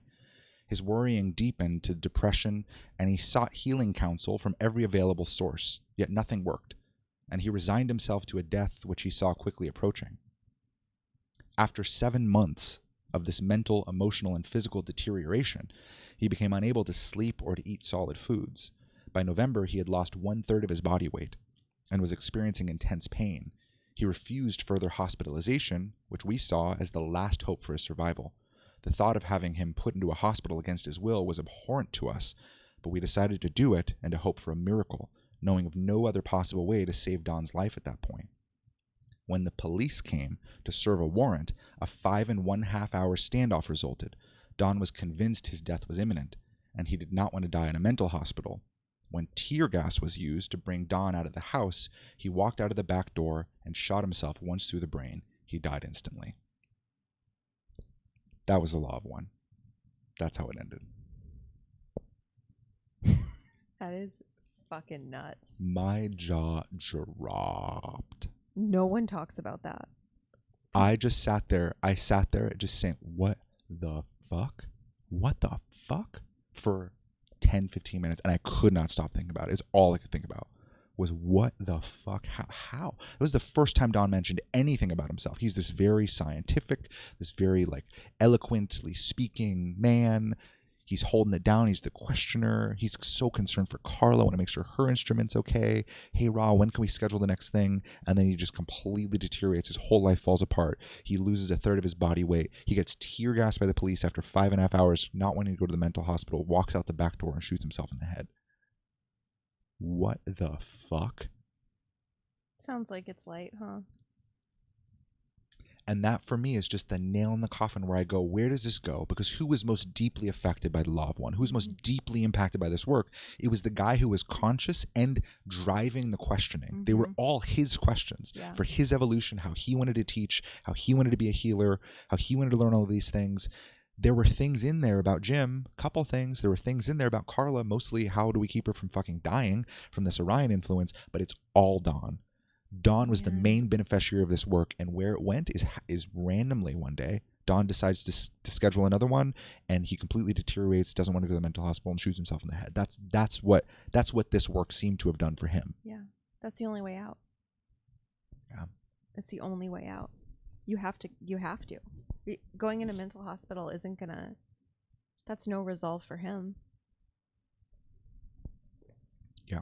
His worrying deepened to depression, and he sought healing counsel from every available source, yet nothing worked, and he resigned himself to a death which he saw quickly approaching. After 7 months of this mental, emotional, and physical deterioration, he became unable to sleep or to eat solid foods. By November, he had lost 1/3 of his body weight and was experiencing intense pain. He refused further hospitalization, which we saw as the last hope for his survival. The thought of having him put into a hospital against his will was abhorrent to us, but we decided to do it and to hope for a miracle, knowing of no other possible way to save Don's life at that point. When the police came to serve a warrant, a 5 1/2 hour standoff resulted. Don was convinced his death was imminent, and he did not want to die in a mental hospital. When tear gas was used to bring Don out of the house, he walked out of the back door and shot himself once through the brain. He died instantly. That was the law of one. That's how it ended. That is fucking nuts. My jaw dropped. No one talks about that. I sat there just saying, what the fuck? What the fuck? For 10, 15 minutes, and I could not stop thinking about it. It's all I could think about was what the fuck? How? It was the first time Don mentioned anything about himself. He's this very scientific, this very eloquently speaking man. He's holding it down. He's the questioner. He's so concerned for Carla. Want to make sure her instrument's okay. Hey, Ra, when can we schedule the next thing? And then he just completely deteriorates. His whole life falls apart. He loses 1/3 of his body weight. He gets tear gassed by the police after 5 1/2 hours, not wanting to go to the mental hospital, walks out the back door and shoots himself in the head. What the fuck? Sounds like it's light, huh? And that, for me, is just the nail in the coffin where I go, where does this go? Because who was most deeply affected by the law of one? Who was most deeply impacted by this work? It was the guy who was conscious and driving the questioning. Mm-hmm. They were all his questions for his evolution, how he wanted to teach, how he wanted to be a healer, how he wanted to learn all of these things. There were things in there about Jim, a couple things. There were things in there about Carla, mostly how do we keep her from fucking dying from this Orion influence, but it's all Don. Don was the main beneficiary of this work, and where it went is randomly one day Don decides to schedule another one, and he completely deteriorates, doesn't want to go to the mental hospital, and shoots himself in the head. That's what this work seemed to have done for him. Yeah, that's the only way out. Yeah, it's the only way out. You have to. Going in a mental hospital isn't gonna. That's no resolve for him. Yeah.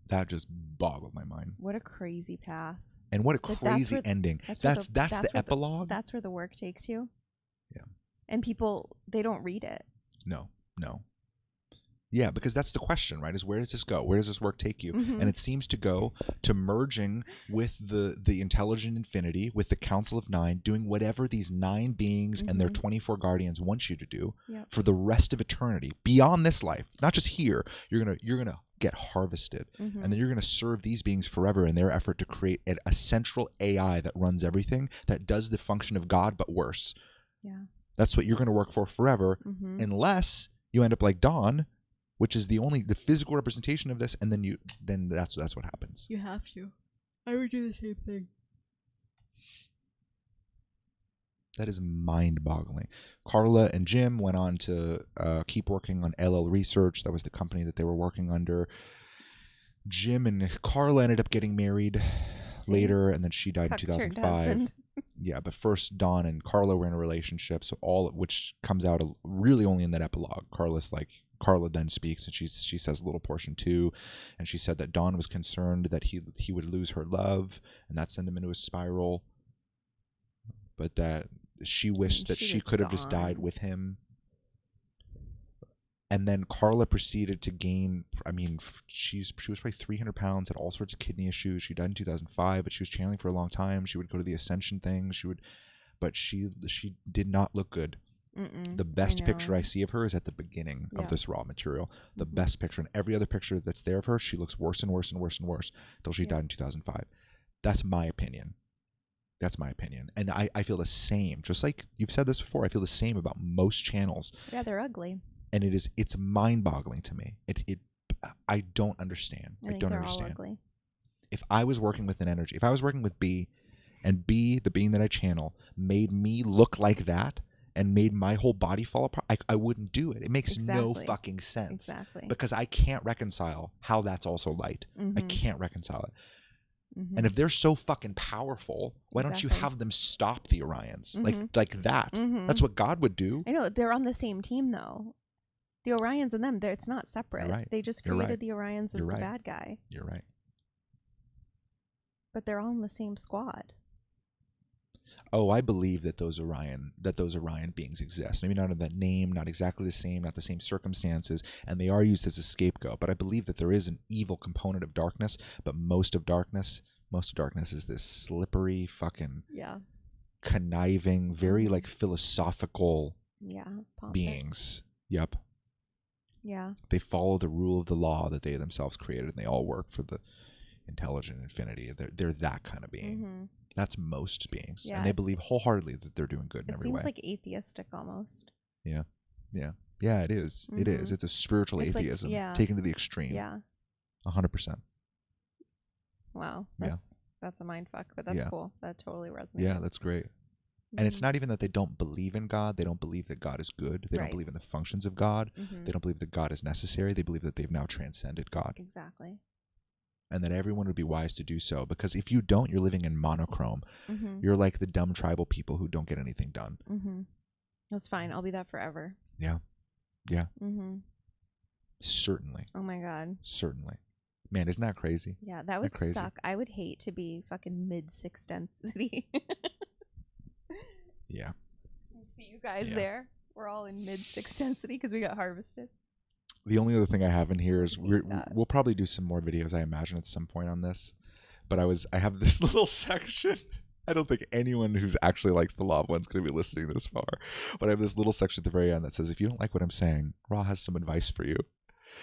That just boggled my mind. What a crazy path. And what a crazy ending. That's the epilogue. That's where the work takes you. Yeah. And people, they don't read it. No. Yeah, because that's the question, right? Is where does this go? Where does this work take you? Mm-hmm. And it seems to go to merging with the intelligent infinity, with the Council of Nine, doing whatever these 9 beings and their 24 guardians want you to do for the rest of eternity, beyond this life. Not just here. You're gonna get harvested, and then you're gonna serve these beings forever in their effort to create a central AI that runs everything, that does the function of God but worse. Yeah, that's what you're gonna work for forever, unless you end up like Don, which is the physical representation of this, and then that's what happens. You have to. I would do the same thing. That is mind-boggling. Carla and Jim went on to keep working on LL Research. That was the company that they were working under. Jim and Carla ended up getting married later, and then she died in 2005. Yeah, but first Dawn and Carla were in a relationship, so all which comes out really only in that epilogue. Carla then speaks, and she says a little portion too, and she said that Dawn was concerned that he would lose her love, and that sent him into a spiral, but that she wished that she could have just died with him. And then Carla proceeded to gain, I mean, she was probably 300 pounds, had all sorts of kidney issues. She died in 2005, but she was channeling for a long time. She would go to the Ascension thing. But she did not look good. The best picture I see of her is at the beginning of this raw material. The best picture, and every other picture that's there of her, she looks worse and worse and worse and worse until she died in 2005. That's my opinion. And I feel the same. Just like you've said this before, I feel the same about most channels. Yeah, they're ugly. And it's mind-boggling to me. I don't understand. I don't understand. All ugly. If I was working with an energy, if I was working with B, and B, the being that I channel, made me look like that and made my whole body fall apart, I wouldn't do it. It makes no fucking sense. Exactly. Because I can't reconcile how that's also light. I can't reconcile it. And if they're so fucking powerful, why don't you have them stop the Orions? Like that. That's what God would do. I know. They're on the same team, though. The Orions and them, it's not separate. Right. They just created the Orions as the bad guy. You're right. But they're all in the same squad. Oh, I believe that those Orion beings exist. Maybe not in that name, not exactly the same, not the same circumstances, and they are used as a scapegoat. But I believe that there is an evil component of darkness. But most of darkness is this slippery, fucking conniving, very like philosophical beings. Yep. Yeah. They follow the rule of the law that they themselves created, and they all work for the intelligent infinity. They're that kind of being. That's most beings. And they believe wholeheartedly that they're doing good in every way. It seems like atheistic almost. Yeah. Yeah. Yeah, it is. It is. It's a spiritual atheism taken to the extreme. Yeah. 100%. Wow. That's a mind fuck, but that's cool. That totally resonates. Yeah, that's great. And it's not even that they don't believe in God. They don't believe that God is good. They don't believe in the functions of God. They don't believe that God is necessary. They believe that they've now transcended God. Exactly. And that everyone would be wise to do so. Because if you don't, you're living in monochrome. You're like the dumb tribal people who don't get anything done. That's fine. I'll be that forever. Yeah. Yeah. Certainly. Oh my God. Certainly. Man, isn't that crazy? Yeah, that would suck. I would hate to be fucking mid-6 density. Yeah. See you guys there. We're all in mid-6 density because we got harvested. The only other thing I have in here is we'll probably do some more videos, I imagine, at some point on this. But I have this little section. I don't think anyone who's actually likes the Law of One's going to be listening this far. But I have this little section at the very end that says, if you don't like what I'm saying, Ra has some advice for you.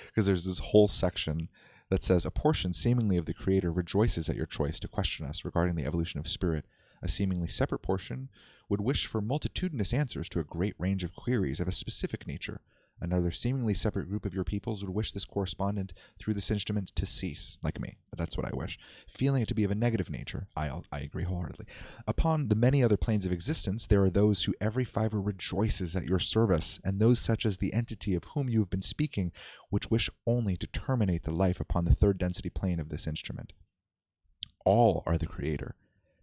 Because there's this whole section that says, a portion seemingly of the Creator rejoices at your choice to question us regarding the evolution of spirit. A seemingly separate portion would wish for multitudinous answers to a great range of queries of a specific nature. Another seemingly separate group of your peoples would wish this correspondent through this instrument to cease, like me. That's what I wish. Feeling it to be of a negative nature, I agree wholeheartedly. Upon the many other planes of existence, there are those who every fiber rejoices at your service, and those such as the entity of whom you have been speaking, which wish only to terminate the life upon the third density plane of this instrument. All are the Creator.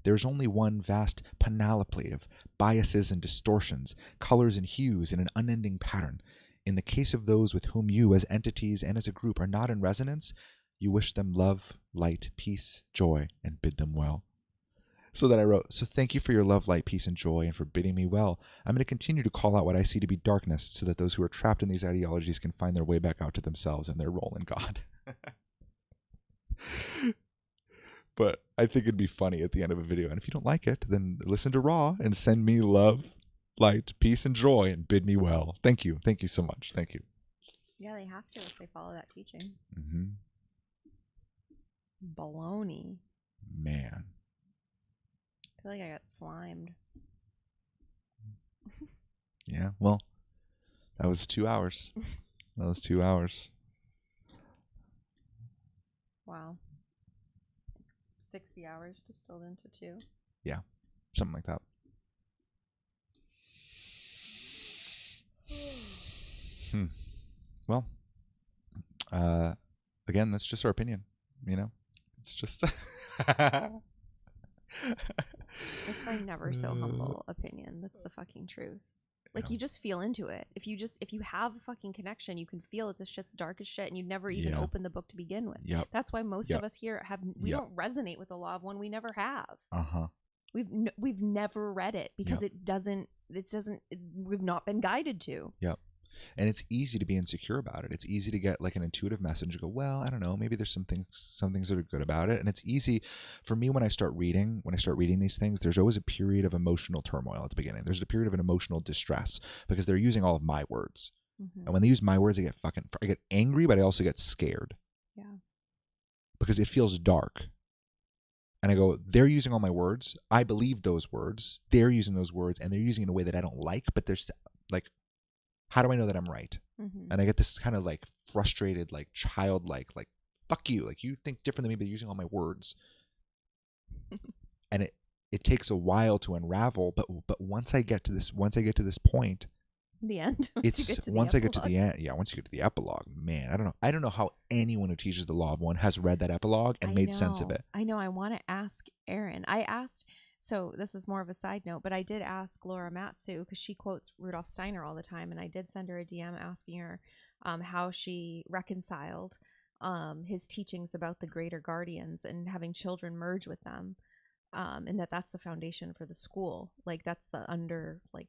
There is only one vast panoply of biases and distortions, colors and hues in an unending pattern. In the case of those with whom you, as entities and as a group, are not in resonance, you wish them love, light, peace, joy, and bid them well. So then I wrote, so thank you for your love, light, peace, and joy, and for bidding me well. I'm going to continue to call out what I see to be darkness, so that those who are trapped in these ideologies can find their way back out to themselves and their role in God. But I think it'd be funny at the end of a video. And if you don't like it, then listen to Ra and send me love, light, peace, and joy, and bid me well. Thank you. Thank you so much. Thank you. Yeah, they have to if they follow that teaching. Baloney. Man. I feel like I got slimed. Yeah, well, that was 2 hours. That was 2 hours. Wow. 60 hours distilled into 2. Yeah, something like that. Well, again, that's just our opinion, you know? It's just... It's my never so humble opinion. That's the fucking truth. Like, you just feel into it. If you have a fucking connection, you can feel that this shit's dark as shit, and you never even open the book to begin with. Yep. That's why most of us here we don't resonate with the law of one. We never have. We've never read it because we've not been guided to. Yep. And it's easy to be insecure about it. It's easy to get like an intuitive message and go, well, I don't know, maybe there's some things that are good about it. And it's easy for me when I start reading these things, there's always a period of emotional turmoil at the beginning. There's a period of an emotional distress because they're using all of my words. And when they use my words, I get angry, but I also get scared. Yeah. Because it feels dark. And I go, they're using all my words. I believe those words. They're using those words, and they're using it in a way that I don't like, but there's like, how do I know that I'm right? And I get this kind of like frustrated, like childlike, like, fuck you. Like, you think different than me, but you're using all my words. And it takes a while to unravel. But once I get to this point, the end. Once I get to the end, once you get to the epilogue, man, I don't know how anyone who teaches the law of one has read that epilogue and made sense of it. I know. I want to ask Erin. So this is more of a side note, but I did ask Laura Matsu because she quotes Rudolf Steiner all the time, and I did send her a DM asking her how she reconciled his teachings about the greater guardians and having children merge with them, and that's the foundation for the school. Like, that's the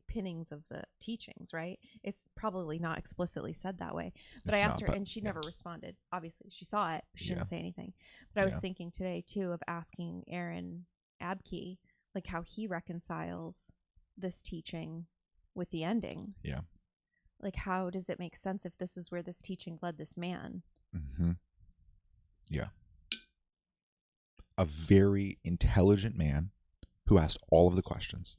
pinnings of the teachings, right? It's probably not explicitly said that way, but I asked her, and she never responded. Obviously, she saw it, but she didn't say anything. But I was thinking today too of asking Aaron Abke, like, how he reconciles this teaching with the ending. Yeah. Like, how does it make sense if this is where this teaching led this man? Yeah. A very intelligent man who asked all of the questions,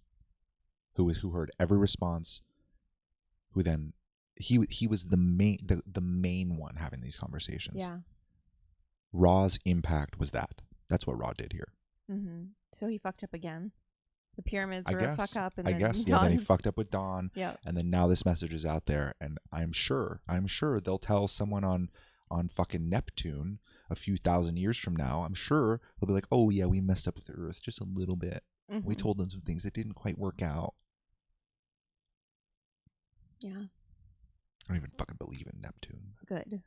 who heard every response, who then he was the main one having these conversations. Yeah. Ra's impact was that. That's what Ra did here. So he fucked up again. The pyramids were a fuck up, and then then he fucked up with Dawn. Yeah. And then now this message is out there, and I'm sure they'll tell someone on fucking Neptune a few thousand years from now. I'm sure they'll be like, oh yeah, we messed up with the Earth just a little bit. We told them some things that didn't quite work out. Yeah. I don't even fucking believe in Neptune. Good.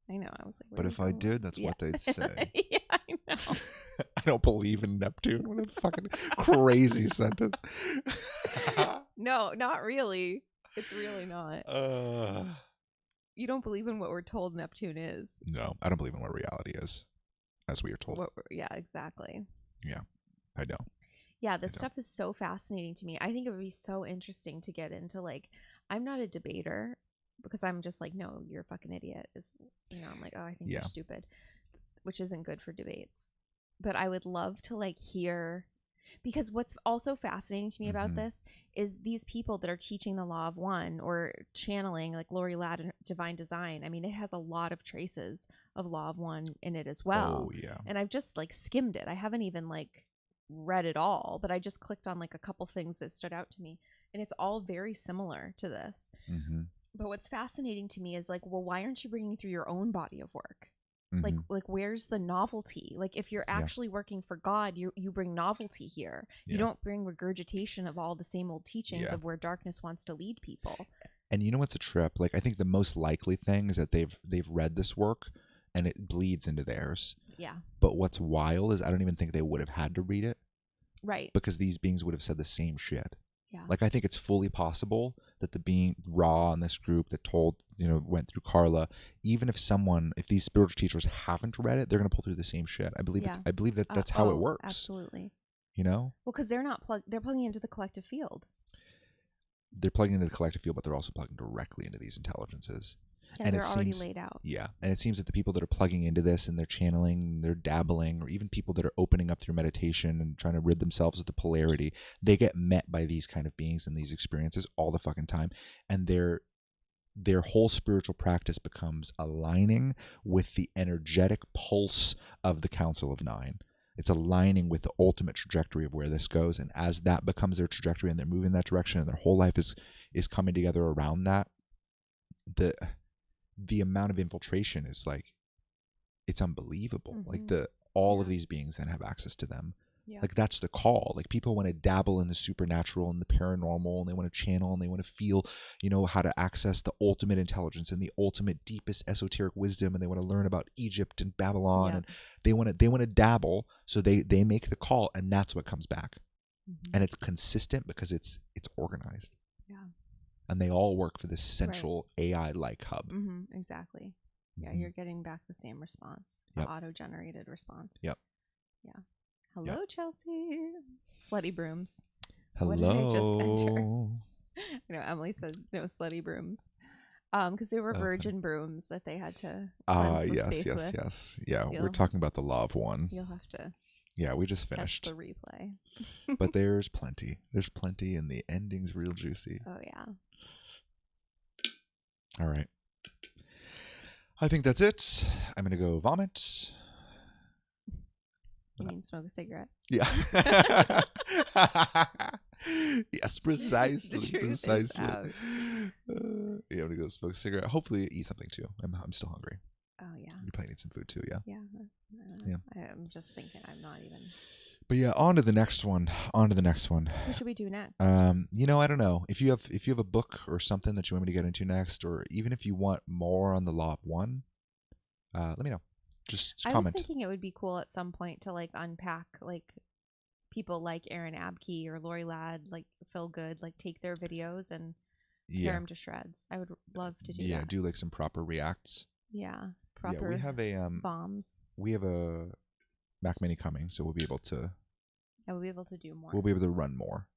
I know. I was like, but if I did, that's what they'd say. Yeah, I know. I don't believe in Neptune. What a fucking crazy sentence. No, not really. It's really not. You don't believe in what we're told Neptune is. No, I don't believe in what reality is, as we are told. Yeah, exactly. Yeah, I know. Yeah, this stuff is so fascinating to me. I think it would be so interesting to get into, like, I'm not a debater because I'm just like, no, you're a fucking idiot. I'm like, oh, I think you're stupid, which isn't good for debates. But I would love to, like, hear, because what's also fascinating to me about this is these people that are teaching the law of one or channeling, like Lori Ladd and Divine Design. I mean, it has a lot of traces of law of one in it as well. Oh, yeah. And I've just, like, skimmed it. I haven't even, like, read it all, but I just clicked on, like, a couple things that stood out to me, and it's all very similar to this. But what's fascinating to me is, like, well, why aren't you bringing through your own body of work? Like where's the novelty? Like, if you're actually working for God, you bring novelty here. You don't bring regurgitation of all the same old teachings of where darkness wants to lead people. And you know what's a trip? Like, I think the most likely thing is that they've read this work and it bleeds into theirs. Yeah. But what's wild is I don't even think they would have had to read it. Right. Because these beings would have said the same shit. Yeah. Like, I think it's fully possible that the being Ra in this group that went through Carla, even if these spiritual teachers haven't read it, they're going to pull through the same shit. I believe that's how it works. Absolutely. You know? Well, because they're plugging into the collective field. They're plugging into the collective field, but they're also plugging directly into these intelligences. Yeah, they're already laid out. Yeah. And it seems that the people that are plugging into this and they're channeling, they're dabbling, or even people that are opening up through meditation and trying to rid themselves of the polarity, they get met by these kind of beings and these experiences all the fucking time. And their whole spiritual practice becomes aligning with the energetic pulse of the Council of Nine. It's aligning with the ultimate trajectory of where this goes. And as that becomes their trajectory and they're moving in that direction and their whole life is coming together around that, the amount of infiltration is, like, it's unbelievable. Like, all of these beings then have access to them Yeah. Like that's the call. Like people want to dabble in the supernatural and the paranormal, and they want to channel and they want to feel, how to access the ultimate intelligence and the ultimate deepest esoteric wisdom, and they want to learn about Egypt and Babylon, and they want to dabble. So they make the call, and that's what comes back. And it's consistent because it's organized. Yeah. And they all work for this central AI-like hub. Exactly. Yeah, you're getting back the same response, the auto-generated response. Yep. Yeah. Hello, Chelsea. Slutty brooms. Hello. What did I just enter? Emily said no slutty brooms. Because they were virgin brooms that they had to cleanse the space with. Yes. Yeah, we're talking about the Love one. You'll have to. Yeah, we just finished the replay. But there's plenty. There's plenty, and the ending's real juicy. Oh yeah. All right. I think that's it. I'm gonna go vomit. You mean smoke a cigarette? Yeah. Yes, precisely. Precisely. I'm gonna go smoke a cigarette. Hopefully, eat something too. I'm still hungry. Oh yeah. You probably need some food too. Yeah. Yeah. I'm just thinking. I'm not even. But yeah, on to the next one. What should we do next? I don't know. If you have a book or something that you want me to get into next, or even if you want more on the Law of One, let me know. Just comment. I was thinking it would be cool at some point to like unpack like people like Aaron Abkey or Lori Ladd, like Phil Good, like take their videos and tear them to shreds. I would love to do that. Yeah, do like some proper reacts. Yeah, proper. Yeah, we have a bombs. We have a Mac Mini coming, so we'll be able to. Yeah, we'll be able to do more. We'll be able to run more.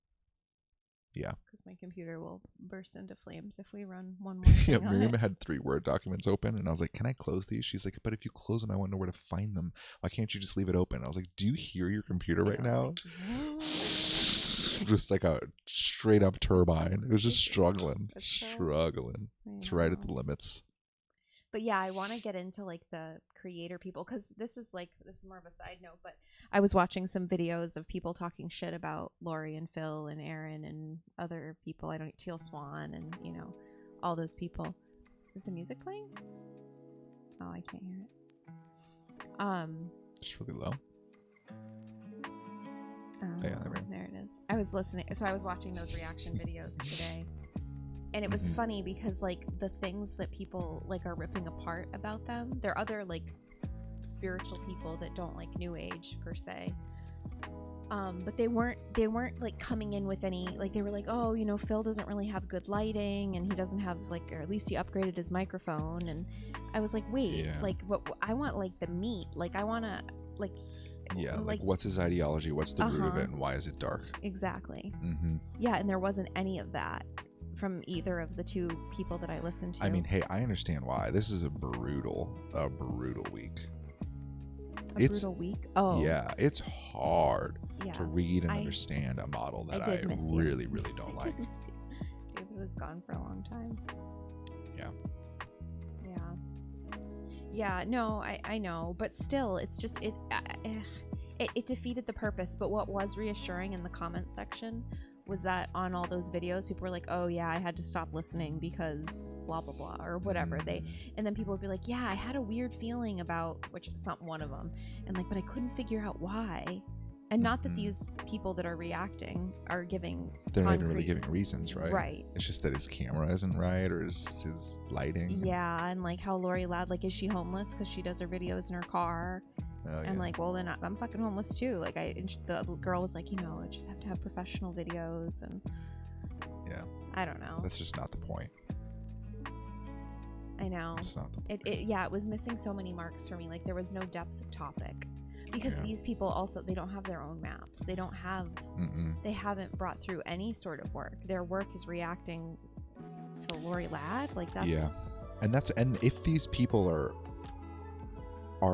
Yeah. Because my computer will burst into flames if we run one more thing. Yeah, Miriam had 3 Word documents open, and I was like, "Can I close these?" She's like, "But if you close them, I want to know where to find them. Why can't you just leave it open?" I was like, "Do you hear your computer right now?" Just like a straight up turbine. It was just struggling. It's right at the limits. But yeah, I want to get into like the creator people, because this is more of a side note, but I was watching some videos of people talking shit about Lori and Phil and Aaron and other people. Teal Swan and all those people. Is the music playing? Oh, I can't hear it. Just really low. Yeah, there it is. I was listening, so I was watching those reaction videos today. And it was funny because like the things that people like are ripping apart about them, there are other like spiritual people that don't like New Age per se, but they weren't like coming in with any like, they were like, oh, Phil doesn't really have good lighting and he doesn't have like, or at least he upgraded his microphone. And I was like, wait, like what I want, like the meat, like I want to like. Yeah, like what's his ideology, what's the root of it, and why is it dark? Exactly. Yeah, and there wasn't any of that from either of the two people that I listened to. I mean, hey, I understand why. This is a brutal week. Brutal week? Oh. Yeah, it's hard to read and understand a model that I really, really don't like. David was gone for a long time. Yeah. Yeah, no, I know, but still, it's just, it defeated the purpose. But what was reassuring in the comment section was that on all those videos, people were like, oh yeah, I had to stop listening because blah blah blah or whatever. And then people would be like, yeah, I had a weird feeling about, which is not one of them, and like, but I couldn't figure out why. And not that these people that are reacting are giving, they're not even really giving reasons, right? Right. It's just that his camera isn't right, or his lighting. Yeah, and like how Lori Ladd, like, is she homeless because she does her videos in her car? And like, well, then I'm fucking homeless too. Like, the girl was like, I just have to have professional videos, and yeah, I don't know. That's just not the point. I know. It's not the point. It was missing so many marks for me. Like, there was no depth of topic. Because these people also, they don't have their own maps. They don't have, they haven't brought through any sort of work. Their work is reacting to Lori Ladd. Like, that's... Yeah. And if these people are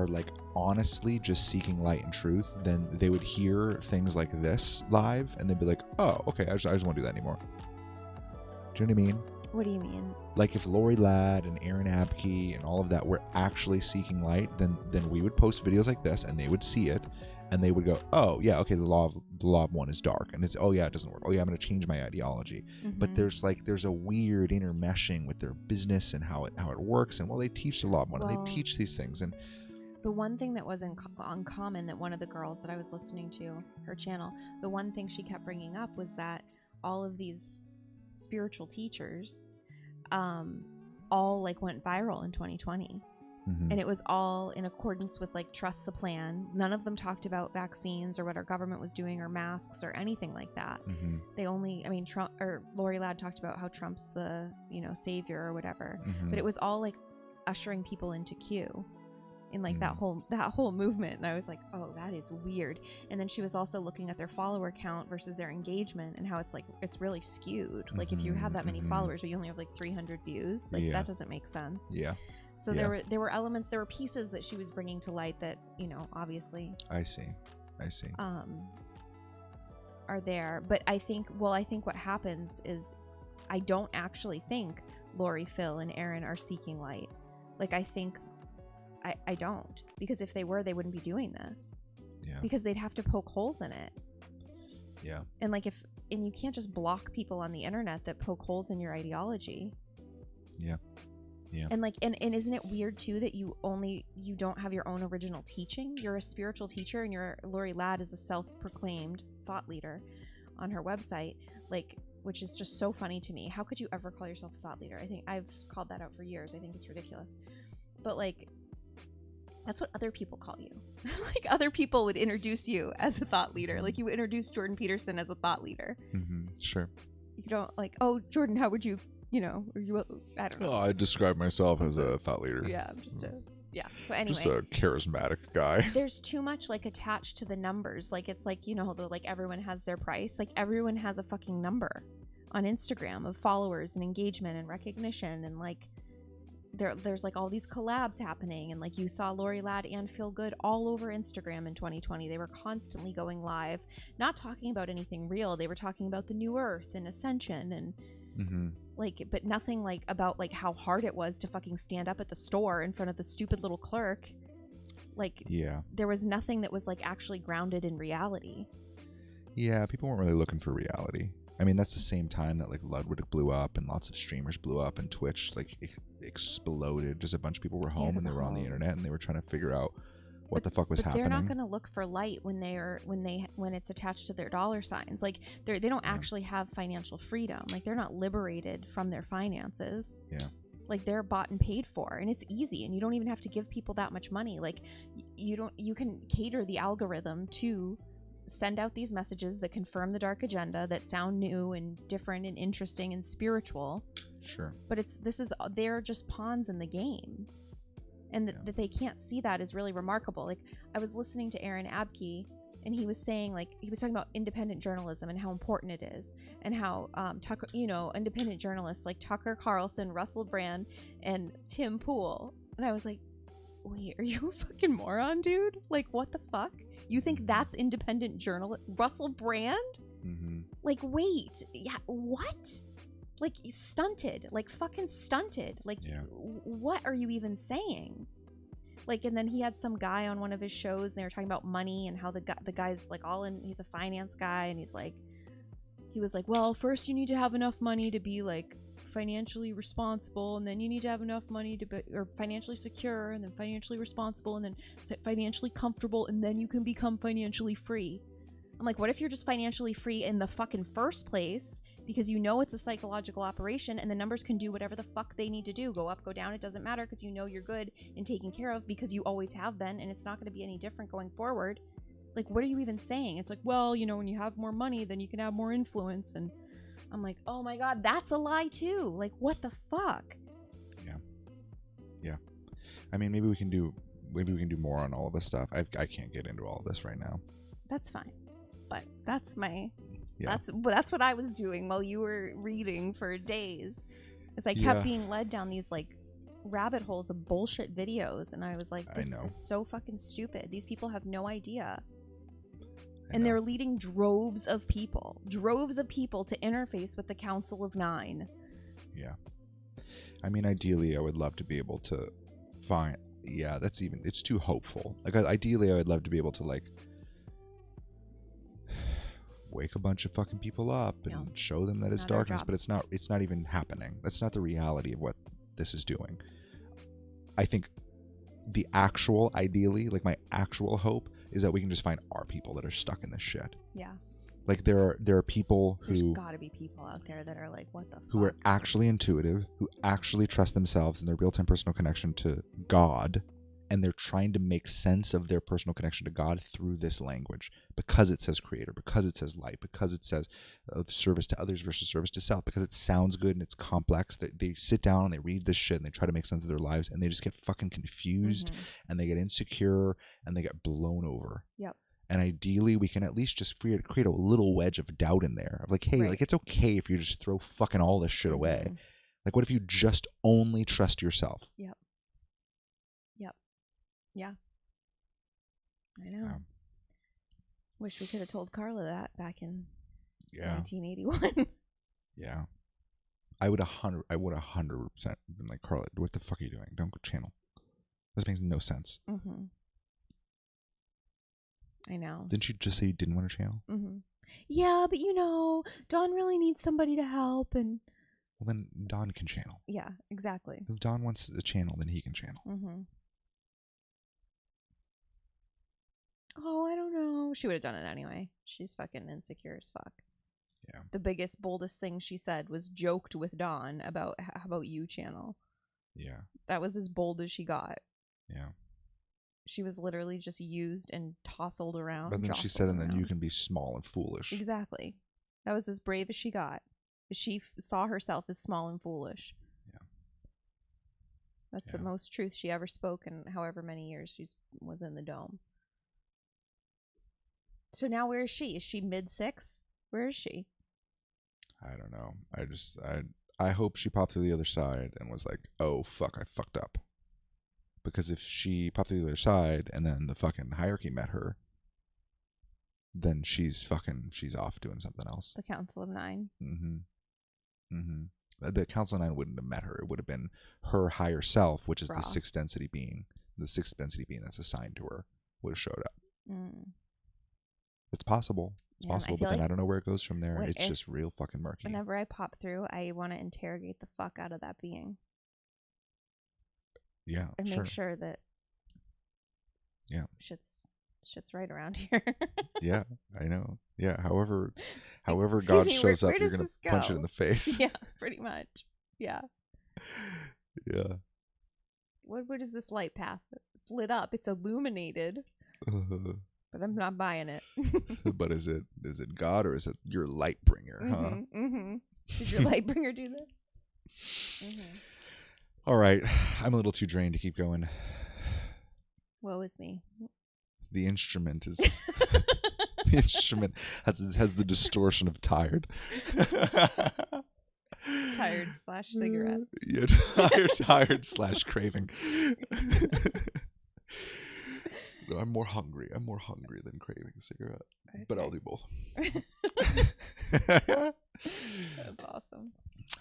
like honestly just seeking light and truth, then they would hear things like this live and they'd be like, oh, okay, I just won't do that anymore. Do you know what I mean? What do you mean? Like, if Lori Ladd and Aaron Abkey and all of that were actually seeking light, then we would post videos like this and they would see it and they would go, oh yeah, okay, the law of one is dark, and it's, oh yeah, it doesn't work, oh yeah, I'm going to change my ideology. But there's a weird intermeshing with their business and how it works, and well, they teach the law of one and they teach these things, and The one thing that was uncommon that one of the girls that I was listening to, her channel, the one thing she kept bringing up was that all of these spiritual teachers all like went viral in 2020. Mm-hmm. And it was all in accordance with like trust the plan. None of them talked about vaccines or what our government was doing or masks or anything like that. Mm-hmm. They only, I mean, Trump or Lori Ladd talked about how Trump's the, you know, savior or whatever. Mm-hmm. But it was all like ushering people into queue in like Mm-hmm. that whole movement. And I was like, oh, that is weird. And then she was also looking at their follower count versus their engagement and how it's like it's really skewed. Like if you have that many Mm-hmm. followers but you only have like 300 views, like that doesn't make sense. Yeah. So there were elements, there were pieces that she was bringing to light that, you know, obviously I see. are there. But I think what happens is I don't actually think Lori, Phil, and Aaron are seeking light. Like I think I don't, because if they were, they wouldn't be doing this. Yeah. Because they'd have to poke holes in it. Yeah. And like and you can't just block people on the internet that poke holes in your ideology. Yeah. Yeah. And like and isn't it weird too that you don't have your own original teaching? You're a spiritual teacher, and Lori Ladd is a self-proclaimed thought leader on her website, like, which is just so funny to me. How could you ever call yourself a thought leader? I think I've called that out for years. I think it's ridiculous. But like, that's what other people call you. Like other people would introduce you as a thought leader. Like you would introduce Jordan Peterson as a thought leader. Mm-hmm. Sure. You don't like, oh, Jordan, how would you, you know, or you, I don't know. Oh, I describe myself as a thought leader. Yeah, so anyway, just a charismatic guy. There's too much like attached to the numbers. Like it's like, you know, like everyone has their price. Like everyone has a fucking number on Instagram of followers and engagement and recognition, and like there's like all these collabs happening, and like you saw Lori Ladd and Feel Good all over Instagram in 2020. They were constantly going live, not talking about anything real. They were talking about the new earth and ascension and Mm-hmm. like, but nothing like about like how hard it was to fucking stand up at the store in front of the stupid little clerk. Like, yeah, there was nothing that was like actually grounded in reality. Yeah, people weren't really looking for reality. I mean, that's the same time that like Ludwig blew up and lots of streamers blew up and Twitch like exploded. Just a bunch of people were home and they were on the internet and they were trying to figure out what the fuck was happening. They're not going to look for light when it's attached to their dollar signs. Like they don't actually have financial freedom. Like they're not liberated from their finances. Yeah. Like they're bought and paid for, and it's easy, and you don't even have to give people that much money. Like you can cater the algorithm to send out these messages that confirm the dark agenda, that sound new and different and interesting and spiritual. Sure. But they're just pawns in the game. And that they can't see that is really remarkable. Like I was listening to Aaron Abke, and he was saying, like, he was talking about independent journalism and how important it is, and how Tucker, you know, independent journalists like Tucker Carlson, Russell Brand, and Tim Pool. And I was like, wait, are you a fucking moron, dude? Like, what the fuck? You think that's independent journal? Russell Brand? Mm-hmm. Like, wait, yeah, what? Like, stunted, like fucking stunted. Like, what are you even saying? Like, and then he had some guy on one of his shows, and they were talking about money and how the guy's like all in. He's a finance guy, and he was like, well, first you need to have enough money to be like financially responsible, and then you need to have enough money to be or financially secure, and then financially responsible, and then financially comfortable, and then you can become financially free. I'm like, what if you're just financially free in the fucking first place, because you know it's a psychological operation and the numbers can do whatever the fuck they need to do, go up, go down, it doesn't matter, because you know you're good and taken care of because you always have been, and it's not going to be any different going forward. Like, what are you even saying? It's like, well, you know, when you have more money, then you can have more influence. And I'm like, oh my god, that's a lie too. Like, what the fuck? Yeah. I mean, maybe we can do more on all of this stuff. I can't get into all of this right now. That's fine. But that's that's what I was doing while you were reading for days, as I kept being led down these like rabbit holes of bullshit videos, and I was like, this is so fucking stupid. These people have no idea. And they're leading droves of people to interface with the Council of Nine. Yeah. I mean, ideally I would love to be able to find it's too hopeful. Like, ideally I would love to be able to like wake a bunch of fucking people up and show them that it's darkness, but it's not even happening. That's not the reality of what this is doing. I think the actual, ideally, like my actual hope is that we can just find our people that are stuck in this shit. Yeah. Like there are people There's who got to be people out there that are like, what the fuck? Who are actually intuitive, who actually trust themselves and their real-time personal connection to God, and they're trying to make sense of their personal connection to God through this language, because it says creator, because it says light, because it says of service to others versus service to self, because it sounds good and it's complex. They sit down and they read this shit and they try to make sense of their lives, and they just get fucking confused, and they get insecure, and they get blown over. Yep. And ideally, we can at least just create a little wedge of doubt in there. Of like, hey, like, it's okay if you just throw fucking all this shit away. Like, what if you just only trust yourself? Yep. Yeah. I know. Wish we could have told Carla that back in 1981. Yeah. I would 100% been like, Carla, what the fuck are you doing? Don't go channel. This makes no sense. I know. Didn't you just say you didn't want to channel? Yeah, but Dawn really needs somebody to help, and well, then Dawn can channel. Yeah, exactly. If Dawn wants a channel, then he can channel. Oh, I don't know. She would have done it anyway. She's fucking insecure as fuck. Yeah. The biggest, boldest thing she said was joked with Dawn about, how about you channel? Yeah. That was as bold as she got. Yeah. She was literally just used and tousled around. But then she said, and then you can be small and foolish. Exactly. That was as brave as she got. She saw herself as small and foolish. Yeah. That's the most truth she ever spoke in however many years she was in the dome. So now where is she? Is she mid-6? Where is she? I don't know. I hope she popped through the other side and was like, oh, fuck, I fucked up. Because if she popped through the other side and then the fucking hierarchy met her, then she's off doing something else. The Council of Nine. The Council of Nine wouldn't have met her. It would have been her higher self, which is Ross. the sixth density being. The sixth density being that's assigned to her would have showed up. It's possible. It's possible, but then I don't know where it goes from there. It's just real fucking murky. Whenever I pop through, I want to interrogate the fuck out of that being. Yeah, and make sure that shit's right around here. Yeah, I know. Yeah, however God shows up, you're gonna punch it in the face. Yeah, pretty much. Yeah. Yeah. What is this light path? It's lit up. It's illuminated. But I'm not buying it. But is it God or is it your light bringer? Did your light bringer do this? All right, I'm a little too drained to keep going. Woe is me. The instrument is the instrument has the distortion of tired. Tired / cigarette. Yeah, tired / craving. No, I'm more hungry than craving a cigarette. Okay. But I'll do both. That's awesome.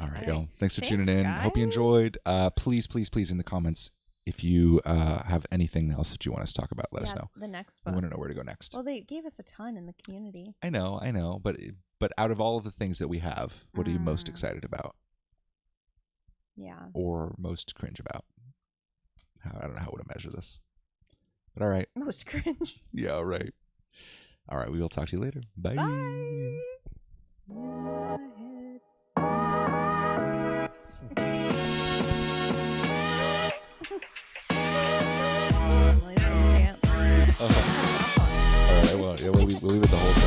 All right, y'all. Thanks for tuning in. Guys. Hope you enjoyed. Please in the comments, if you have anything else that you want us to talk about, let us know. The next book. We want to know where to go next. Well, they gave us a ton in the community. I know. But out of all of the things that we have, what are you most excited about? Yeah. Or most cringe about? I don't know how to measure this. But all right. Most cringe. Yeah, right. All right, we will talk to you later. Bye. All right, well, we'll leave it the whole time.